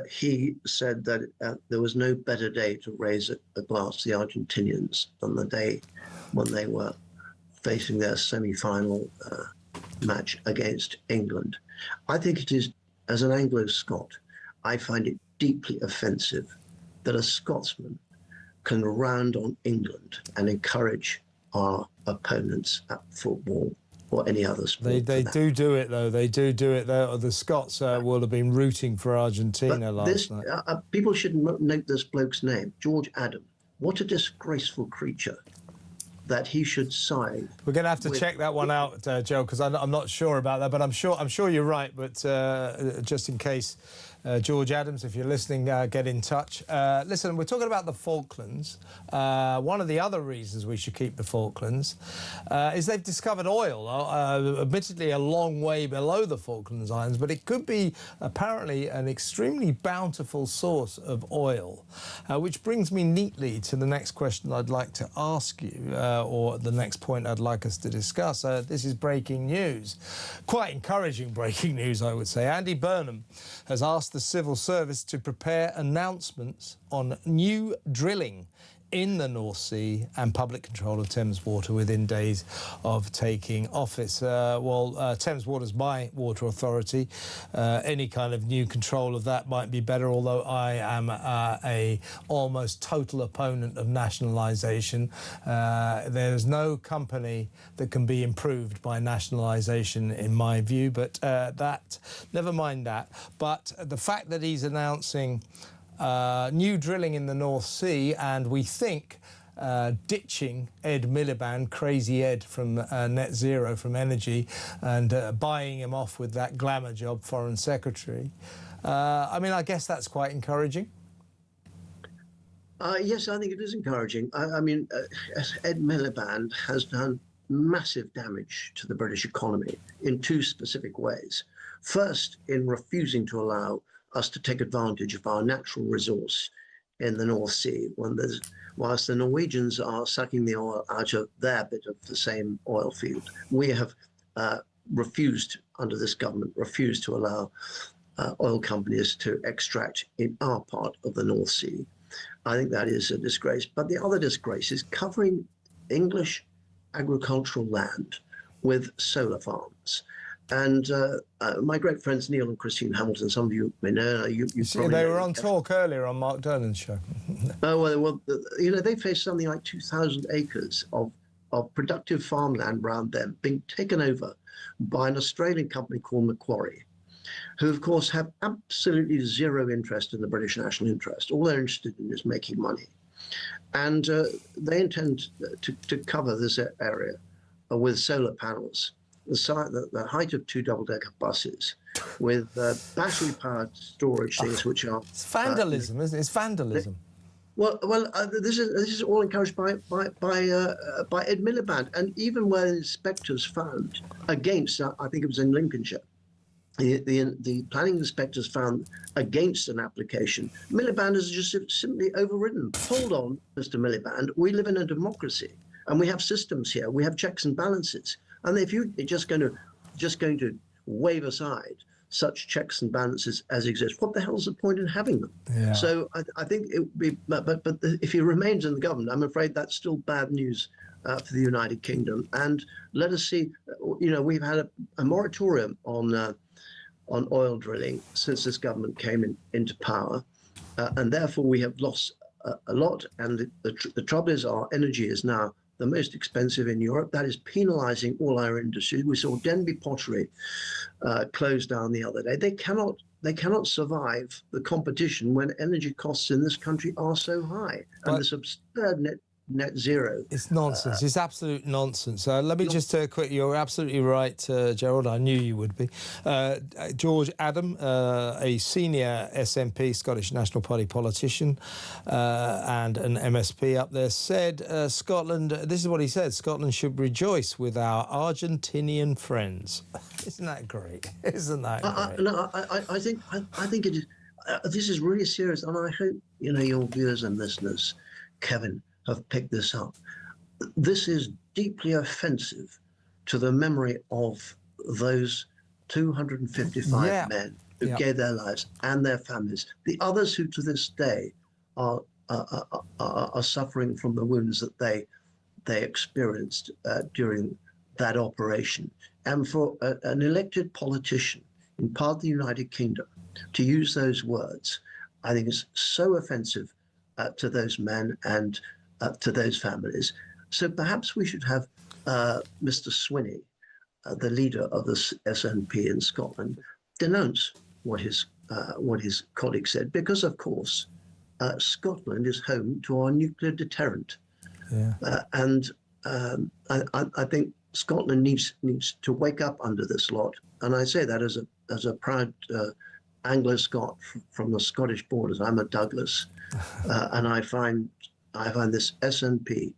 he said that there was no better day to raise a glass to the Argentinians than the day when they were facing their semi-final match against England. I think it is, as an Anglo-Scot, I find it deeply offensive that a Scotsman can round on England and encourage our opponents at football or any other sport. They do it, though. They do it, though. The Scots will have been rooting for Argentina last night. People should note this bloke's name, George Adam. What a disgraceful creature that he should side. We're going to have to check that one out, Joe, because I'm not sure about that, but I'm sure you're right. But just in case, George Adams, if you're listening, get in touch. Listen, we're talking about the Falklands. One of the other reasons we should keep the Falklands is they've discovered oil, admittedly a long way below the Falklands Islands, but it could be apparently an extremely bountiful source of oil, which brings me neatly to the next question I'd like to ask you, or the next point I'd like us to discuss. This is breaking news. Quite encouraging breaking news, I would say. Andy Burnham has asked the Civil Service to prepare announcements on new drilling in the North Sea and public control of Thames Water within days of taking office. Thames Water's my water authority. Any kind of new control of that might be better, although I am a almost total opponent of nationalisation. There's no company that can be improved by nationalisation, in my view, but never mind that. But the fact that he's announcing new drilling in the North Sea, and we think ditching Ed Miliband, Crazy Ed from Net Zero, from Energy, and buying him off with that glamour job, Foreign Secretary. I mean, I guess that's quite encouraging. Yes, I think it is encouraging. I mean, Ed Miliband has done massive damage to the British economy in 2 specific ways. First, in refusing to allow us to take advantage of our natural resource in the North Sea, whilst the Norwegians are sucking the oil out of their bit of the same oil field. We have refused, under this government, refused to allow oil companies to extract in our part of the North Sea. I think that is a disgrace. But the other disgrace is covering English agricultural land with solar farms. And my great friends Neil and Christine Hamilton, some of you may know, you See, probably they know were on them. talk earlier on Mark Durnan's show. Oh, well, you know, they face something like 2,000 acres of productive farmland around them being taken over by an Australian company called Macquarie, who, of course, have absolutely zero interest in the British national interest. All they're interested in is making money. And they intend to cover this area with solar panels, the height of 2 double-decker buses, with battery-powered storage things, which are... It's vandalism, isn't it? It's vandalism. Well, this is all encouraged by Ed Miliband, and even where inspectors found against, I think it was in Lincolnshire, the planning inspectors found against an application, Miliband has just simply overridden. Hold on, Mr. Miliband, we live in a democracy, and we have systems here. We have checks and balances, and if you're just going to wave aside such checks and balances as exist, what the hell's the point in having them? Yeah. So I think it would be, but if he remains in the government, I'm afraid that's still bad news for the United Kingdom. And let us see, you know, we've had a moratorium on oil drilling since this government came into power, and therefore we have lost a lot. And the trouble is, our energy is now the most expensive in Europe. That is penalizing all our industries. We saw Denby Pottery close down the other day. They cannot survive the competition when energy costs in this country are so high. And this absurd net zero. It's nonsense. It's absolute nonsense. Let me just quick. You're absolutely right, Gerald. I knew you would be. George Adam, a senior SNP, Scottish National Party politician, and an MSP up there, said Scotland. This is what he said: Scotland should rejoice with our Argentinian friends. Isn't that great? Isn't that great? No, I think it is. This is really serious, and I hope your viewers and listeners, Kevin, have picked this up. This is deeply offensive to the memory of those 255 men who gave their lives and their families. The others who to this day are suffering from the wounds that they experienced during that operation. And for an elected politician in part of the United Kingdom to use those words, I think is so offensive to those men and to those families. So perhaps we should have Mr. Swinney, the leader of the SNP in Scotland, denounce what his colleague said, because of course Scotland is home to our nuclear deterrent, and I think Scotland needs to wake up under this lot. And I say that as a proud Anglo-Scot from the Scottish borders. I'm a Douglas, and I find this SNP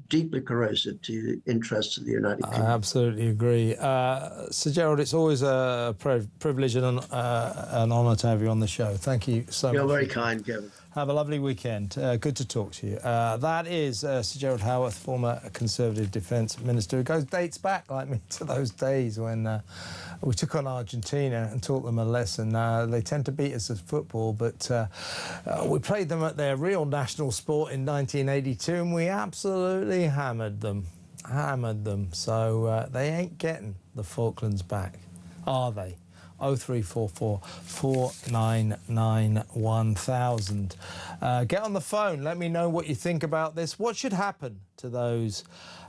deeply corrosive to the interests of the United Kingdom. I absolutely agree. Sir Gerald, it's always a privilege and an honour to have you on the show. Thank you so much. You're very kind, Kevin. Have a lovely weekend. Good to talk to you. That is Sir Gerald Howarth, former Conservative Defence Minister, who dates back, like me, to those days when we took on Argentina and taught them a lesson. They tend to beat us at football, but we played them at their real national sport in 1982, and we absolutely hammered them. So they ain't getting the Falklands back, are they? 0344 499 1000. Get on the phone. Let me know what you think about this. What should happen to those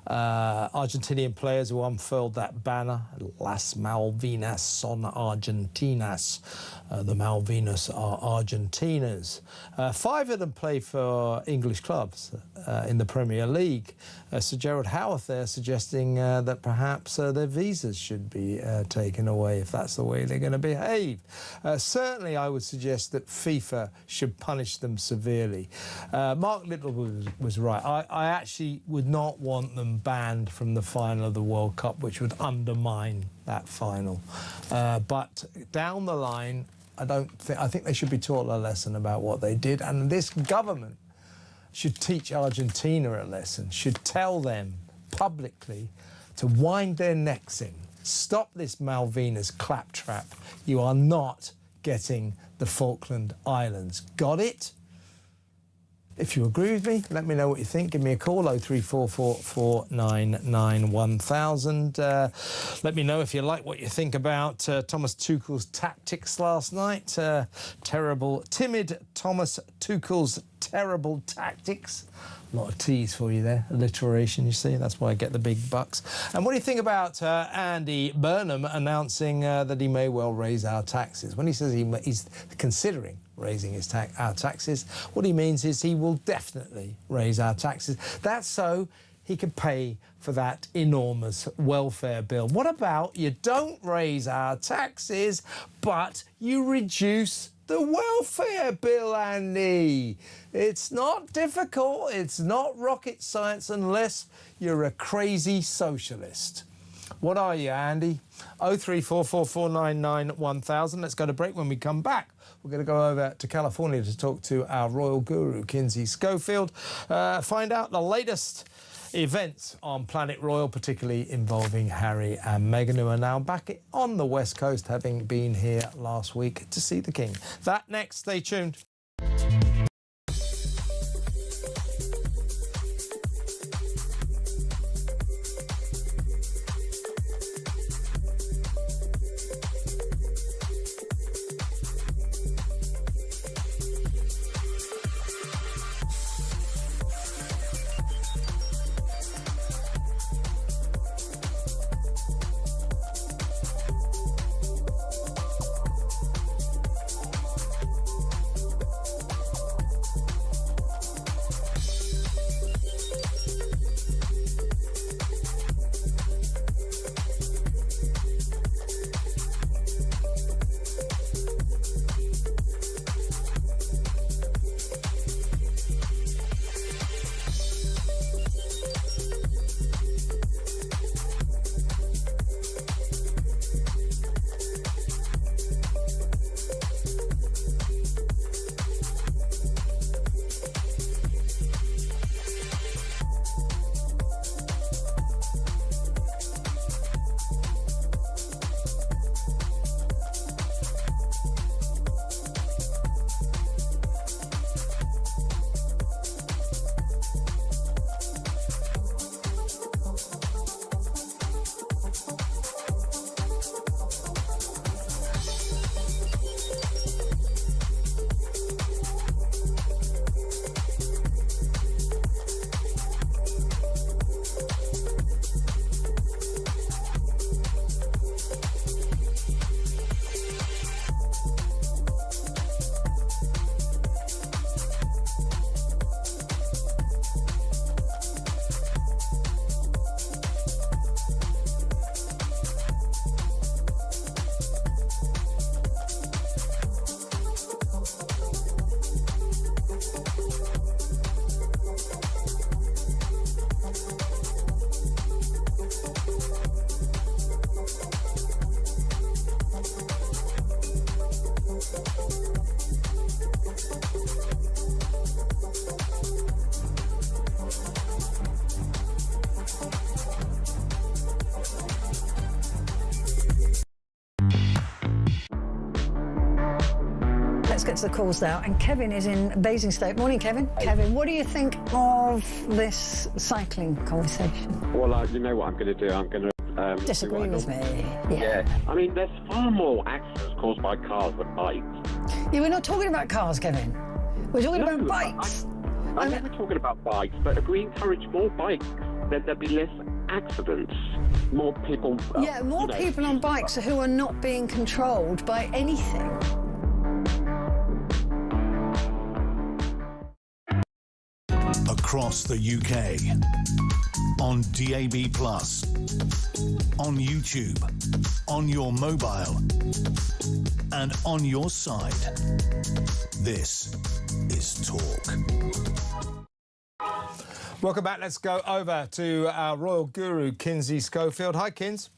Argentinian players who unfurled that banner, Las Malvinas son Argentinas? The Malvinas are Argentinas. 5 of them play for English clubs in the Premier League. Sir Gerald Howarth there suggesting that perhaps their visas should be taken away if that's the way they're going to behave. Certainly I would suggest that FIFA should punish them severely. Mark Little was right. I actually would not want them banned from the final of the World Cup, which would undermine that final. But down the line, I think they should be taught a lesson about what they did, and this government should teach Argentina a lesson, should tell them publicly to wind their necks in. Stop this Malvinas claptrap. You are not getting the Falkland Islands. Got it? If you agree with me, let me know what you think. Give me a call, 0344 499 1000. Let me know if you like what you think about Thomas Tuchel's tactics last night. Timid Thomas Tuchel's terrible tactics. A lot of T's for you there, alliteration, you see. That's why I get the big bucks. And what do you think about Andy Burnham announcing that he may well raise our taxes? When he says he's considering raising our taxes, what he means is he will definitely raise our taxes. That's so he can pay for that enormous welfare bill. What about you don't raise our taxes, but you reduce the welfare bill, Andy? It's not difficult, it's not rocket science unless you're a crazy socialist. What are you, Andy? 0344 499 1000. Let's go to break. When we come back, we're going to go over to California to talk to our royal guru, Kinsey Schofield, find out the latest events on Planet Royal, particularly involving Harry and Meghan, who are now back on the West Coast, having been here last week to see the King. That next, stay tuned. Let's get to the calls now. And Kevin is in Basingstoke. Morning, Kevin. Hey. Kevin, what do you think of this cycling conversation? Well, you know what I'm going to do? I'm going to... disagree with me. Yeah. I mean, there's far more accidents caused by cars than bikes. Yeah, we're not talking about cars, Kevin. We're talking about bikes. I know we're talking about bikes, but if we encourage more bikes, then there'll be less accidents. More people... more people on bikes who are not being controlled by anything. Across the UK, on DAB+, on YouTube, on your mobile, and on your side. This is Talk. Welcome back. Let's go over to our royal guru, Kinsey Schofield. Hi, Kins.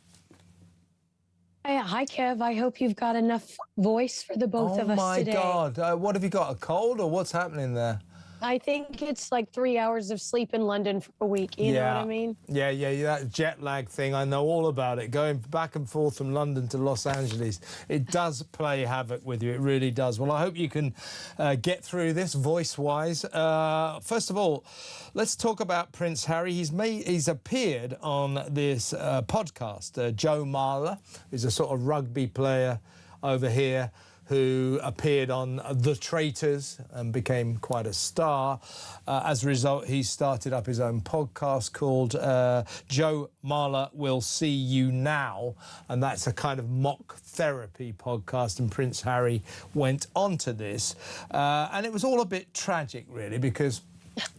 Hi, Kev. I hope you've got enough voice for the both of us today. Oh, my God. What have you got, a cold or what's happening there? I think it's like 3 hours of sleep in London for a week. You know what I mean? Yeah, that jet lag thing, I know all about it. Going back and forth from London to Los Angeles, it does play havoc with you. It really does. Well, I hope you can get through this voice-wise. First of all, let's talk about Prince Harry. He's appeared on this podcast. Joe Marler is a sort of rugby player over here who appeared on The Traitors and became quite a star. As a result, he started up his own podcast called Joe Marler Will See You Now, and that's a kind of mock therapy podcast, and Prince Harry went on to this. And it was all a bit tragic, really, because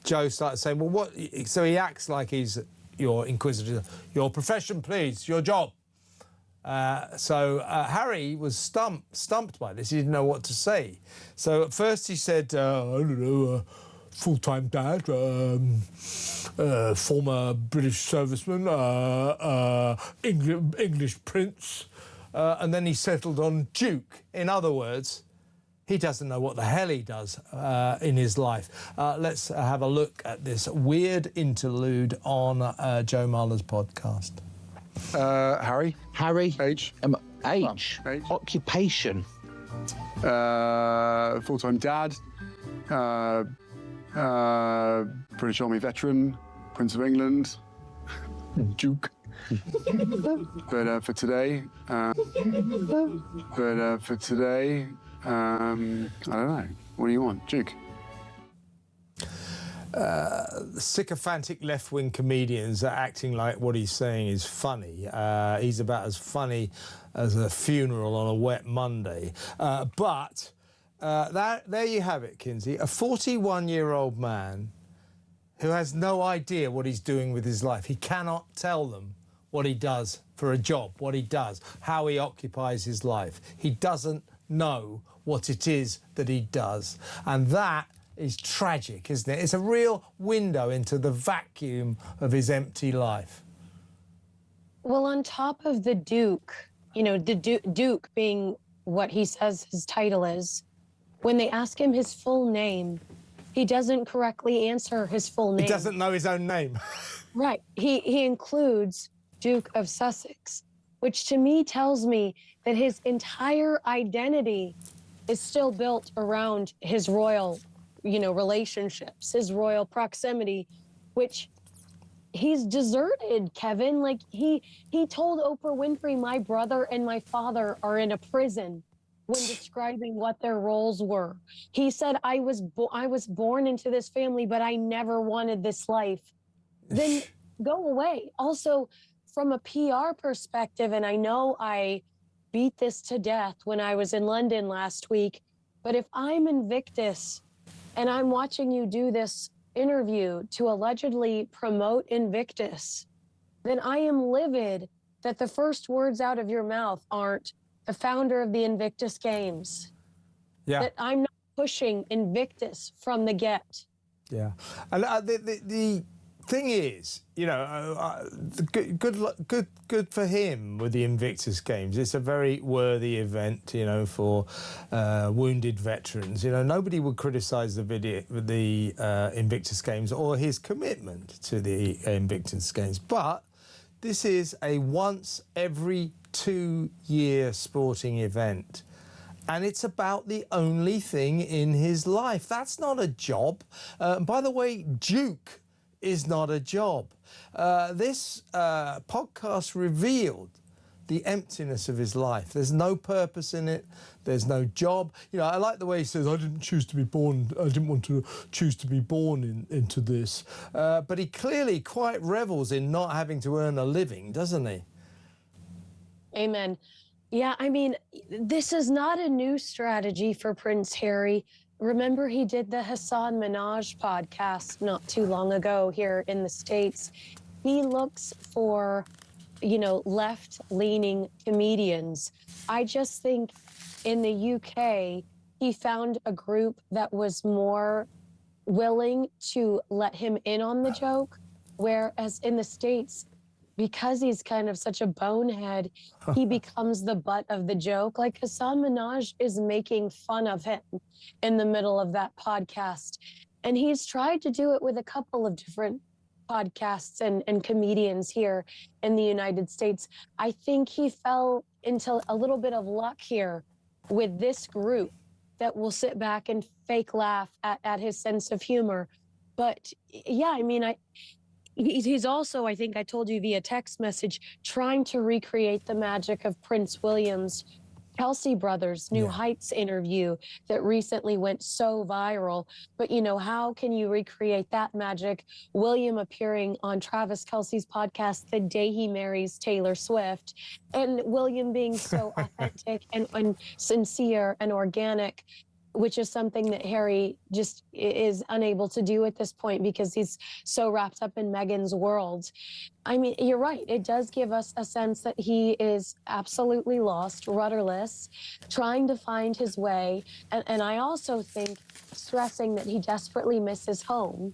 Joe started saying, well, what... So he acts like he's your inquisitor. Your profession, please, your job. So Harry was stumped by this. He didn't know what to say. So at first he said, I don't know, full-time dad, former British serviceman, English prince, and then he settled on Duke. In other words, he doesn't know what the hell he does in his life. Let's have a look at this weird interlude on Joe Marler's podcast. Harry. Age. Age. Occupation. Full-time dad. British Army veteran. Prince of England. Duke. But for today, I don't know. What do you want, Duke? Sycophantic left-wing comedians are acting like what he's saying is funny. He's about as funny as a funeral on a wet Monday. But there you have it, Kinsey. A 41-year-old man who has no idea what he's doing with his life. He cannot tell them what he does for a job, what he does, how he occupies his life. He doesn't know what it is that he does. And that is tragic, isn't it? It's a real window into the vacuum of his empty life. Well, on top of the Duke, you know, the Duke being what he says his title is, when they ask him his full name, he doesn't correctly answer his full name. He doesn't know his own name. Right. He includes Duke of Sussex, which to me tells me that his entire identity is still built around his royal, you know, relationships, his royal proximity, which he's deserted, Kevin. Like he told Oprah Winfrey, my brother and my father are in a prison, when describing what their roles were. He said, I was born into this family, but I never wanted this life. Then go away. Also, from a PR perspective, and I know I beat this to death when I was in London last week, but if I'm Invictus and I'm watching you do this interview to allegedly promote Invictus, then I am livid that the first words out of your mouth aren't the founder of the Invictus Games. Yeah. That I'm not pushing Invictus from the get. Yeah. And the thing is, you know, good for him with the Invictus Games. It's a very worthy event, you know, for wounded veterans. You know, nobody would criticise the Invictus Games or his commitment to the Invictus Games, but this is a once every 2-year sporting event, and it's about the only thing in his life. That's not a job. By the way, Duke is not a job. This podcast revealed the emptiness of his life. There's no purpose in it. There's no job. You know, I like the way he says, I didn't choose to be born. I didn't want to choose to be born into this. But he clearly quite revels in not having to earn a living, doesn't he? Amen. Yeah, I mean, this is not a new strategy for Prince Harry. Remember, he did the Hassan Minhaj podcast not too long ago here in the States. He looks for, you know, left-leaning comedians. I just think in the UK, he found a group that was more willing to let him in on the joke, whereas in the States, because he's kind of such a bonehead, he becomes the butt of the joke. Like Hassan Minhaj is making fun of him in the middle of that podcast. And he's tried to do it with a couple of different podcasts and comedians here in the United States. I think he fell into a little bit of luck here with this group that will sit back and fake laugh at his sense of humor. But yeah, I mean, he's also, I think I told you via text message, trying to recreate the magic of Prince William's Kelsey Brothers' New Heights interview that recently went so viral. But, you know, how can you recreate that magic? William appearing on Travis Kelce's podcast the day he marries Taylor Swift, and William being so authentic and sincere and organic, which is something that Harry just is unable to do at this point because he's so wrapped up in Meghan's world. I mean, you're right. It does give us a sense that he is absolutely lost, rudderless, trying to find his way. And I also think stressing that he desperately misses home.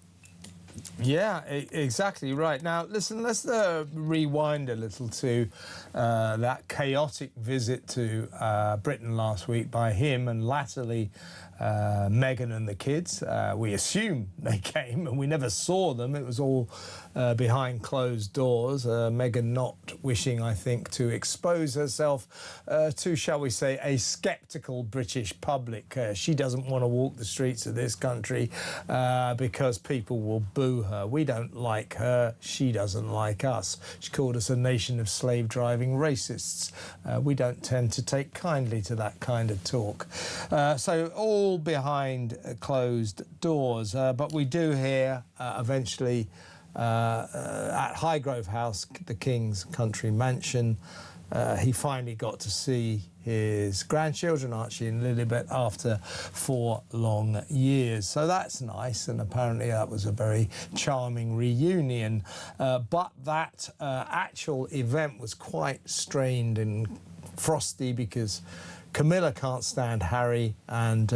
Yeah, exactly right. Now, listen, let's rewind a little to that chaotic visit to Britain last week by him and latterly Meghan and the kids. We assume they came and we never saw them. It was all behind closed doors. Meghan not wishing, I think, to expose herself to, shall we say, a sceptical British public. She doesn't want to walk the streets of this country because people will boo her. We don't like her. She doesn't like us. She called us a nation of slave-driving racists. We don't tend to take kindly to that kind of talk. So all behind closed doors. But we do hear eventually at Highgrove House, the King's country mansion, he finally got to see his grandchildren, Archie and Lilibet, after 4 long years. So that's nice, and apparently that was a very charming reunion. But that actual event was quite strained and frosty because Camilla can't stand Harry and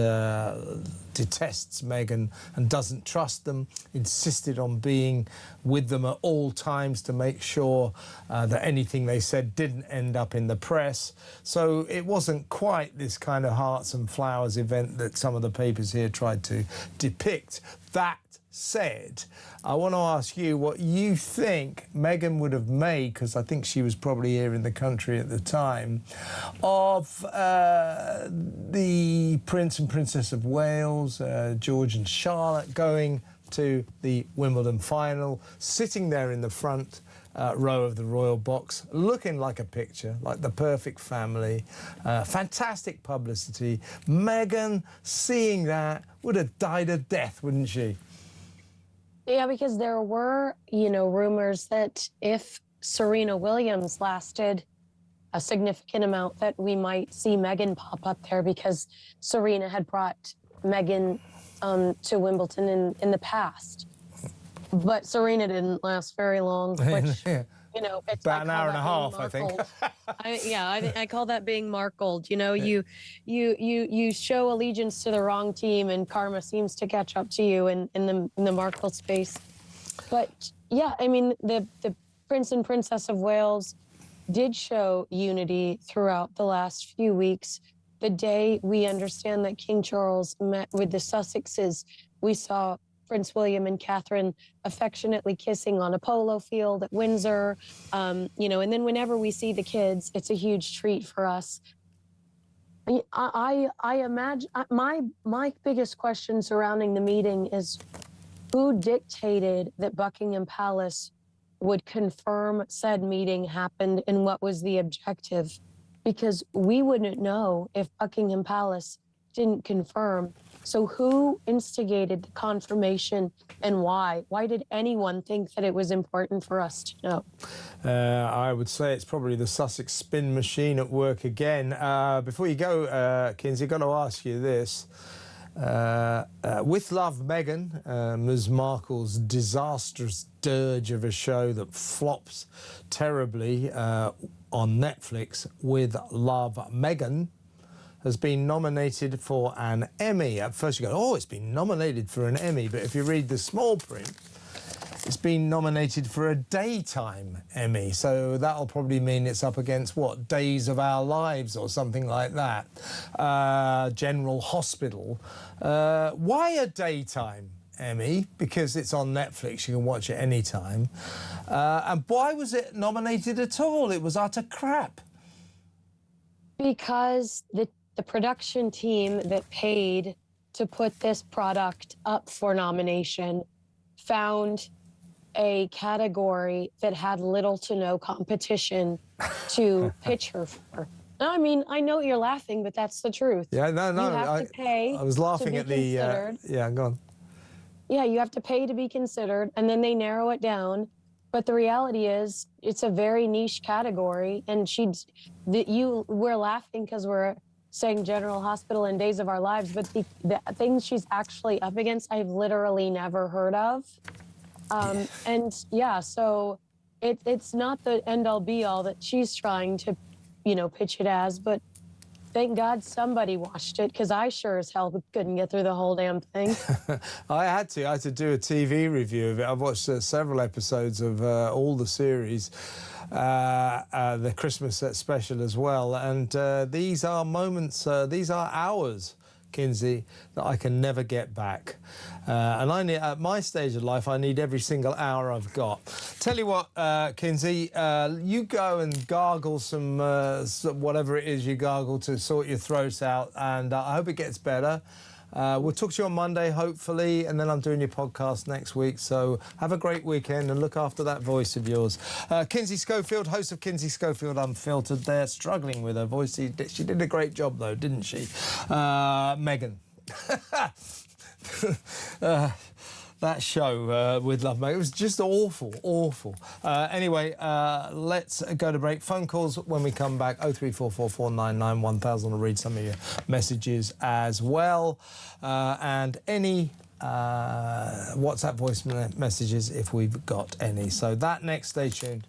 detests Meghan and doesn't trust them, insisted on being with them at all times to make sure that anything they said didn't end up in the press. So it wasn't quite this kind of hearts and flowers event that some of the papers here tried to depict. That said, I want to ask you what you think Meghan would have made, because I think she was probably here in the country at the time, of the Prince and Princess of Wales, George and Charlotte, going to the Wimbledon final, sitting there in the front row of the royal box, looking like a picture, like the perfect family, fantastic publicity. Meghan, seeing that, would have died a death, wouldn't she? Yeah, because there were, you know, rumors that if Serena Williams lasted a significant amount, that we might see Meghan pop up there because Serena had brought Meghan to Wimbledon in the past. But Serena didn't last very long, which, you know, it's about an hour and a half, I think. I call that being markled. You know, you show allegiance to the wrong team, and karma seems to catch up to you in the Markle space. But yeah, I mean, the Prince and Princess of Wales did show unity throughout the last few weeks. The day we understand that King Charles met with the Sussexes, we saw Prince William and Catherine affectionately kissing on a polo field at Windsor, you know, and then whenever we see the kids, it's a huge treat for us. I imagine my biggest question surrounding the meeting is who dictated that Buckingham Palace would confirm said meeting happened and what was the objective? Because we wouldn't know if Buckingham Palace didn't confirm. So who instigated the confirmation and why? Why did anyone think that it was important for us to know? I would say it's probably the Sussex spin machine at work again. Before you go, Kinsey, I've got to ask you this. With Love, Meghan, Ms Markle's disastrous dirge of a show that flops terribly on Netflix, With Love, Meghan, has been nominated for an Emmy. At first you go, oh, it's been nominated for an Emmy, but if you read the small print, it's been nominated for a daytime Emmy, so that'll probably mean it's up against, what, Days of Our Lives or something like that. General Hospital. Why a daytime Emmy, because it's on Netflix. You can watch it anytime. And why was it nominated at all? It was utter crap. Because the production team that paid to put this product up for nomination found a category that had little to no competition to pitch her for. I mean, I know you're laughing, but that's the truth. Yeah, no, You have to pay. I was laughing to be at considered. yeah, go on. Yeah, you have to pay to be considered, and then they narrow it down. But the reality is, it's a very niche category, and we're laughing because we're saying General Hospital and Days of Our Lives, but the things she's actually up against, I've literally never heard of. And yeah, so it's not the end-all be-all that she's trying to, pitch it as, but thank God somebody watched it, because I sure as hell couldn't get through the whole damn thing. I had to do a TV review of it. I've watched several episodes of all the series, the Christmas special as well, and these are moments, these are hours, Kinsey, that I can never get back. And I need, at my stage of life, I need every single hour I've got. Tell you what, Kinsey, you go and gargle some whatever it is you gargle to sort your throat out, and I hope it gets better. We'll talk to you on Monday, hopefully, and then I'm doing your podcast next week. So have a great weekend and look after that voice of yours. Kinsey Schofield, host of Kinsey Schofield Unfiltered, there, struggling with her voice. She did a great job, though, didn't she? Megan. That show with Love Megan, it was just awful. Anyway, let's go to break. Phone calls when we come back. 03444991000. I'll read some of your messages as well. And any WhatsApp voice messages if we've got any. So that next, stay tuned.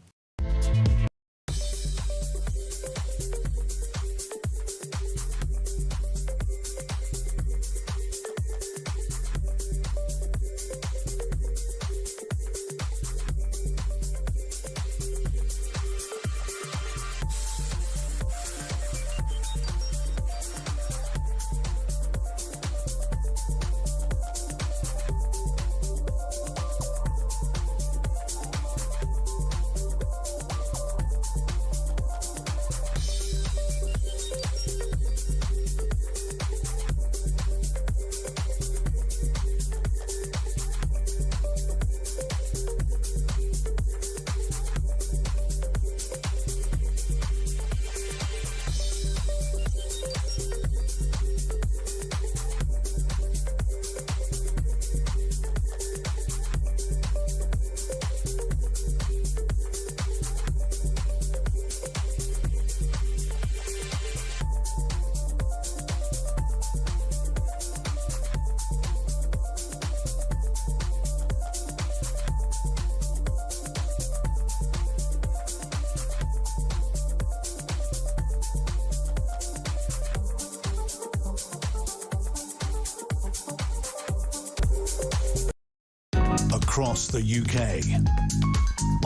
Across the UK,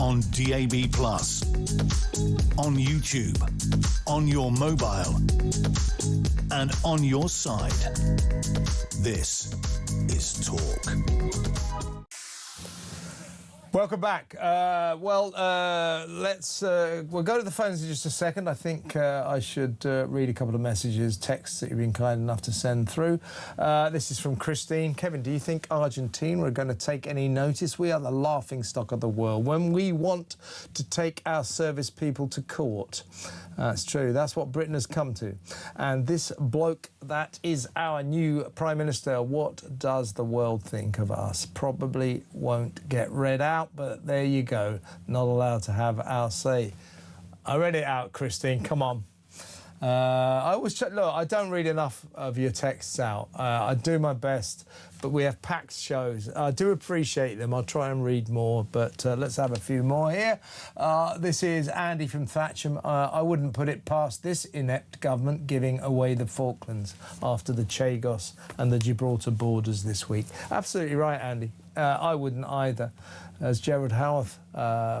on DAB+, on YouTube, on your mobile, and on your side. This is Talk. Welcome back. We'll go to the phones in just a second. I think I should read a couple of messages, texts that you've been kind enough to send through. This is from Christine. Kevin, do you think Argentina are going to take any notice? We are the laughingstock of the world when we want to take our service people to court. That's true. That's what Britain has come to. And this bloke, that is our new Prime Minister. What does the world think of us? Probably won't get read out, but there you go. Not allowed to have our say. I read it out, Christine. Come on. I always check. Look, I don't read enough of your texts out. I do my best, but we have packed shows. I do appreciate them. I'll try and read more, but let's have a few more here. This is Andy from Thatcham. I wouldn't put it past this inept government giving away the Falklands after the Chagos and the Gibraltar borders this week. Absolutely right, Andy. I wouldn't either. As Gerard Howarth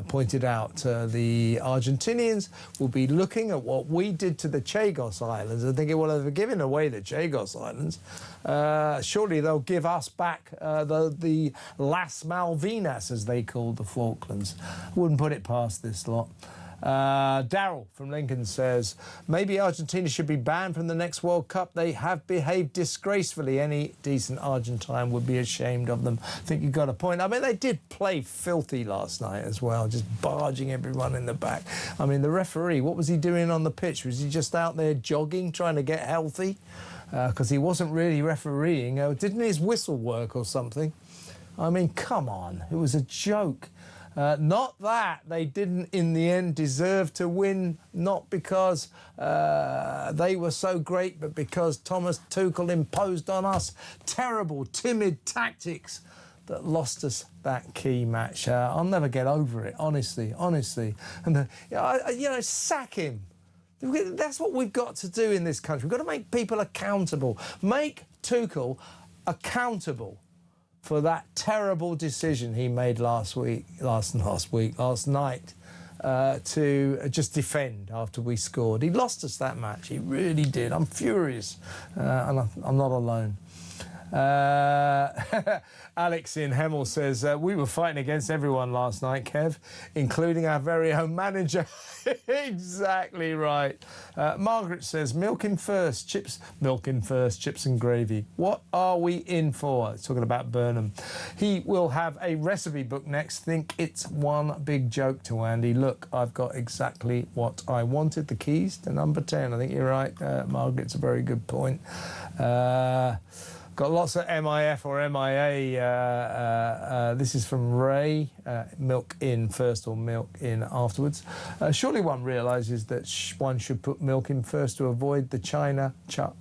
pointed out, the Argentinians will be looking at what we did to the Chagos Islands and thinking, well, if they're giving away the Chagos Islands, surely they'll give us back the Las Malvinas, as they called the Falklands. Wouldn't put it past this lot. Daryl from Lincoln says, maybe Argentina should be banned from the next World Cup. They have behaved disgracefully. Any decent Argentine would be ashamed of them. I think you've got a point. I mean, they did play filthy last night as well, just barging everyone in the back. I mean, the referee, what was he doing on the pitch? Was he just out there jogging, trying to get healthy? Because he wasn't really refereeing. Didn't his whistle work or something? I mean, come on. It was a joke. Not that they didn't, in the end, deserve to win, not because they were so great, but because Thomas Tuchel imposed on us terrible, timid tactics that lost us that key match. I'll never get over it, honestly. And, sack him. That's what we've got to do in this country. We've got to make people accountable. Make Tuchel accountable for that terrible decision he made last night to just defend after we scored. He lost us that match. He really did. I'm furious, and I'm not alone. Alex in Hemel says, we were fighting against everyone last night, Kev, including our very own manager. Exactly right. Margaret says, milk in first, chips and gravy. What are we in for? It's talking about Burnham. He will have a recipe book next. Think it's one big joke to Andy. Look, I've got exactly what I wanted. The keys to number 10. I think you're right, Margaret. It's a very good point. Got lots of MIF or MIA. This is from Ray. Milk in first or milk in afterwards. Surely one realises that one should put milk in first to avoid the China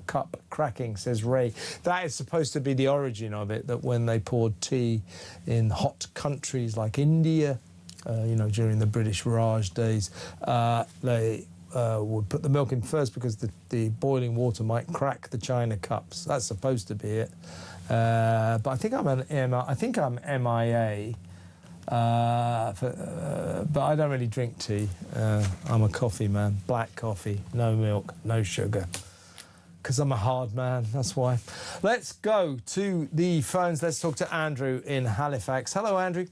cup cracking, says Ray. That is supposed to be the origin of it, that when they poured tea in hot countries like India, during the British Raj days, they would put the milk in first because the boiling water might crack the china cups. That's supposed to be it. But I think I'm MIA. But I don't really drink tea. I'm a coffee man. Black coffee, no milk, no sugar. Because I'm a hard man, that's why. Let's go to the phones. Let's talk to Andrew in Halifax. Hello, Andrew.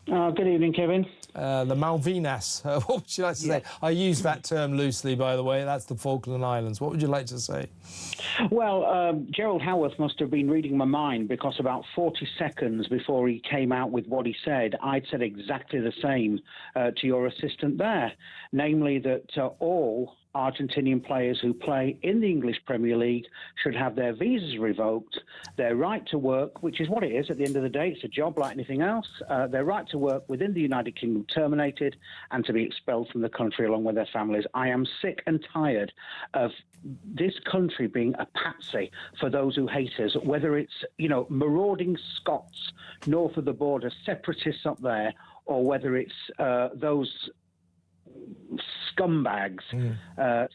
Good evening, Kevin. The Malvinas. What would you like to say? I use that term loosely, by the way. That's the Falkland Islands. What would you like to say? Well, Gerald Howarth must have been reading my mind, because about 40 seconds before he came out with what he said, I'd said exactly the same to your assistant there, namely that all Argentinian players who play in the English Premier League should have their visas revoked, their right to work, which is what it is at the end of the day, it's a job like anything else, their right to work within the United Kingdom terminated, and to be expelled from the country along with their families. I am sick and tired of this country being a patsy for those who hate us, whether it's, marauding Scots north of the border, separatists up there, or whether it's those scumbags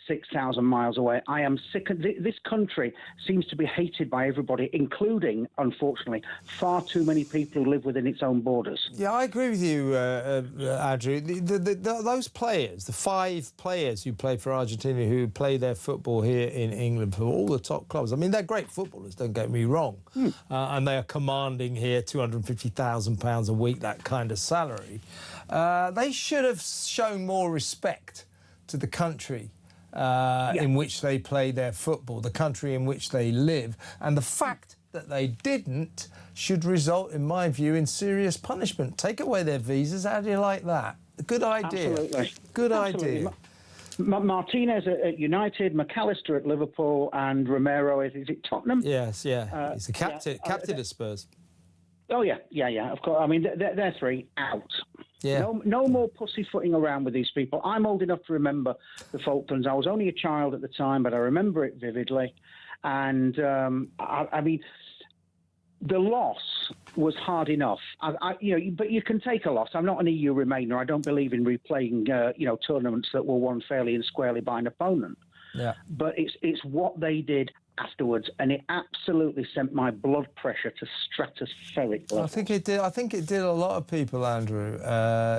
6,000 miles away. I am sick of this country seems to be hated by everybody, including, unfortunately, far too many people who live within its own borders. Yeah, I agree with you, Andrew. Those players, the 5 players who play for Argentina, who play their football here in England for all the top clubs, I mean, they're great footballers, don't get me wrong, and they are commanding here £250,000 a week, that kind of salary. They should have shown more respect to the country in which they play their football, the country in which they live. And the fact that they didn't should result, in my view, in serious punishment. Take away their visas. How do you like that? Good idea. Absolutely. Good Absolutely. idea. Martinez at United, McAllister at Liverpool, and Romero, is it Tottenham? Yes, yeah. He's the captain of Spurs. Oh, yeah, of course. I mean, they're 3 out. Yeah. No more pussyfooting around with these people. I'm old enough to remember the Falklands. I was only a child at the time, but I remember it vividly. And, I mean, the loss was hard enough. But you can take a loss. I'm not an EU Remainer. I don't believe in replaying, tournaments that were won fairly and squarely by an opponent. Yeah. But it's what they did afterwards, and it absolutely sent my blood pressure to stratospheric levels. I think it did. I think it did a lot of people, Andrew.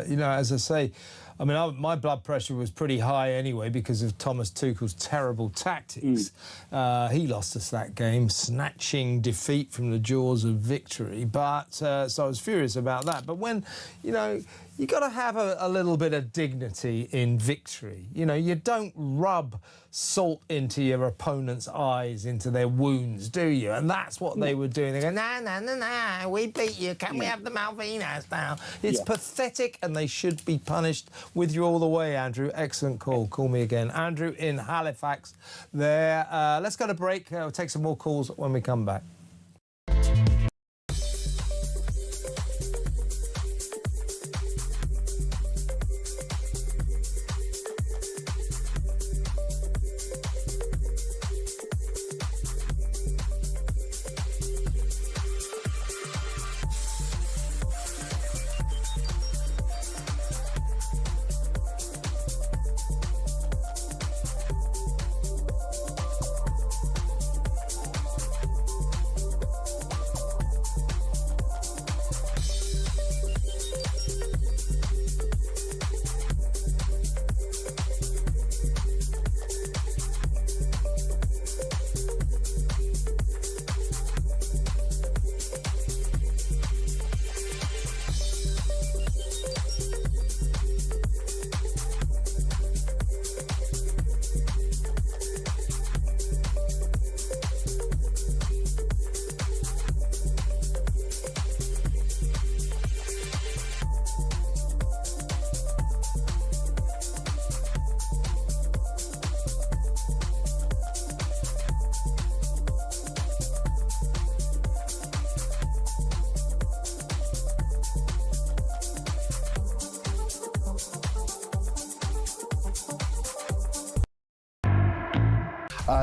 You know, as I say, I mean, my blood pressure was pretty high anyway because of Thomas Tuchel's terrible tactics. He lost us that game, snatching defeat from the jaws of victory. But so I was furious about that. But when, you know, you got to have a little bit of dignity in victory. You know, you don't rub salt into your opponent's eyes, into their wounds, do you? And that's what they were doing. They go, no, we beat you. Can we have the Malvinas now? It's pathetic, and they should be punished. With you all the way, Andrew. Excellent call. Call me again. Andrew in Halifax there. Let's go to break. We'll take some more calls when we come back.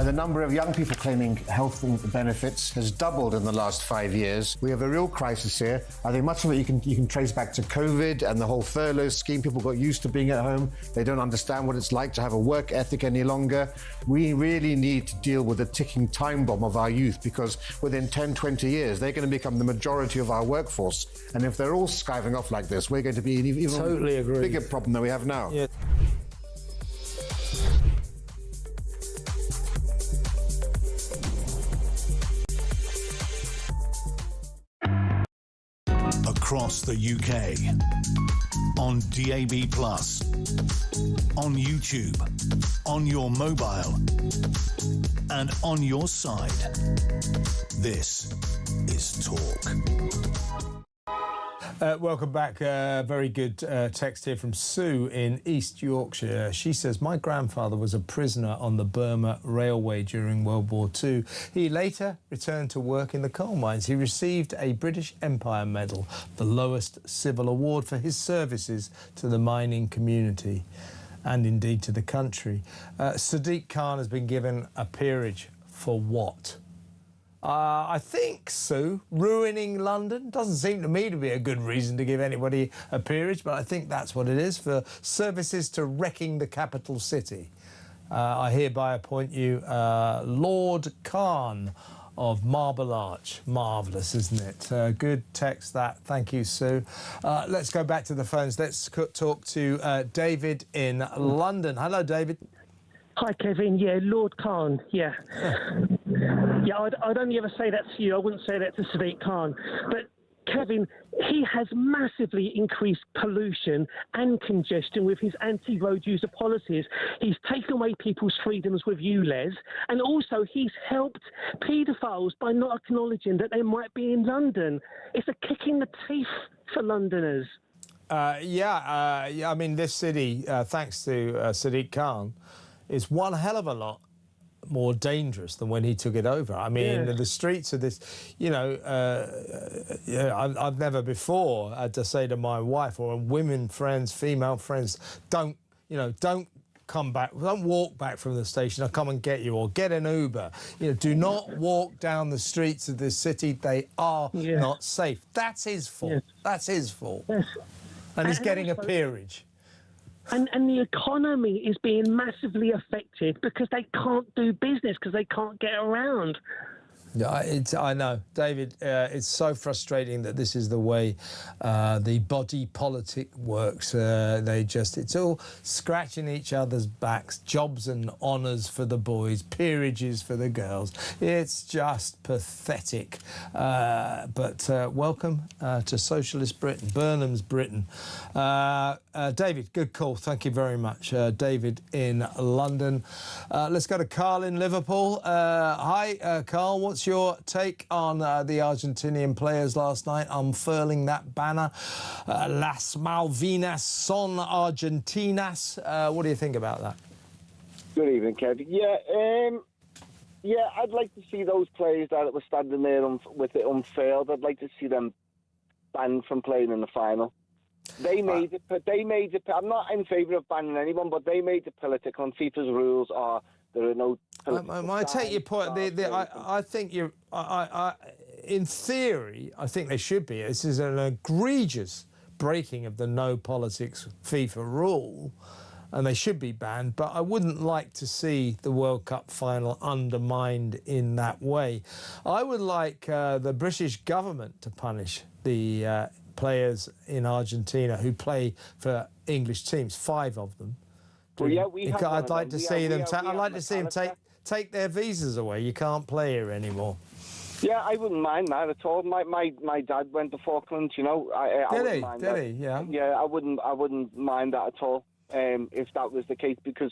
The number of young people claiming health benefits has doubled in the last 5 years. We have a real crisis here. I think much of it you can trace back to COVID and the whole furlough scheme. People got used to being at home. They don't understand what it's like to have a work ethic any longer. We really need to deal with the ticking time bomb of our youth, because within 10, 20 years, they're going to become the majority of our workforce. And if they're all skiving off like this, we're going to be an even bigger problem than we have now. Yeah. Across the UK, on DAB+, on YouTube, on your mobile, and on your side. This is Talk. Welcome back. Very good text here from Sue in East Yorkshire. She says, my grandfather was a prisoner on the Burma Railway during World War II. He later returned to work in the coal mines. He received a British Empire Medal, the lowest civil award for his services to the mining community and indeed to the country. Sadiq Khan has been given a peerage for what? I think, Sue, ruining London doesn't seem to me to be a good reason to give anybody a peerage, but I think that's what it is, for services to wrecking the capital city. I hereby appoint you Lord Khan of Marble Arch. Marvellous, isn't it? Good text, that. Thank you, Sue. Let's go back to the phones. Let's talk to David in London. Hello, David. Hi, Kevin. Yeah, Lord Khan. Yeah. Yeah, I'd only ever say that to you. I wouldn't say that to Sadiq Khan. But, Kevin, he has massively increased pollution and congestion with his anti-road user policies. He's taken away people's freedoms with ULEZ, and also he's helped paedophiles by not acknowledging that they might be in London. It's a kick in the teeth for Londoners. I mean, this city, thanks to Sadiq Khan, is one hell of a lot more dangerous than when he took it over. I mean, the streets of this, you know, I've never before had to say to my wife or women friends, female friends, don't come back, don't walk back from the station, I'll come and get you, or get an Uber. You know, do not walk down the streets of this city. They are not safe. That's his fault. That's his fault. And he's getting a peerage. And the economy is being massively affected because they can't do business, because they can't get around. Yeah, I know, David. It's so frustrating that this is the way the body politic works. It's all scratching each other's backs. Jobs and honours for the boys, peerages for the girls. It's just pathetic. But welcome to Socialist Britain, Burnham's Britain. David, good call. Thank you very much, David in London. Let's go to Carl in Liverpool. Hi, Carl. What's your take on the Argentinian players last night unfurling that banner? Las Malvinas son Argentinas. What do you think about that? Good evening, Kev. Yeah, I'd like to see those players that were standing there with it unfurled. I'd like to see them banned from playing in the final. They made it. I'm not in favour of banning anyone, but they made it political. And FIFA's rules are there are no. I take your point. I think you're. In theory, I think they should be. This is an egregious breaking of the no politics FIFA rule, and they should be banned. But I wouldn't like to see the World Cup final undermined in that way. I would like the British government to punish the players in Argentina who play for English teams, 5 of them. Well, yeah, I'd like to see them. I'd like to see them take their visas away. You can't play here anymore. Yeah, I wouldn't mind that at all. My dad went to Falklands. You know, Did he? Yeah. Yeah, I wouldn't mind that at all. If that was the case, because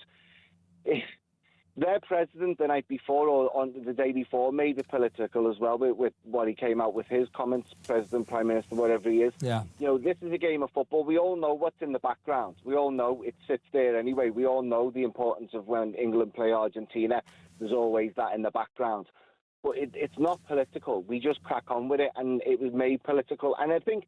their president the night before or on the day before made it political as well with what he came out with his comments, president, prime minister, whatever he is. Yeah. You know, this is a game of football. We all know what's in the background. We all know it sits there anyway. We all know the importance of when England play Argentina. There's always that in the background. But it's not political. We just crack on with it, and it was made political. And I think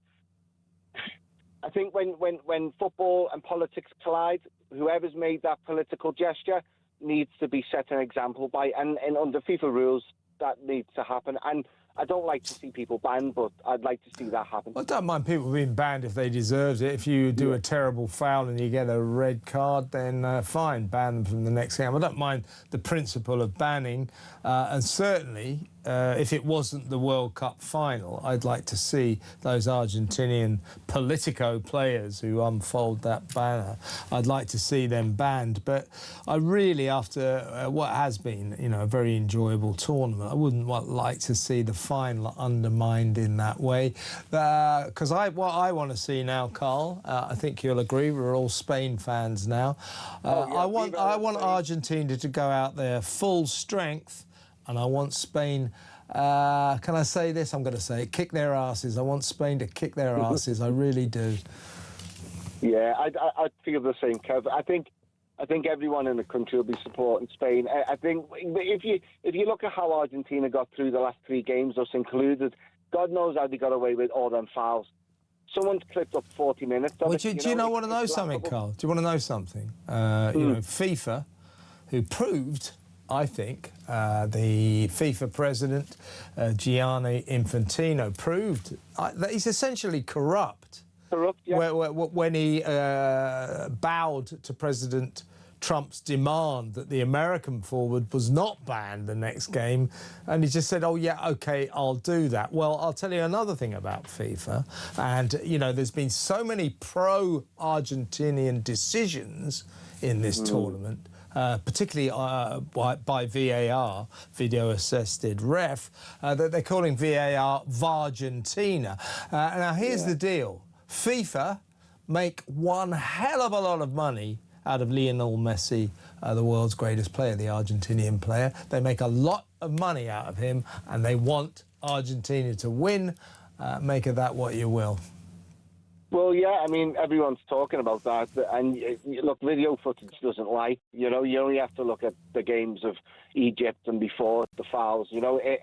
when football and politics collide, whoever's made that political gesture needs to be set an example by, and under FIFA rules that needs to happen. And I don't like to see people banned, but I'd like to see that happen. I don't mind people being banned if they deserve it. If you do a terrible foul and you get a red card, then fine, ban them from the next game. I don't mind the principle of banning, and certainly if it wasn't the World Cup final, I'd like to see those Argentinian Politico players who unfold that banner. I'd like to see them banned. But I really, after what has been, a very enjoyable tournament, I wouldn't like to see the final undermined in that way. Because what I want to see now, Carl, I think you'll agree, we're all Spain fans now. I want Argentina to go out there full strength. And I want Spain, can I say this? I'm going to say it, kick their asses. I want Spain to kick their asses. I really do. Yeah, I feel the same, Kev. I think everyone in the country will be supporting Spain. I think if you look at how Argentina got through the last 3 games, us included, God knows how they got away with all them fouls. Someone's clipped up 40 minutes. Well, do you want to know something, Carl? Do you want to know something? FIFA, who proved, I think, the FIFA president, Gianni Infantino, proved that he's essentially corrupt. Corrupt, yeah. When he bowed to President Trump's demand that the American forward was not banned the next game, and he just said, oh, yeah, OK, I'll do that. Well, I'll tell you another thing about FIFA, and, there's been so many pro-Argentinian decisions in this tournament, particularly by VAR, video assisted ref, that they're calling VAR Vargentina. Now, here's the deal. FIFA make one hell of a lot of money out of Lionel Messi, the world's greatest player, the Argentinian player. They make a lot of money out of him, and they want Argentina to win. Make of that what you will. Well, yeah, I mean, everyone's talking about that. And look, video footage doesn't lie. You only have to look at the games of Egypt and before the fouls.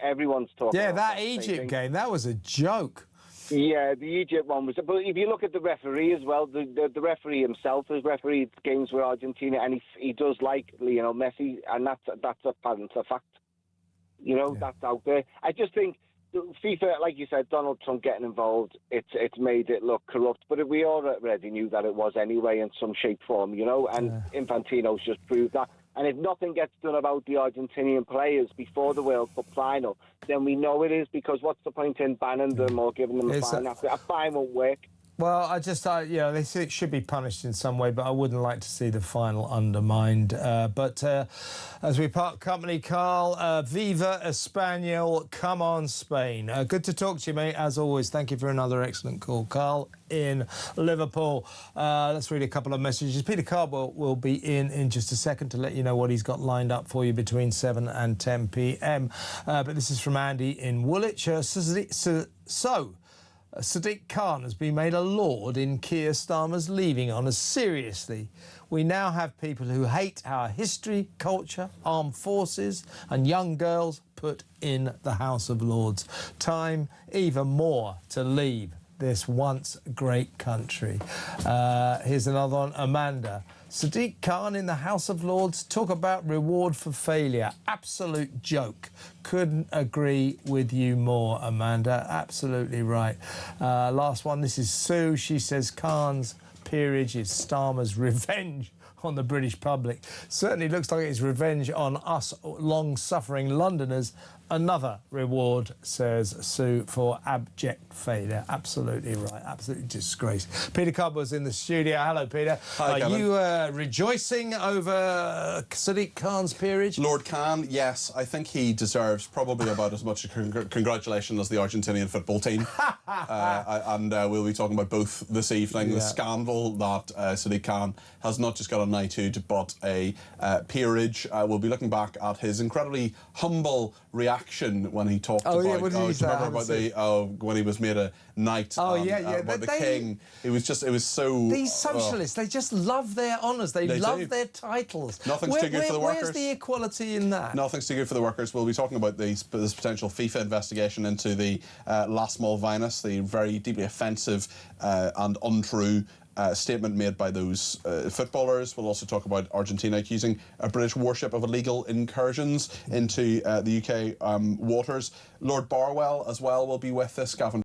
Everyone's talking about that Egypt game, that was a joke. Yeah, the Egypt one was. But if you look at the referee as well, the referee himself has refereed games with Argentina, and he does like Lionel Messi, and that's a fact. That's out there. I just think FIFA, like you said, Donald Trump getting involved, it's made it look corrupt, but we already knew that it was anyway in some shape, form, you know, and Infantino's just proved that. And if nothing gets done about the Argentinian players before the World Cup final, then we know it is, because what's the point in banning them or giving them a fine? A fine won't work. Well, they say it should be punished in some way, but I wouldn't like to see the final undermined. But as we part company, Carl, Viva Espanol, come on Spain. Good to talk to you, mate, as always. Thank you for another excellent call. Carl in Liverpool. Let's read a couple of messages. Peter Cardwell will be in just a second to let you know what he's got lined up for you between 7 and 10 p.m. But this is from Andy in Woolwich. Sadiq Khan has been made a lord in Keir Starmer's leaving honours. Seriously, we now have people who hate our history, culture, armed forces and young girls put in the House of Lords. Time even more to leave this once great country. Here's another one, Amanda. Sadiq Khan in the House of Lords, talk about reward for failure. Absolute joke. Couldn't agree with you more, Amanda. Absolutely right. Last one, this is Sue. She says Khan's peerage is Starmer's revenge on the British public. Certainly looks like it's revenge on us long-suffering Londoners. Another reward, says Sue, for abject failure. Absolutely right. Absolutely disgrace. Peter Cardwell's in the studio. Hello, Peter. Hi, Are Kevin. you rejoicing over Sadiq Khan's peerage? Lord Khan, yes. I think he deserves probably about as much a congratulation as the Argentinian football team. And we'll be talking about both this evening. The scandal that Sadiq Khan has not just got a knighthood, but a peerage. We'll be looking back at his incredibly humble reaction when he talked about what did he say? when he was made a knight. About the king. It was so. These socialists, they just love their honours. They love their titles. Nothing's too good for the workers. Where's the equality in that? Nothing's too good for the workers. We'll be talking about this potential FIFA investigation into the Las Malvinas, the very deeply offensive and untrue statement made by those footballers. We'll also talk about Argentina accusing a British warship of illegal incursions into the UK waters. Lord Barwell as well will be with us. Gavin